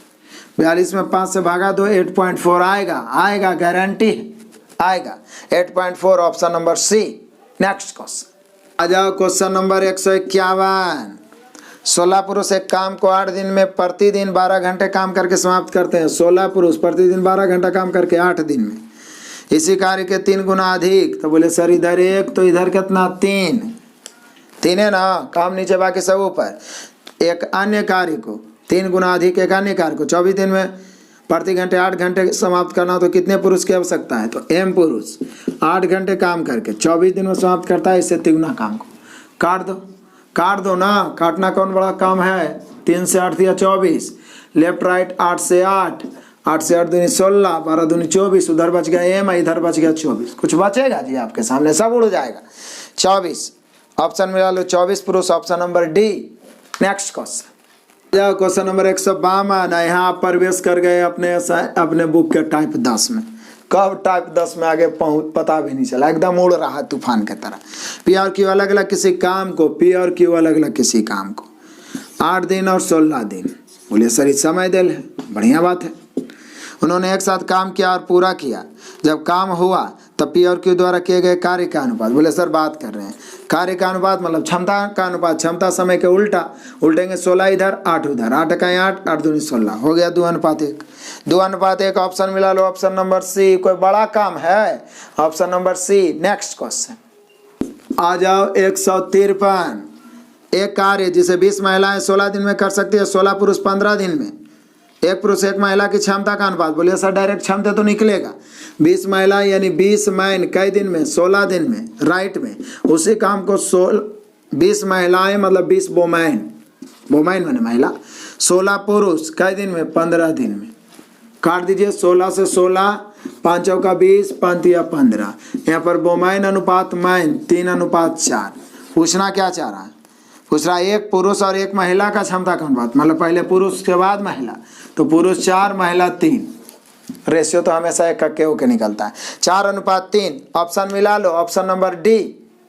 42 में 5 से भागा दो, 8.4 आएगा, आएगा, गारंटी आएगा, 8.4, option number C. Next question आ जाओ, क्वेश्चन नंबर 151। 16 पुरुष एक काम को 8 दिन में प्रतिदिन 12 घंटे काम करके समाप्त करते हैं। 16 पुरुष प्रतिदिन 12 घंटा काम करके 8 दिन में इसी कार्य के 3 गुना अधिक। तो बोले सर इधर 1 तो इधर कितना, 3 है ना, काम नीचे बाकी सब ऊपर। एक अन्य कार्य को 3 गुना अधिक एक अन्य कार्य को 24 दिन में प्रति घंटे 8 घंटे समाप्त करना हो तो कितने पुरुष की आवश्यकता है, तो m पुरुष 8 घंटे काम करके 24 दिन में समाप्त करता है, इससे 3 गुना काम को। काट दो ना, काटना कौन बड़ा काम है। 3 से 8 दिया 24, लेफ्ट राइट 8 से 8, 8 से 8 दूनी 16, 12 दूनी 24, उधर बच गया एम, इधर बच गया 24। कुछ बचेगा जी आपके सामने, सब उड़ जाएगा। 24 ऑप्शन मिला लो, 24 पुरुष, option number D. Next question जाओ, क्वेश्चन नंबर 152। यहाँ आप प्रवेश कर गए अपने बुक के टाइप 10 में। कब टाइप 10 में आगे पहुँच पता भी नहीं चला, एकदम उड़ रहा है तूफान की तरह। पी और क्यू अलग अलग किसी काम को, पी और क्यू अलग अलग किसी काम को, 8 दिन और 16 दिन। बोले सर इस समय दिल है, बढ़िया बात है। उन्होंने एक साथ काम किया और पूरा किया। जब काम हुआ तब पी और क्यू द्वारा किए गए कार्य का अनुपात। बोले सर बात कर रहे हैं कार्य का अनुपात मतलब क्षमता का अनुपात, क्षमता समय के उल्टा, उल्टेंगे 16 इधर 8 उधर, 8 का 8, 8 दूनी 16, हो गया 2:1। 2:1 ऑप्शन मिला लो, ऑप्शन नंबर सी। कोई बड़ा काम है, option number C. Next question आ जाओ, 153। एक कार्य जिसे 20 महिलाएं 16 दिन में कर सकती है, 16 पुरुष 15 दिन में। एक पुरुष एक महिला की क्षमता का अनुपात। बोलिए सर डायरेक्ट क्षमता तो निकलेगा, 20 महिला यानी 20 मैन कई दिन में, 16 दिन में, राइट में। उसी काम को 20 महिलाएं मतलब 20 वोमैन, वोमैन मैंने महिला, 16 पुरुष कई दिन में, 15 दिन में। काट दीजिए 16 से 16, 5 चौका 20, 5 तिया 15। यहाँ पर वोमैन अनुपात मैन 3:4। पूछना क्या चाह रहा है, पूछ रहा है एक पुरुष और एक महिला का क्षमता का अनुपात, मतलब पहले पुरुष के बाद महिला, तो पुरुष 4 महिला 3। रेशियो तो हमेशा एक के होके निकलता है, 4:3। ऑप्शन मिला लो, option number D.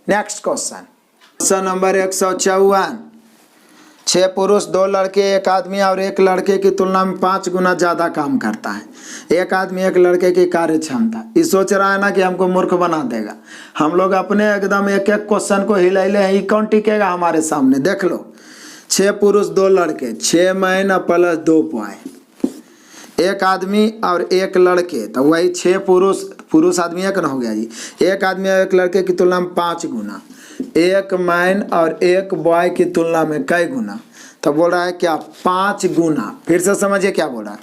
Next question, question number 154। 6 पुरुष 2 लड़के, एक आदमी और एक लड़के की तुलना में 5 गुना ज़्यादा काम करता है। एक आदमी एक लड़के की कार्य क्षमता। ये सोच रहा है ना कि हमको मूर्ख बना देगा। हम लोग अपने एकदम एक एक क्वेश्चन को हिला ले, कौन टिकेगा हमारे सामने। देख लो, 6 पुरुष 2 लड़के, 6 मैन प्लस 2 बॉय, एक आदमी और एक लड़के, तो वही 6 पुरुष आदमी एक न हो गया जी। एक आदमी और एक लड़के की तुलना में 5 गुना, एक मैन और एक बॉय की तुलना में कई गुना, तो बोल रहा है क्या 5 गुना। फिर से समझिए क्या बोल रहा है,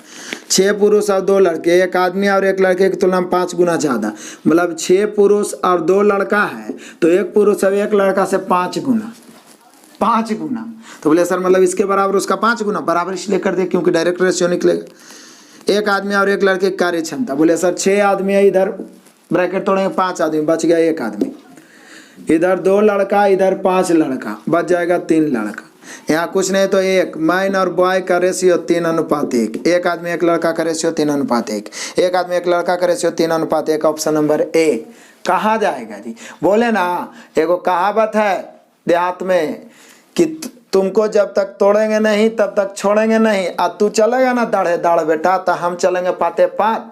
6 पुरुष और 2 लड़के, एक आदमी और एक लड़के की तुलना में 5 गुना ज़्यादा, मतलब 6 पुरुष और 2 लड़का है तो एक पुरुष और एक लड़का से 5 गुना, 5 गुना। तो बोले सर मतलब इसके बराबर उसका 5 गुना, बराबर इसलिए कर दे क्योंकि डायरेक्ट रेशियो निकलेगा। एक आदमी और एक लड़के की कार्य क्षमता। बोले सर 6 आदमी है, इधर ब्रैकेट तोड़ेंगे 5 आदमी, बच गया 1 आदमी, इधर 2 लड़का, इधर 5 लड़का, बच जाएगा 3 लड़का। यहाँ कुछ नहीं तो एक मैन और बॉय का रेशियो 3:1, एक आदमी एक लड़का का रेशियो 3:1, एक आदमी एक लड़का का रेशियो 3:1। ऑप्शन नंबर ए। कहाँ जाएगा जी, बोले ना एगो कहावत है देहात में कि तुमको जब तक तोड़ेंगे नहीं तब तक छोड़ेंगे नहीं, और तू चलेगा ना दाढ़े दाढ़ बेटा, तो हम चलेंगे पाते पात,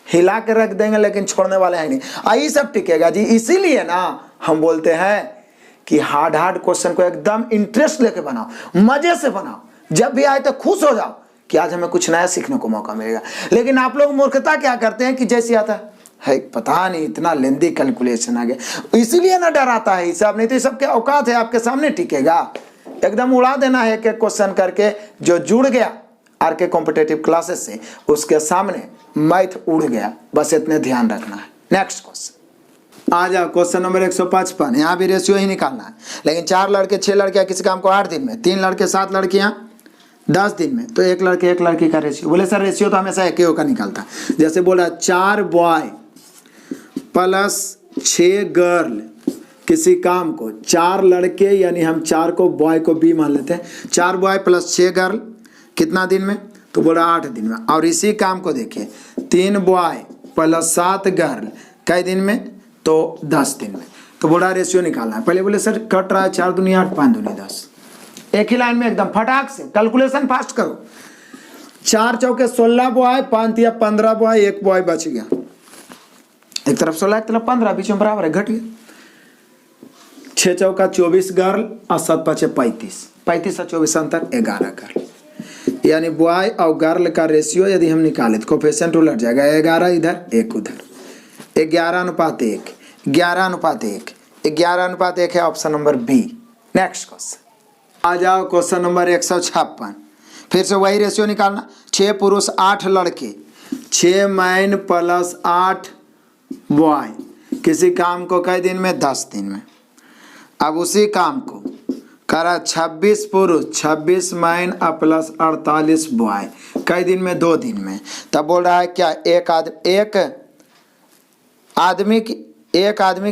हिला के रख देंगे लेकिन छोड़ने वाले हैं नहीं। यही सब टिकेगा जी। इसीलिए ना हम बोलते हैं कि हार्ड क्वेश्चन को एकदम इंटरेस्ट लेके बनाओ, मजे से बनाओ, जब भी आए तो खुश हो जाओ कि आज हमें कुछ नया सीखने को मौका मिलेगा। लेकिन आप लोग मूर्खता क्या करते हैं कि जैसे आता है पता नहीं इतना लेंदी कैलकुलेशन आ गया, इसीलिए ना डराता है हिसाब, नहीं तो ये सब क्या औकात है आपके सामने टिकेगा। एकदम उड़ा देना है एक एक क्वेश्चन करके। जो जुड़ गया आर के कॉम्पिटेटिव क्लासेस से उसके सामने मैथ उड़ गया, बस इतने ध्यान रखना है। नेक्स्ट क्वेश्चन आ जाओ, क्वेश्चन नंबर 155। यहाँ भी रेशियो ही निकालना है, लेकिन 4 लड़के 6 लड़कियाँ किसी काम को 8 दिन में, 3 लड़के 7 लड़कियाँ 10 दिन में, तो 1 लड़के 1 लड़की का रेशियो। बोले सर रेशियो तो हमेशा एक का निकालता है। जैसे बोला 4 बॉय प्लस 6 गर्ल किसी काम को, 4 लड़के यानी हम 4 को बॉय को बी मान लेते हैं, 4 बॉय प्लस 6 गर्ल कितना दिन में, तो बोला 8 दिन में। और इसी काम को देखिए 3 बॉय प्लस 7 गर्ल कई दिन में, तो 10 दिन में। तो बोला रेशियो निकालना है। पहले बोले सर कट रहा है 4 दूनी 8 5 दूनी 10, एक ही लाइन में एकदम फटाक से कैलकुलेशन फास्ट करो। 4 चौके 16 बॉय, 5 तिया 15 बॉय, 1 बॉय बच गया। एक तरफ 16 एक तरफ 15, बीच में बराबर है, घट गया। 6 चौका 24 गर्ल और 7 5 35, 35 और 24 अंतर 11 गर्ल, यानी बॉय और गर्ल का रेशियो यदि हम निकाले तो कोफिशिएंट उलट जाएगा, 11 इधर 1 उधर, 11:1, 11:1, 11:1 है option number B. Next question आ जाओ, क्वेश्चन नंबर 156। फिर से वही रेशियो निकालना, 6 पुरुष 8 लड़के, 6 मैन प्लस 8 बॉय किसी काम को कई दिन में, 10 दिन में। अब उसी काम को करा 26 पुरुष 26 मैन प्लस 48 बॉय, कई दिन में? 2 दिन में। तब बोल रहा है क्या एक आदमी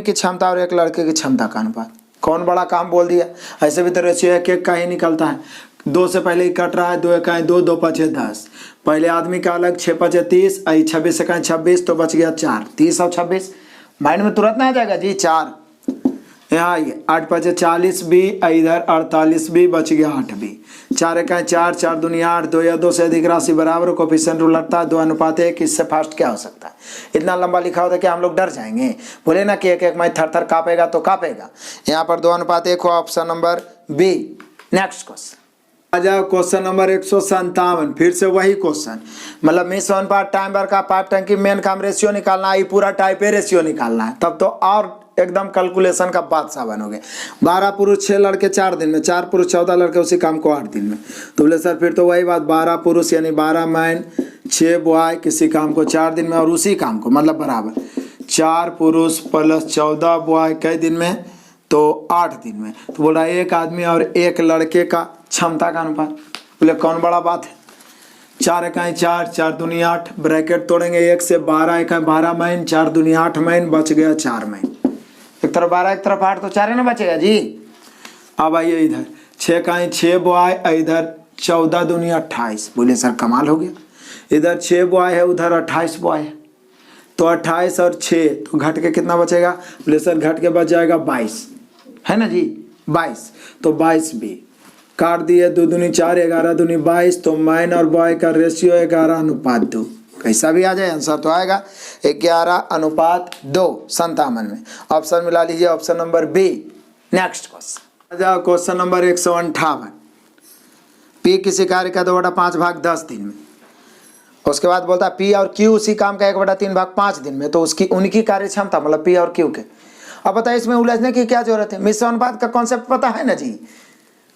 की क्षमता और एक लड़के की क्षमता का अनुपात। कौन बड़ा काम बोल दिया? ऐसे भी तो रेशियो 1:1 का ही निकलता है। 2 से पहले ही कट रहा है, 2 1 2, 2 5 10। पहले आदमी का अलग 6 5 30, 26 से 26 तो बच गया 4, 30 और 26 माइंड में तुरंत ना आ जाएगा जी 4। यहाँ ये 8 5 40 भी, इधर 48 भी, बच गया 8 भी। 4 1 4, 4 दुनिया 8, 2 या 2 से अधिक राशि बराबर, कोफिशिएंट रूल लगता है 2:1। इससे फास्ट क्या हो सकता है? इतना लंबा लिखा होता है कि हम लोग डर जाएंगे, बोले ना कि 1 1 मैं थर थर कांपेगा तो कांपेगा। यहाँ पर 2:1 हो, option number B. Next question आ जाओ, क्वेश्चन नंबर 157। फिर से वही क्वेश्चन, मतलब मिस वन पार्ट टाइम बार का पाइप टंकी मेन काम रेशियो निकालना है, पूरा टाइप ए रेशियो निकालना है, तब तो और एकदम कैलकुलेशन का बादशाह बनोगे। 12 पुरुष 6 लड़के 4 दिन में, 4 पुरुष 14 लड़के उसी काम को 8 दिन में। तो बोले सर फिर तो वही बात, 12 पुरुष यानी 12 मैन 6 बॉय किसी काम को 4 दिन में, और उसी काम को मतलब बराबर 4 पुरुष प्लस 14 बॉय कई दिन में? तो 8 दिन में। तो बोल रहा है एक आदमी और एक लड़के का क्षमता का अनुपात। बोले कौन बड़ा बात है? 4 1 4, 4 दूनी 8, ब्रैकेट तोड़ेंगे 1 से 12 1 12 मैन, 4 दूनी 8 मैन, बच गया 4 मैन। एक तरफ 12 एक तरफ 8 तो 4 ना बचेगा जी। अब आइए इधर 6 1 6 बॉय, इधर 14 दूनी 28। बोले सर कमाल हो गया, इधर 6 बॉय है उधर 28 बॉय है, तो 28 और 6 तो घट के कितना बचेगा? बोले सर घट के बच जाएगा 22, है ना जी 22। तो 22 भी काट दिए, 2 दूनी 4, 11 दूनी 22। तो मैन और बॉय का रेशियो 11:2। कैसा भी आ जाए आंसर तो आएगा 11:2 57 में। ऑप्शन मिला लीजिए, option number B. Next question आ जाओ, क्वेश्चन नंबर 158। पी किसी कार्य का 2/5 भाग 10 दिन में। उसके बाद बोलता है पी और क्यू उसी काम का 1/3 भाग 5 दिन में, तो उसकी उनकी कार्य क्षमता मतलब पी और क्यू के। अब बताइए इसमें उलझने की क्या जरूरत है? मिश्र अनुपात का कॉन्सेप्ट पता है ना जी,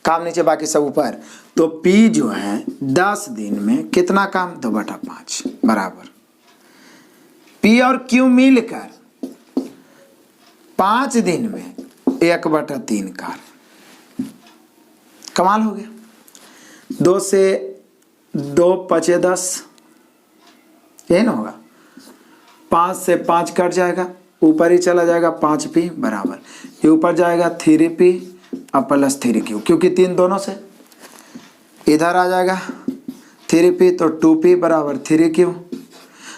काम नीचे बाकी सब ऊपर। तो P जो है 10 दिन में कितना काम? 2/5 बराबर P और Q मिलकर 5 दिन में 1/3 कार्य। कमाल हो गया। 2 से 2 5 10, यही ना होगा। 5 से 5 कट जाएगा, ऊपर ही चला जाएगा 5P बराबर, ये ऊपर जाएगा 3P अब प्लस 3Q, क्योंकि 3 दोनों से इधर आ जाएगा 3P, तो 2P बराबर 3Q।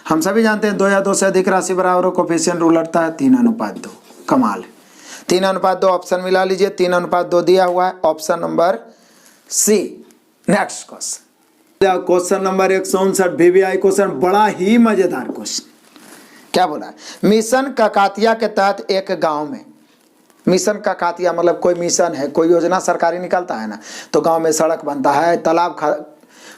हम सभी जानते हैं 2 या 2 से अधिक राशि बराबर हो, कोफिशिएंट रूल लगता है 3:2। कमाल है, 3:2 ऑप्शन मिला लीजिए, 3:2 दिया हुआ है, option number C. Next question, question number 159 VVI question, बड़ा ही मजेदार क्वेश्चन। क्या बोला है? मिशन काकातिया के तहत एक गांव में, मिशन काकातिया मतलब कोई मिशन है, कोई योजना सरकारी निकलता है ना, तो गांव में सड़क बनता है, तालाब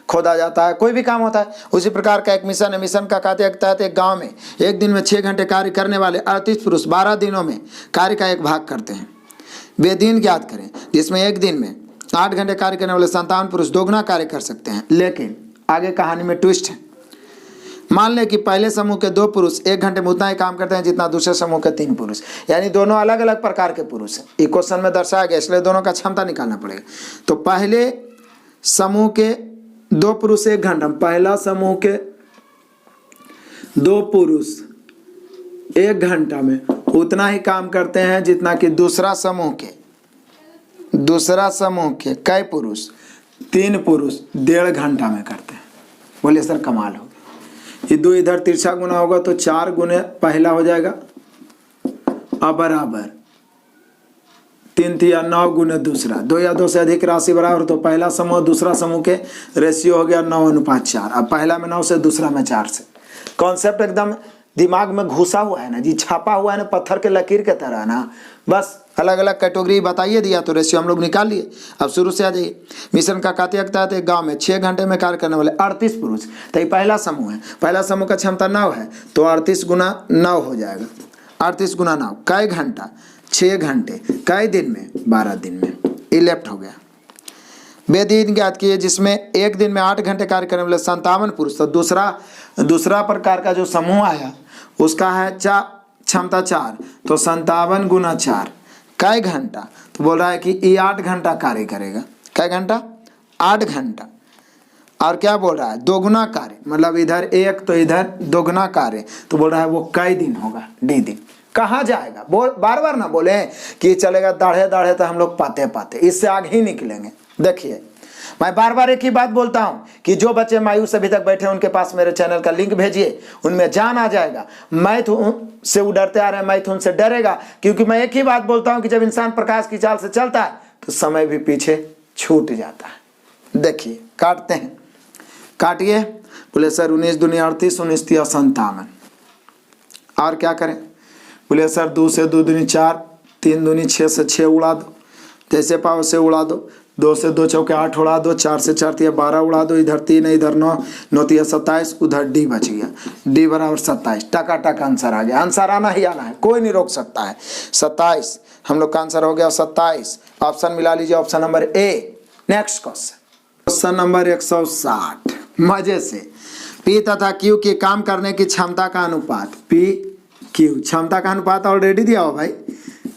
खोदा जाता है, कोई भी काम होता है, उसी प्रकार का एक मिशन है। मिशन काकातिया के तहत एक गांव में एक दिन में 6 घंटे कार्य करने वाले 38 पुरुष 12 दिनों में कार्य का एक भाग करते हैं। वे दिन ज्ञात करें जिसमें एक दिन में 8 घंटे कार्य करने वाले 57 पुरुष दोगुना कार्य कर सकते हैं। लेकिन आगे कहानी में ट्विस्ट है। मान लें कि पहले समूह के 2 पुरुष 1 घंटे में उतना ही काम करते हैं जितना दूसरे समूह के 3 पुरुष, यानी दोनों अलग अलग प्रकार के पुरुष हैं। ये क्वेश्चन में दर्शाया गया, इसलिए दोनों का क्षमता निकालना पड़ेगा। तो पहले समूह के 2 पुरुष 1 घंटा, पहला समूह के 2 पुरुष 1 घंटा में उतना ही काम करते हैं जितना कि दूसरा समूह के कई पुरुष 3 पुरुष 1.5 घंटा में करते हैं। बोले सर कमाल हो, ये 2 इधर तिरछा गुना होगा तो 4 गुने पहला हो जाएगा, अब बराबर 3 या 9 गुने दूसरा। 2 या 2 से अधिक राशि बराबर, तो पहला समूह दूसरा समूह के रेशियो हो गया 9:4। अब पहला में 9 से, दूसरा में 4 से। कॉन्सेप्ट एकदम दिमाग में घुसा हुआ है ना जी, छापा हुआ है ना, पत्थर के लकीर के तरह ना। बस अलग अलग कैटेगरी बताइए दिया तो रेशियो हम लोग निकाल लिए। अब शुरू से आ जाइए। मिशन काकातिया के तहत एक गांव में 6 घंटे में कार्य करने वाले 38 पुरुष, तो ये पहला समूह है, पहला समूह का क्षमता 9 है, तो 38 गुना 9 हो जाएगा। 38 गुना 9 कई घंटा? 6 घंटे। कई दिन में? 12 दिन में। ये लेफ्ट हो गया। वे दिन ज्ञात किए जिसमें एक दिन में 8 घंटे कार्य करने वाले 57 पुरुष, तो दूसरा प्रकार का जो समूह आया उसका है क्षमता 4, तो 57 गुना 4 कई घंटा, तो बोल रहा है कि ये 8 घंटा कार्य करेगा। कई घंटा? 8 घंटा। और क्या बोल रहा है? दोगुना कार्य, मतलब इधर 1 तो इधर दोगुना कार्य, तो बोल रहा है वो कई दिन होगा, डी दिन। कहाँ जाएगा? बार बार ना बोले कि चलेगा दाढ़े दाढ़े तो हम लोग पाते पाते, इससे आगे ही निकलेंगे। देखिए मैं बार बार एक ही बात बोलता हूं कि जो बच्चे मायूस अभी तक बैठे हैं उनके पास मेरे चैनल का लिंक भेजिए, उनमें जान आ जाएगा। मैथ से वो डरते आ रहे हैं, मैथ उनसे डरेगा, क्योंकि मैं एक ही बात बोलता हूं कि जब इंसान प्रकाश की चाल से चलता है तो समय भी पीछे छूट जाता है। देखिए काटते हैं, काटिए। बोले सर 19 दूनी 38, 19 तिया 57। और क्या करें? बोले सर 2 से 2 दूनी 4, 3 दूनी 6 से 6 उड़ा दो, जैसे पाओ से उड़ा दो। 2 से 2 चौके 8 उड़ा दो, 4 से 4 तिया 12 उड़ा दो, इधर 3 है इधर 9, 9 तिया 27, उधर डी बच गया, डी बराबर 27। टका टक आंसर आ गया। आंसर आना ही आना है, कोई नहीं रोक सकता है। 27 हम लोग का आंसर हो गया 27। ऑप्शन मिला लीजिए, option number A. Next question number 160। मजे से पी तथा क्यू की काम करने की क्षमता का अनुपात, पी क्यू क्षमता का अनुपात ऑलरेडी दिया हो भाई,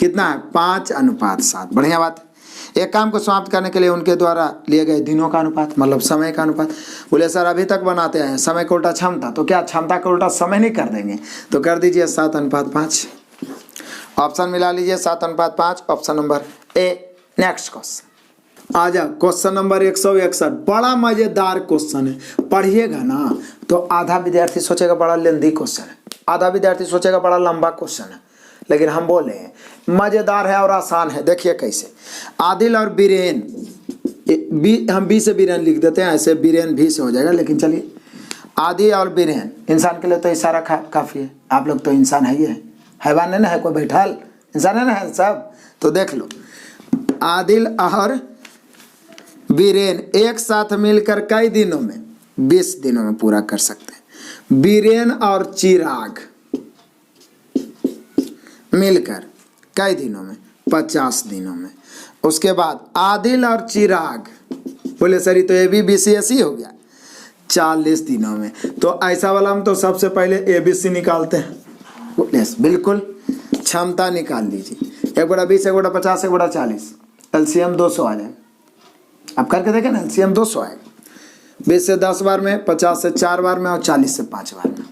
कितना है? 5:7। बढ़िया बात है। एक काम को समाप्त करने के लिए उनके द्वारा लिए गए दिनों का अनुपात, मतलब समय का अनुपात। बोले सर अभी तक बनाते हैं समय का उल्टा क्षमता, तो क्या क्षमता का उल्टा समय नहीं कर देंगे? तो कर दीजिए 7:5। ऑप्शन मिला लीजिए 7:5, option number A. Next question आ जाओ, क्वेश्चन नंबर 161। बड़ा मजेदार क्वेश्चन है, पढ़िएगा ना तो आधा विद्यार्थी सोचेगा बड़ा लेंदी क्वेश्चन है, आधा विद्यार्थी सोचेगा बड़ा लंबा क्वेश्चन है, लेकिन हम बोले मजेदार है और आसान है। देखिए कैसे। आदिल और बीरेन, हम बी से बीरेन लिख देते हैं, ऐसे बीरेन भी से हो जाएगा, लेकिन चलिए आदि और बीरेन। इंसान के लिए तो इशारा काफी है, आप लोग तो इंसान है ही है, हैवान है ना, है कोई बैठल, इंसान है ना, है सब। तो देख लो, आदिल और बीरेन एक साथ मिलकर कई दिनों में, 20 दिनों में पूरा कर सकते हैं। बीरेन और चिराग मिलकर कई दिनों में? 50 दिनों में। उसके बाद आदिल और चिराग, बोले सर ये तो ABCSE हो गया, 40 दिनों में। तो ऐसा वाला हम तो सबसे पहले ABC निकालते हैं। बिल्कुल, क्षमता निकाल लीजिए। 1/20, 1/50, 1/40, LCM 200 आ जाएगा। आप करके देखें ना, LCM 200 आएगा। 20 से 10 बार में, 50 से 4 बार में और 40 से 5 बार में।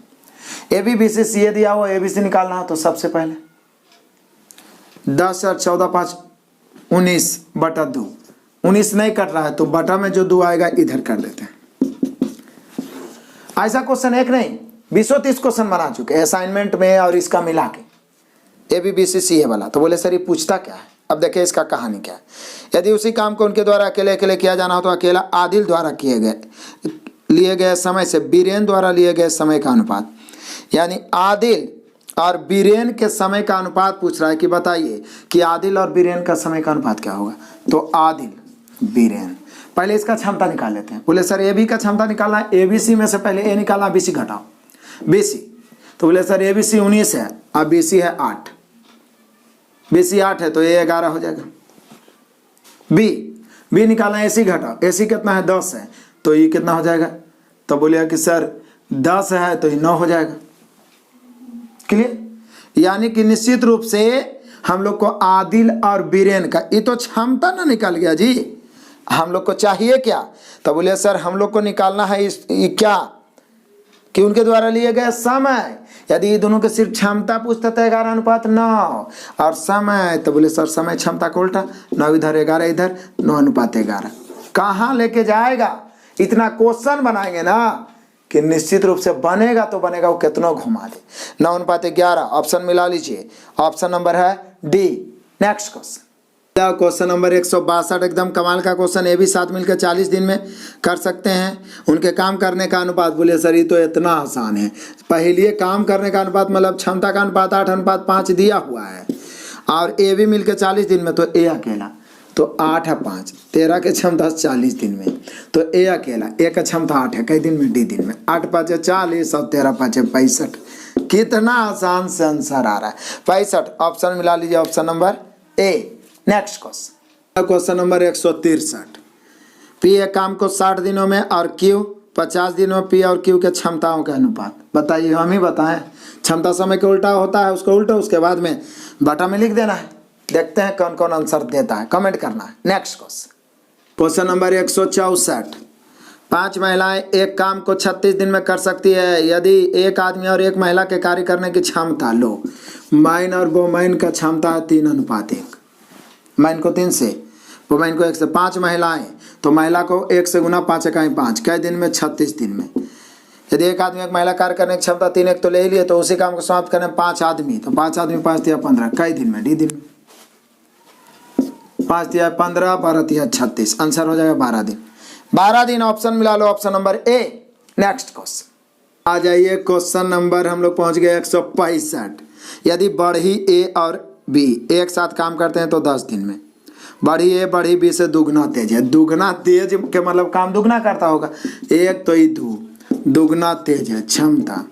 ABCDE दिया हो, ABC निकालना हो तो सबसे पहले 10 और 14 5 19/2। 19 नहीं कट रहा है तो बटा में जो 2 आएगा इधर कर देते हैं। ऐसा क्वेश्चन एक नहीं 20-30 क्वेश्चन बना चुके हैं असाइनमेंट में, और इसका मिला के ABCCA वाला। तो बोले सर ये पूछता क्या है? अब देखिए इसका कहानी क्या है। यदि उसी काम को उनके द्वारा अकेले अकेले किया जाना हो तो अकेला आदिल द्वारा लिए गए समय से बीरेन द्वारा लिए गए समय का अनुपात, यानी आदिल और बीरेन के समय का अनुपात पूछ रहा है कि बताइए कि आदिल और बीरेन का समय का अनुपात क्या होगा। तो आदिल बीरेन, पहले इसका क्षमता निकाल लेते हैं। बोले सर AB का क्षमता निकालना है, ABC में से पहले A निकालना, BC घटाओ BC। तो बोले सर ABC 19 है और BC है 8, BC 8 है तो A 11 हो जाएगा। B निकालना, AC घटाओ, AC कितना है? 10 है, तो ये कितना हो जाएगा? तो बोलिए कि सर 10 है तो ये 9 हो जाएगा। क्लियर? यानी कि निश्चित रूप से हम लोग को आदिल और बीरेन का, ये तो क्षमता ना निकल गया जी, हम लोग को चाहिए क्या? तो बोले सर हम लोग को निकालना है इस क्या कि उनके द्वारा लिए गए समय। यदि ये दोनों के सिर्फ क्षमता पूछता था 11:9 और समय, तो बोले सर समय क्षमता को उल्टा, 9 इधर 11 इधर, 9:11। कहाँ लेके जाएगा? इतना क्वेश्चन बनाएंगे ना कि निश्चित रूप से बनेगा तो बनेगा, वो कितना घुमा दे। 9:11 ऑप्शन मिला लीजिए, ऑप्शन नंबर है D. Next question, question number 162 एकदम कमाल का क्वेश्चन। ये भी साथ मिलकर 40 दिन में कर सकते हैं। उनके काम करने का अनुपात, बोले सर ये तो इतना आसान है। पहले काम करने का अनुपात मतलब क्षमता का अनुपात 8:5 दिया हुआ है, और ए भी मिलकर 40 दिन में, तो ए अकेला तो 8 है 5, 13 के क्षमता 40 दिन में, तो ए अकेला, ए का क्षमता 8 है, कई दिन में? डी दिन में। 8×5 = 40 और 13×5 = 65। कितना आसान से आंसर आ रहा है, 65। ऑप्शन मिला लीजिए, option number A. Next question, question number 163। P एक काम को 60 दिनों में और क्यू 50 दिनों में, पी और क्यू के क्षमताओं का अनुपात बताइए। हम ही बताएं, क्षमता समय के उल्टा होता है, उसको उल्टा उसके बाद में बटा में लिख देना है। देखते हैं कौन कौन आंसर देता है, कमेंट करना है। Next question number 164। 5 महिलाएं एक काम को 36 दिन में कर सकती है। यदि एक आदमी और एक महिला के कार्य करने की क्षमता, लो माइन और वोमाइन का क्षमता है 3:1। माइन को 3 से, वोमाइन को 1 से। 5 महिलाएं, तो महिला को 1 से गुना 5 इकाई 5, कई दिन में? 36 दिन में। यदि एक आदमी एक महिला कार्य करने की क्षमता 3 1 तो ले ही लिए, तो उसी काम को समाप्त करने 5 आदमी, तो 5 आदमी 5 तिया 15, कई दिन में? डी दिन में। 5 तिया 15, 12 तिया 36, आंसर हो जाएगा 12 दिन। 12 दिन ऑप्शन मिला लो, option number A. Next question आ जाइए, क्वेश्चन नंबर हम लोग पहुंच गए 165। यदि बढ़ी ए और बी एक साथ काम करते हैं तो 10 दिन में। बढ़ी ए बढ़ी बी से दुगना तेज है। दुगना तेज के मतलब काम दुगना करता होगा, एक तो ही दुगना तेज है क्षमता।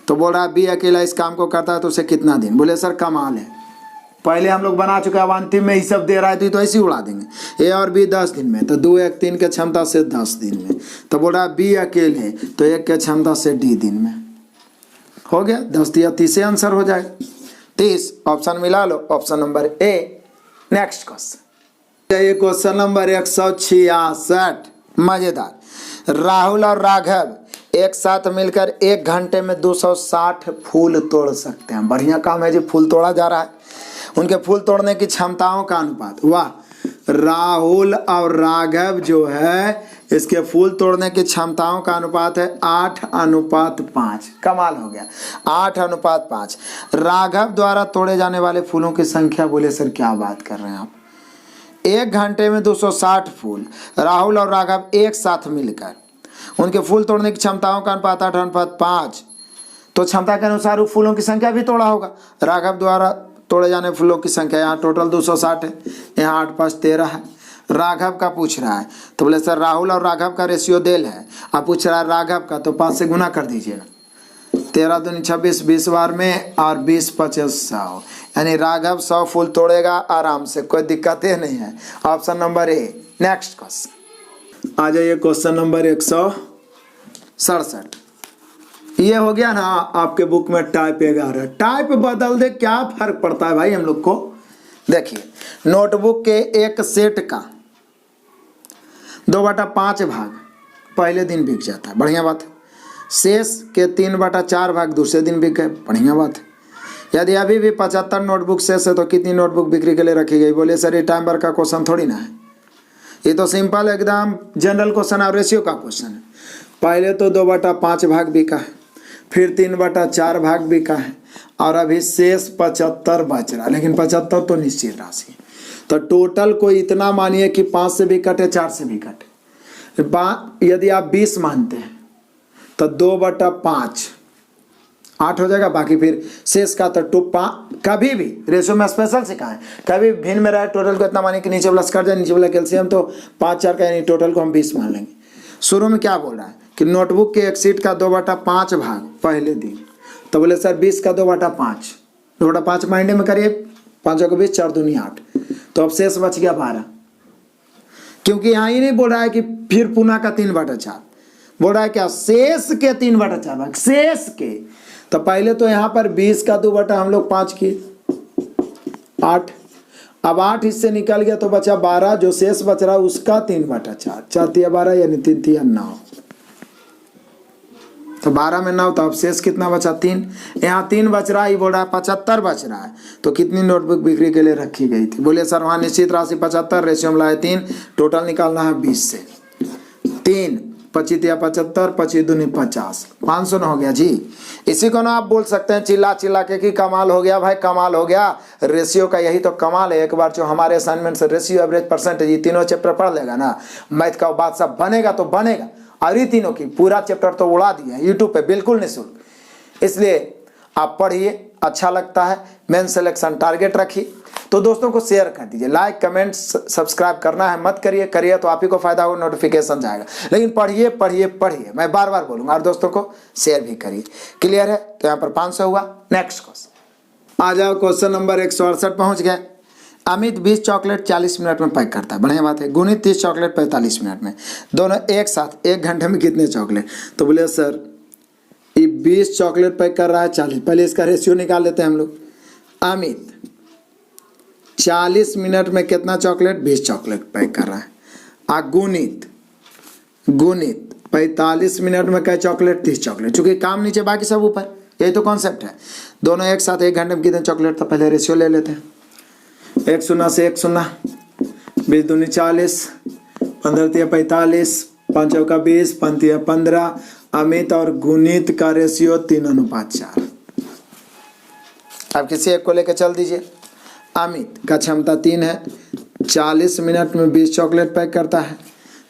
तो बोल रहा है बी अकेला इस काम को करता है तो उसे कितना दिन? बोले सर कमाल है, पहले हम लोग बना चुके हैं, अब अंतिम में ही सब दे रहा है तो ऐसे ही उड़ा देंगे। ए और बी 10 दिन में, तो 2 1 3 के क्षमता से 10 दिन में। तो बोल रहा है बी अकेले, तो 1 के क्षमता से डी दिन में। हो गया 10 या 30 आंसर हो जाएगा 30। ऑप्शन मिला लो, option number A. Next question, ये क्वेश्चन नंबर 166। मजेदार। राहुल और राघव एक साथ मिलकर 1 घंटे में 260 फूल तोड़ सकते हैं। बढ़िया काम है जी, फूल तोड़ा जा रहा है। उनके फूल तोड़ने की क्षमताओं का अनुपात, वाह, राहुल और राघव जो है इसके फूल तोड़ने की क्षमताओं का अनुपात है 8:5। कमाल हो गया, 8:5। राघव द्वारा तोड़े जाने वाले फूलों की संख्या, बोले सर क्या बात कर रहे हैं आप, 1 घंटे में 260 फूल। राहुल और राघव एक साथ मिलकर उनके फूल तोड़ने की क्षमताओं का अनुपात 8:5। तो क्षमता के अनुसार फूलों की संख्या भी तोड़ा होगा। राघव द्वारा तोड़े जाने फूलों की संख्या यहाँ टोटल 260 है, यहाँ 8 5 13 है। राघव का पूछ रहा है, तो बोले सर राहुल और राघव का रेशियो देल है, आप पूछ रहा है राघव का, तो 5 से गुना कर दीजिएगा। 13 दूनी 26, 20 बार में, और 20 25 100, यानी राघव 100 फूल तोड़ेगा आराम से, कोई दिक्कत ही नहीं है। Option number A. Next question आ जाइए, क्वेश्चन नंबर 167। ये हो गया ना आपके बुक में टाइप 11। टाइप बदल दे, क्या फर्क पड़ता है भाई हम लोग को। देखिए, नोटबुक के एक सेट का 2/5 भाग पहले दिन बिक जाता है, बढ़िया बात है। शेष के 3/4 भाग दूसरे दिन बिक गए, बढ़िया बात है। यदि अभी भी 75 नोटबुक शेष है तो कितनी नोटबुक बिक्री के लिए रखी गई? बोले सर ये टाइम भर का क्वेश्चन थोड़ी ना है, ये तो सिंपल एकदम जनरल क्वेश्चन और रेशियो का क्वेश्चन है। पहले तो 2/5 भाग बिका है, फिर 3/4 भाग बिका है, और अभी शेष 75 बच रहा है। लेकिन 75 तो निश्चित राशि है, तो टोटल कोई इतना मानिए कि 5 से भी कटे 4 से भी कटे। यदि आप 20 मानते हैं तो 2/5 8 हो जाएगा, बाकी फिर शेष का तो कभी भी रेशो में स्पेशल सिखा है, कभी भिन्न में रहे टोटल को इतना मानिए कि नीचे वाला कट जाए, नीचे वाला कैल्शियम, तो 5 4 का यानी टोटल को हम 20 मान लेंगे। शुरू में क्या बोल रहा है कि नोटबुक के एक सीट का 2/5 भाग पहले दिन, तो बोले सर 20 का 2/5, 2/5 माइंड में करिए, 5 को 20, 4 दूनी 8, तो अब शेष बच गया 12। क्योंकि यहाँ ही नहीं बोल रहा है कि फिर पुनः का 3/4, बोल रहा है क्या, शेष के 3/4 भाग, शेष के। तो पहले तो यहाँ पर 20 का 2 हम लोग 5 किए, 8। अब 8 इससे निकल गया तो बचा 12, जो शेष बच रहा है उसका 3/4, 4 तिया 12 यानी 3 तिया 9, तो 12 में 9, तो अब शेष कितना बचा? 3। यहाँ 3 बच रहा है, बोल रहा है 75 बच रहा है, तो कितनी नोटबुक बिक्री के लिए रखी गई थी? बोले सर वहाँ निश्चित राशि 75, रेशियो में लाए 3, टोटल निकालना है 20 से। 3 25 या 75, 25 दूनी 50, 500 न हो गया जी। इसी को ना आप बोल सकते हैं चिल्ला चिल्ला के कि कमाल हो गया भाई, कमाल हो गया। रेशियो का यही तो कमाल है। एक बार जो हमारे असाइनमेंट से रेशियो, एवरेज, परसेंटेज, ये तीनों चैप्टर पढ़ लेगा ना, मैथ का बात सब बनेगा तो बनेगा। और ये तीनों की पूरा चैप्टर तो उड़ा दिया है यूट्यूब पे बिल्कुल निःशुल्क, इसलिए आप पढ़िए, अच्छा लगता है। मेन सिलेक्शन टारगेट रखिए, तो दोस्तों को शेयर कर दीजिए, लाइक कमेंट सब्सक्राइब करना है मत करिए, करिए तो आप ही को फायदा होगा, नोटिफिकेशन जाएगा। लेकिन पढ़िए पढ़िए पढ़िए, मैं बार बार बोलूँगा, और दोस्तों को शेयर भी करिए। क्लियर है? तो यहाँ पर 500 हुआ। नेक्स्ट क्वेश्चन आ जाओ, क्वेश्चन नंबर 168 पहुँच गए। अमित 20 चॉकलेट 40 मिनट में पैक करता है, बढ़िया बात है। गुणित 30 चॉकलेट 45 मिनट में, दोनों एक साथ 1 घंटे में कितने चॉकलेट? तो बोले सर ये 20 चॉकलेट पैक कर रहा है 40, पहले इसका रेशियो निकाल लेते हैं हम लोग। अमित 40 मिनट में कितना चॉकलेट? 20 चॉकलेट पैक कर रहा है। गुणित 45 मिनट में क्या चॉकलेट? 30 चॉकलेट। चूंकि काम नीचे बाकी सब ऊपर, यही तो कॉन्सेप्ट है। दोनों एक साथ 1 घंटे में कितने चॉकलेट? तो पहले रेशियो ले लेते हैं। 1 शून्य से 1 शून्य, 20 दूनी 40, 15 तिया 45, 5 चौका 20, 5 तिया 15। अमित और गुणित का रेशियो 3:4। अब किसी एक को लेकर चल दीजिए। अमित का क्षमता 3 है, 40 मिनट में 20 चॉकलेट पैक करता है।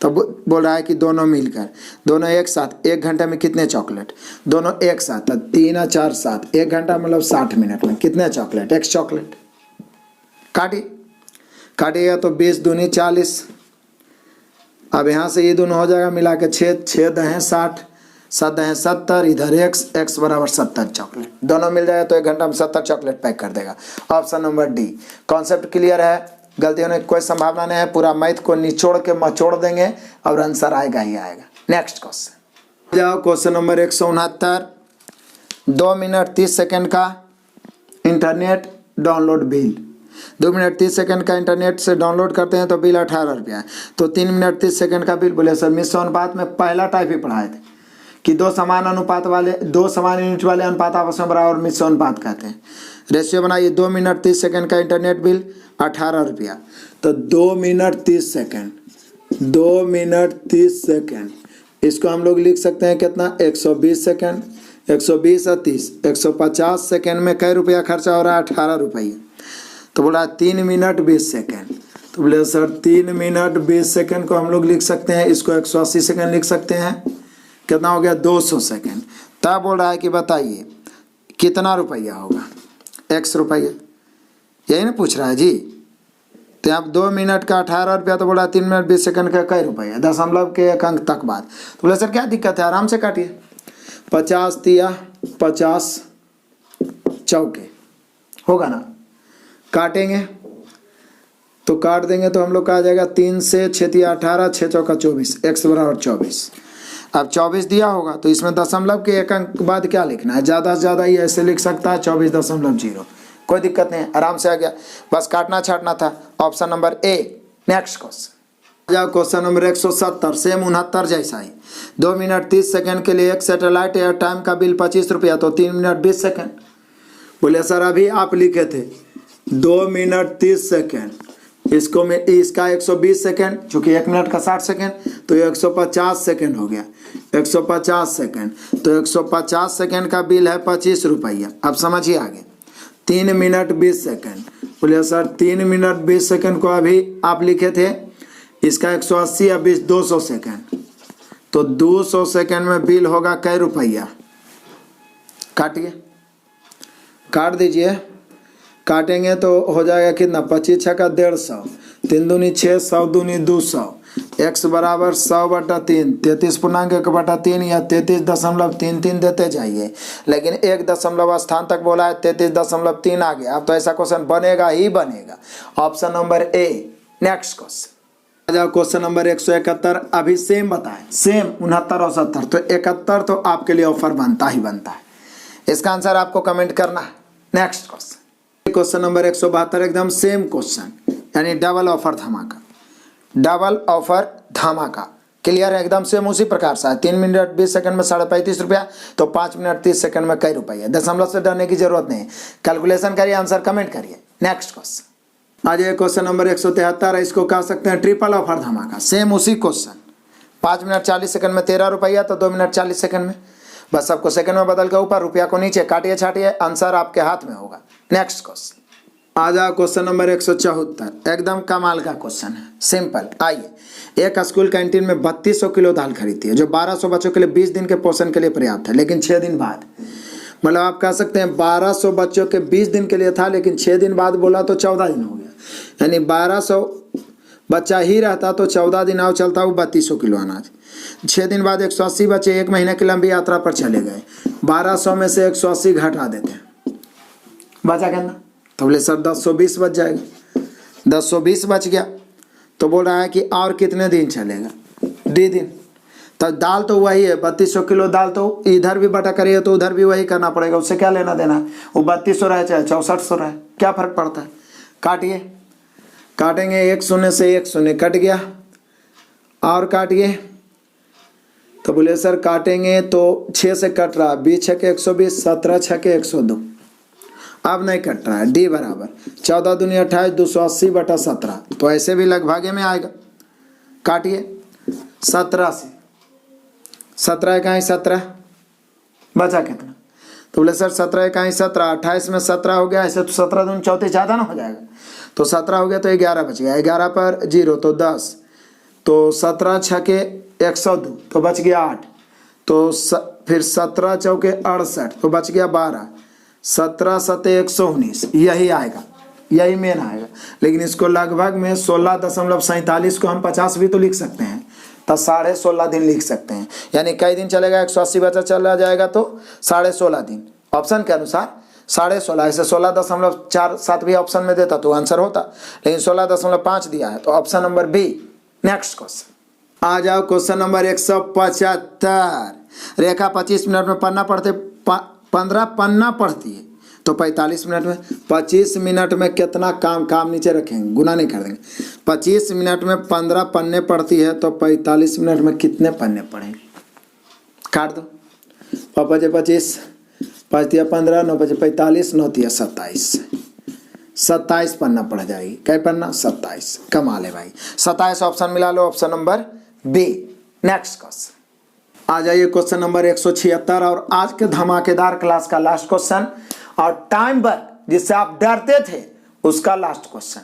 तो बोल रहा है कि दोनों मिलकर, दोनों एक साथ 1 घंटे में कितने चॉकलेट? दोनों एक साथ, तो 3 और 4 7, 1 घंटा मतलब 60 मिनट में कितने चॉकलेट? X chocolate. काटिएगा तो 20 दूनी 40। अब यहाँ से ये दोनों हो जाएगा मिला के 6 दहें 60, 7 दहें 70, इधर x बराबर 70 चॉकलेट। दोनों मिल जाएगा तो 1 घंटा में 70 चॉकलेट पैक कर देगा। Option number D. Concept clear है, गलती होने की कोई संभावना नहीं है। पूरा मैथ को निचोड़ के मचोड़ देंगे और आंसर आएगा ही आएगा। नेक्स्ट क्वेश्चन जाओ। Question number 169। 2 मिनट 30 सेकंड का internet download bill. 2 minute 30 second का इंटरनेट से डाउनलोड करते हैं तो बिल 18 रुपया है। तो 3 मिनट 30 सेकंड का बिल। बोले सर मिश्र अनुपात में पहला टाइप ही पढ़ाए थे कि 2 समान यूनिट वाले अनुपात आपस में बराबर मिश्र अनुपात कहते हैं। रेशियो बनाइए। 2 मिनट 30 सेकंड का इंटरनेट बिल 18 रुपया। तो 2 मिनट 30 सेकंड, 2 मिनट 30 सेकंड, इसको हम लोग लिख सकते हैं कितना? 120 सेकंड। 120 और 30, 150 सेकंड में कै रुपया खर्चा हो रहा है? 18 रुपये। तो बोला 3 मिनट 20 सेकंड। तो बोले सर 3 मिनट 20 सेकंड को हम लोग लिख सकते हैं, इसको 180 सेकंड लिख सकते हैं। कितना हो गया? 200 सेकंड। तब बोल रहा है कि बताइए कितना रुपया होगा? X रुपया। यही ना पूछ रहा है जी। तो आप 2 मिनट का 18 रुपया, तो बोला 3 मिनट 20 सेकंड का कै रुपया? दशमलव के 1 अंक तक बाद। तो बोले सर क्या दिक्कत है, आराम से काटिए। 50 तिया 50 चौके होगा ना। काटेंगे तो काट देंगे तो हम लोग का आ जाएगा 3 से 6 तिया 18, 6 चौका 24, x बराबर 24। अब 24 दिया होगा तो इसमें दशमलव के 1 अंक बाद क्या लिखना है? ज़्यादा से ज़्यादा ही ऐसे लिख सकता है 24.0। कोई दिक्कत नहीं है, आराम से आ गया। बस काटना छाटना था। Option number A. Next question जाओ। Question number 170। सेम 69 जैसा ही। 2 मिनट 30 सेकंड के लिए एक सैटेलाइट एयर टाइम का बिल 25 रुपया। तो 3 मिनट 20 सेकंड। बोले सर अभी आप लिखे थे 2 मिनट 30 सेकंड, इसको में इसका 120 सेकंड, चूँकि 1 मिनट का 60 सेकंड, तो 150 सेकंड हो गया। 150 सेकंड, तो 150 सेकंड का बिल है 25 रुपया। अब समझिए आगे। 3 मिनट 20 सेकंड। बोले सर 3 मिनट 20 सेकंड को अभी आप लिखे थे, इसका 180 या 20 200 सेकंड। तो 200 सेकंड में बिल होगा कै रुपया? काटिए, काट दीजिए। काटेंगे तो हो जाएगा कितना? 25 छक्का 150, 3 दूनी 6, 100 दूनी 200, x बराबर 100/3, 33.1/3 या 33.33 देते जाइए। लेकिन 1 दशमलव स्थान तक बोला है, 33.3 आ गया। अब तो ऐसा क्वेश्चन बनेगा ही बनेगा। Option number A. Next question जाओ। Question number 171। अभी सेम बताएं, सेम 69 और 70। तो 71 तो आपके लिए ऑफर बनता ही बनता है। इसका आंसर आपको कमेंट करना है। Next question question number 172। एकदम सेम क्वेश्चन, यानी डबल ऑफर धमाका। डबल ऑफर धमाका क्लियर है, एकदम सेम उसी प्रकार से है। 3 मिनट 20 सेकंड में 35.5 रुपया। तो 5 मिनट 30 सेकंड में कै रुपया? दशमलव से डरने की जरूरत नहीं। कैलकुलेशन करिए, आंसर कमेंट करिए। नेक्स्ट क्वेश्चन आज क्वेश्चन नंबर 173 है। इसको कह सकते हैं ट्रिपल ऑफर धमाका। सेम उसी क्वेश्चन। 5 मिनट 40 सेकंड में 13 रुपया। तो 2 मिनट 40 सेकंड में, बस सबको सेकंड में बदल के ऊपर, रुपया को नीचे, काटिए छाटिए, आंसर आपके हाथ में होगा। नेक्स्ट क्वेश्चन आ जाओ। Question number 174। एकदम कमाल का क्वेश्चन है, सिंपल। आइए, एक स्कूल कैंटीन में 3200 किलो दाल खरीदती है, जो 1200 बच्चों के लिए 20 दिन के पोषण के लिए पर्याप्त है। लेकिन 6 दिन बाद, मतलब आप कह सकते हैं 1200 बच्चों के 20 दिन के लिए था, लेकिन 6 दिन बाद बोला तो 14 दिन हो गया। यानी 1200 बच्चा ही रहता तो 14 दिन आओ चलता वो 3200 किलो अनाज। 6 दिन बाद 180 बच्चे 1 महीने की लंबी यात्रा पर चले गए। 1200 में से 180 घटा देते हैं, बचा कितना? तो बोले सर 1020 बच जाएगा। 1020 बच गया तो बोल रहा है कि और कितने दिन चलेगा? 2 दिन। तो दाल तो वही है, 3200 किलो दाल, तो इधर भी बटा करिए तो उधर भी वही करना पड़ेगा। उससे क्या लेना देना? वो 3200 रहे चाहे 6400 रहे, क्या फर्क पड़ता है? काटिए, काटेंगे, 1 शून्य से 1 शून्य कट गया, और काटिए। तो बोले सर काटेंगे तो 6 से कट रहा, 20 छके 120, 17 छके 102। अब नहीं कट रहा है, डी बराबर 14 दूनी 28, 280/17। तो ऐसे भी लगभग में आएगा। काटिए 17 से, 17 इकाई 17, बचा कितना? तो बोले सर 17 इकाई 17, 28 में 17 हो गया, ऐसे तो 17 दूनी 34 ज़्यादा ना हो जाएगा। तो 17 हो गया तो 11 बच गया, 11 पर 0 तो 10, तो 17 छके 102 तो बच गया 8, तो फिर 17 चौके 68 तो बच गया 12, 17 सते 119, यही आएगा, यही मेन आएगा। लेकिन इसको लगभग में 16.47 को हम 50 भी तो लिख सकते हैं, तो 16.5 दिन लिख सकते हैं। यानी कई दिन चलेगा, 180 बचा चला जाएगा तो 16.5 दिन। ऑप्शन के अनुसार 16.5, ऐसे 16.47 भी ऑप्शन में देता तो आंसर होता, लेकिन 16.5 दिया है, तो option number B. Next question आ जाओ, क्वेश्चन नंबर 175। रेखा 25 मिनट में पन्ना पढ़ते 15 पन्ना पढ़ती है, तो 45 मिनट में 25 मिनट में कितना काम नीचे रखेंगे, गुना नहीं कर देंगे। 25 मिनट में 15 पन्ने पढ़ती है, तो 45 मिनट में कितने पन्ने पढ़ेंगे? काट दो, 5 25, 5 15, 9 45, 9 27, 27 पन्ना पढ़ जाएगी। कै पन्ना? 27। कमाल है भाई, 27 ऑप्शन मिला लो, option number B. Next question आ जाइए, क्वेश्चन नंबर 176 और आज के धमाकेदार क्लास का लास्ट क्वेश्चन, और टाइम वर्क जिससे आप डरते थे उसका लास्ट क्वेश्चन।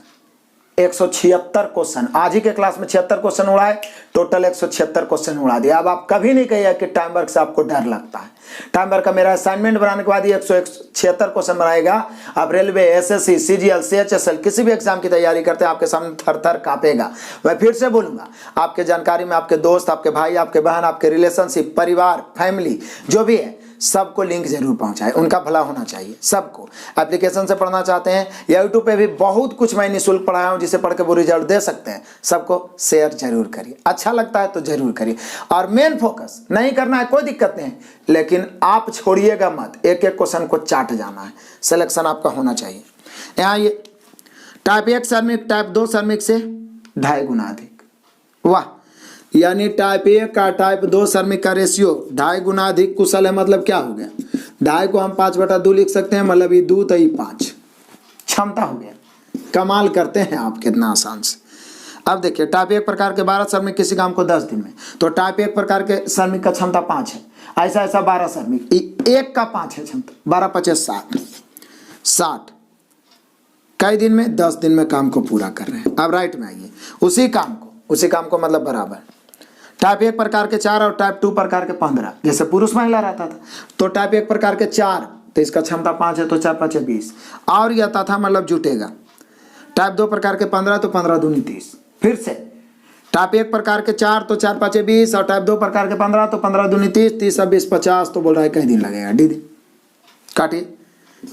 176 क्वेश्चन, आज ही के क्लास में 76 क्वेश्चन उड़ाए, टोटल 176 क्वेश्चन उड़ा दिया। अब आप कभी नहीं कहिए कि टाइम वर्क से आपको डर लगता है। टाइम वर्क का मेरा असाइनमेंट बनाने के बाद ही 176 क्वेश्चन बनाएगा। आप रेलवे, एसएससी, सीजीएल, सीएचएसएल किसी भी एग्जाम की तैयारी करते हैं, आपके सामने थर थर कांपेगा। मैं फिर से बोलूंगा, आपके जानकारी में आपके दोस्त, आपके भाई, आपके बहन, आपके रिलेशनशिप, परिवार, फैमिली जो भी है, सबको लिंक जरूर पहुंचाए, उनका भला होना चाहिए सबको। एप्लीकेशन से पढ़ना चाहते हैं या यूट्यूब पे भी बहुत कुछ मैं निःशुल्क पढ़ाया हूं, जिसे पढ़ के वो रिजल्ट दे सकते हैं, सबको शेयर जरूर करिए। अच्छा लगता है तो जरूर करिए, और मेन फोकस नहीं करना है कोई दिक्कत नहीं, लेकिन आप छोड़िएगा मत, एक एक क्वेश्चन को चाट जाना है, सिलेक्शन आपका होना चाहिए। यहाँ ये टाइप 1 श्रमिक टाइप 2 श्रमिक से 2.5 गुना अधिक, वाह। यानी टाइप 1 का टाइप 2 श्रमिक का रेशियो 2.5 गुना अधिक कुशल है। मतलब क्या हो गया? 2.5 को हम 5/2 लिख सकते हैं, मतलब ये 2 तो ये 5 क्षमता हो गया। कमाल करते हैं आप, कितना आसान से। अब देखिए, टाइप 1 प्रकार के 12 श्रमिक किसी काम को 10 दिन में, तो टाइप 1 प्रकार के श्रमिक का क्षमता 5 है। ऐसा 12 श्रमिक, 1 का 5 है क्षमता, 12 × 5 = 60। कई दिन में? 10 दिन में काम को पूरा कर रहे हैं। अब राइट में आइए, उसी काम को मतलब बराबर। टाइप 1 प्रकार के 4 और टाइप 2 प्रकार के 15, जैसे पुरुष महिला रहता था, तो टाइप 1 प्रकार के 4 तो इसका क्षमता 5 है, तो 4 × 5 = 20, और यह था मतलब जुटेगा। टाइप 2 प्रकार के 15, तो 15 दूनी 30। फिर से टाइप 1 प्रकार के 4 तो 4 × 5 = 20, और टाइप 2 प्रकार के 15 तो 15 दूनी 30, 30 × 20 = 50। तो बोल रहा है कई दिन लगेगा, दीदी काटिए,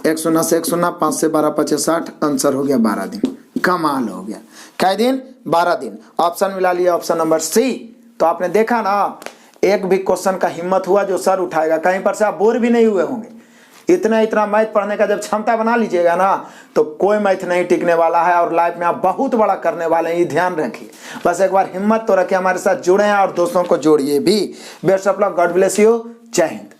1 शून्य से 1 शून्य, 5 से 12 × 5 = 60, आंसर हो गया 12 दिन। कमाल हो गया, कई दिन? 12 दिन। ऑप्शन मिला लिया, ऑप्शन नंबर सी। तो आपने देखा ना, एक भी क्वेश्चन का हिम्मत हुआ जो सर उठाएगा, कहीं पर से आप बोर भी नहीं हुए होंगे। इतना मैथ पढ़ने का जब क्षमता बना लीजिएगा ना, तो कोई मैथ नहीं टिकने वाला है, और लाइफ में आप बहुत बड़ा करने वाले हैं, ये ध्यान रखिए। बस एक बार हिम्मत तो रखिए, हमारे साथ जुड़े हैं और दोस्तों को जोड़िए भी। Best of luck, God bless you, जय हिंद।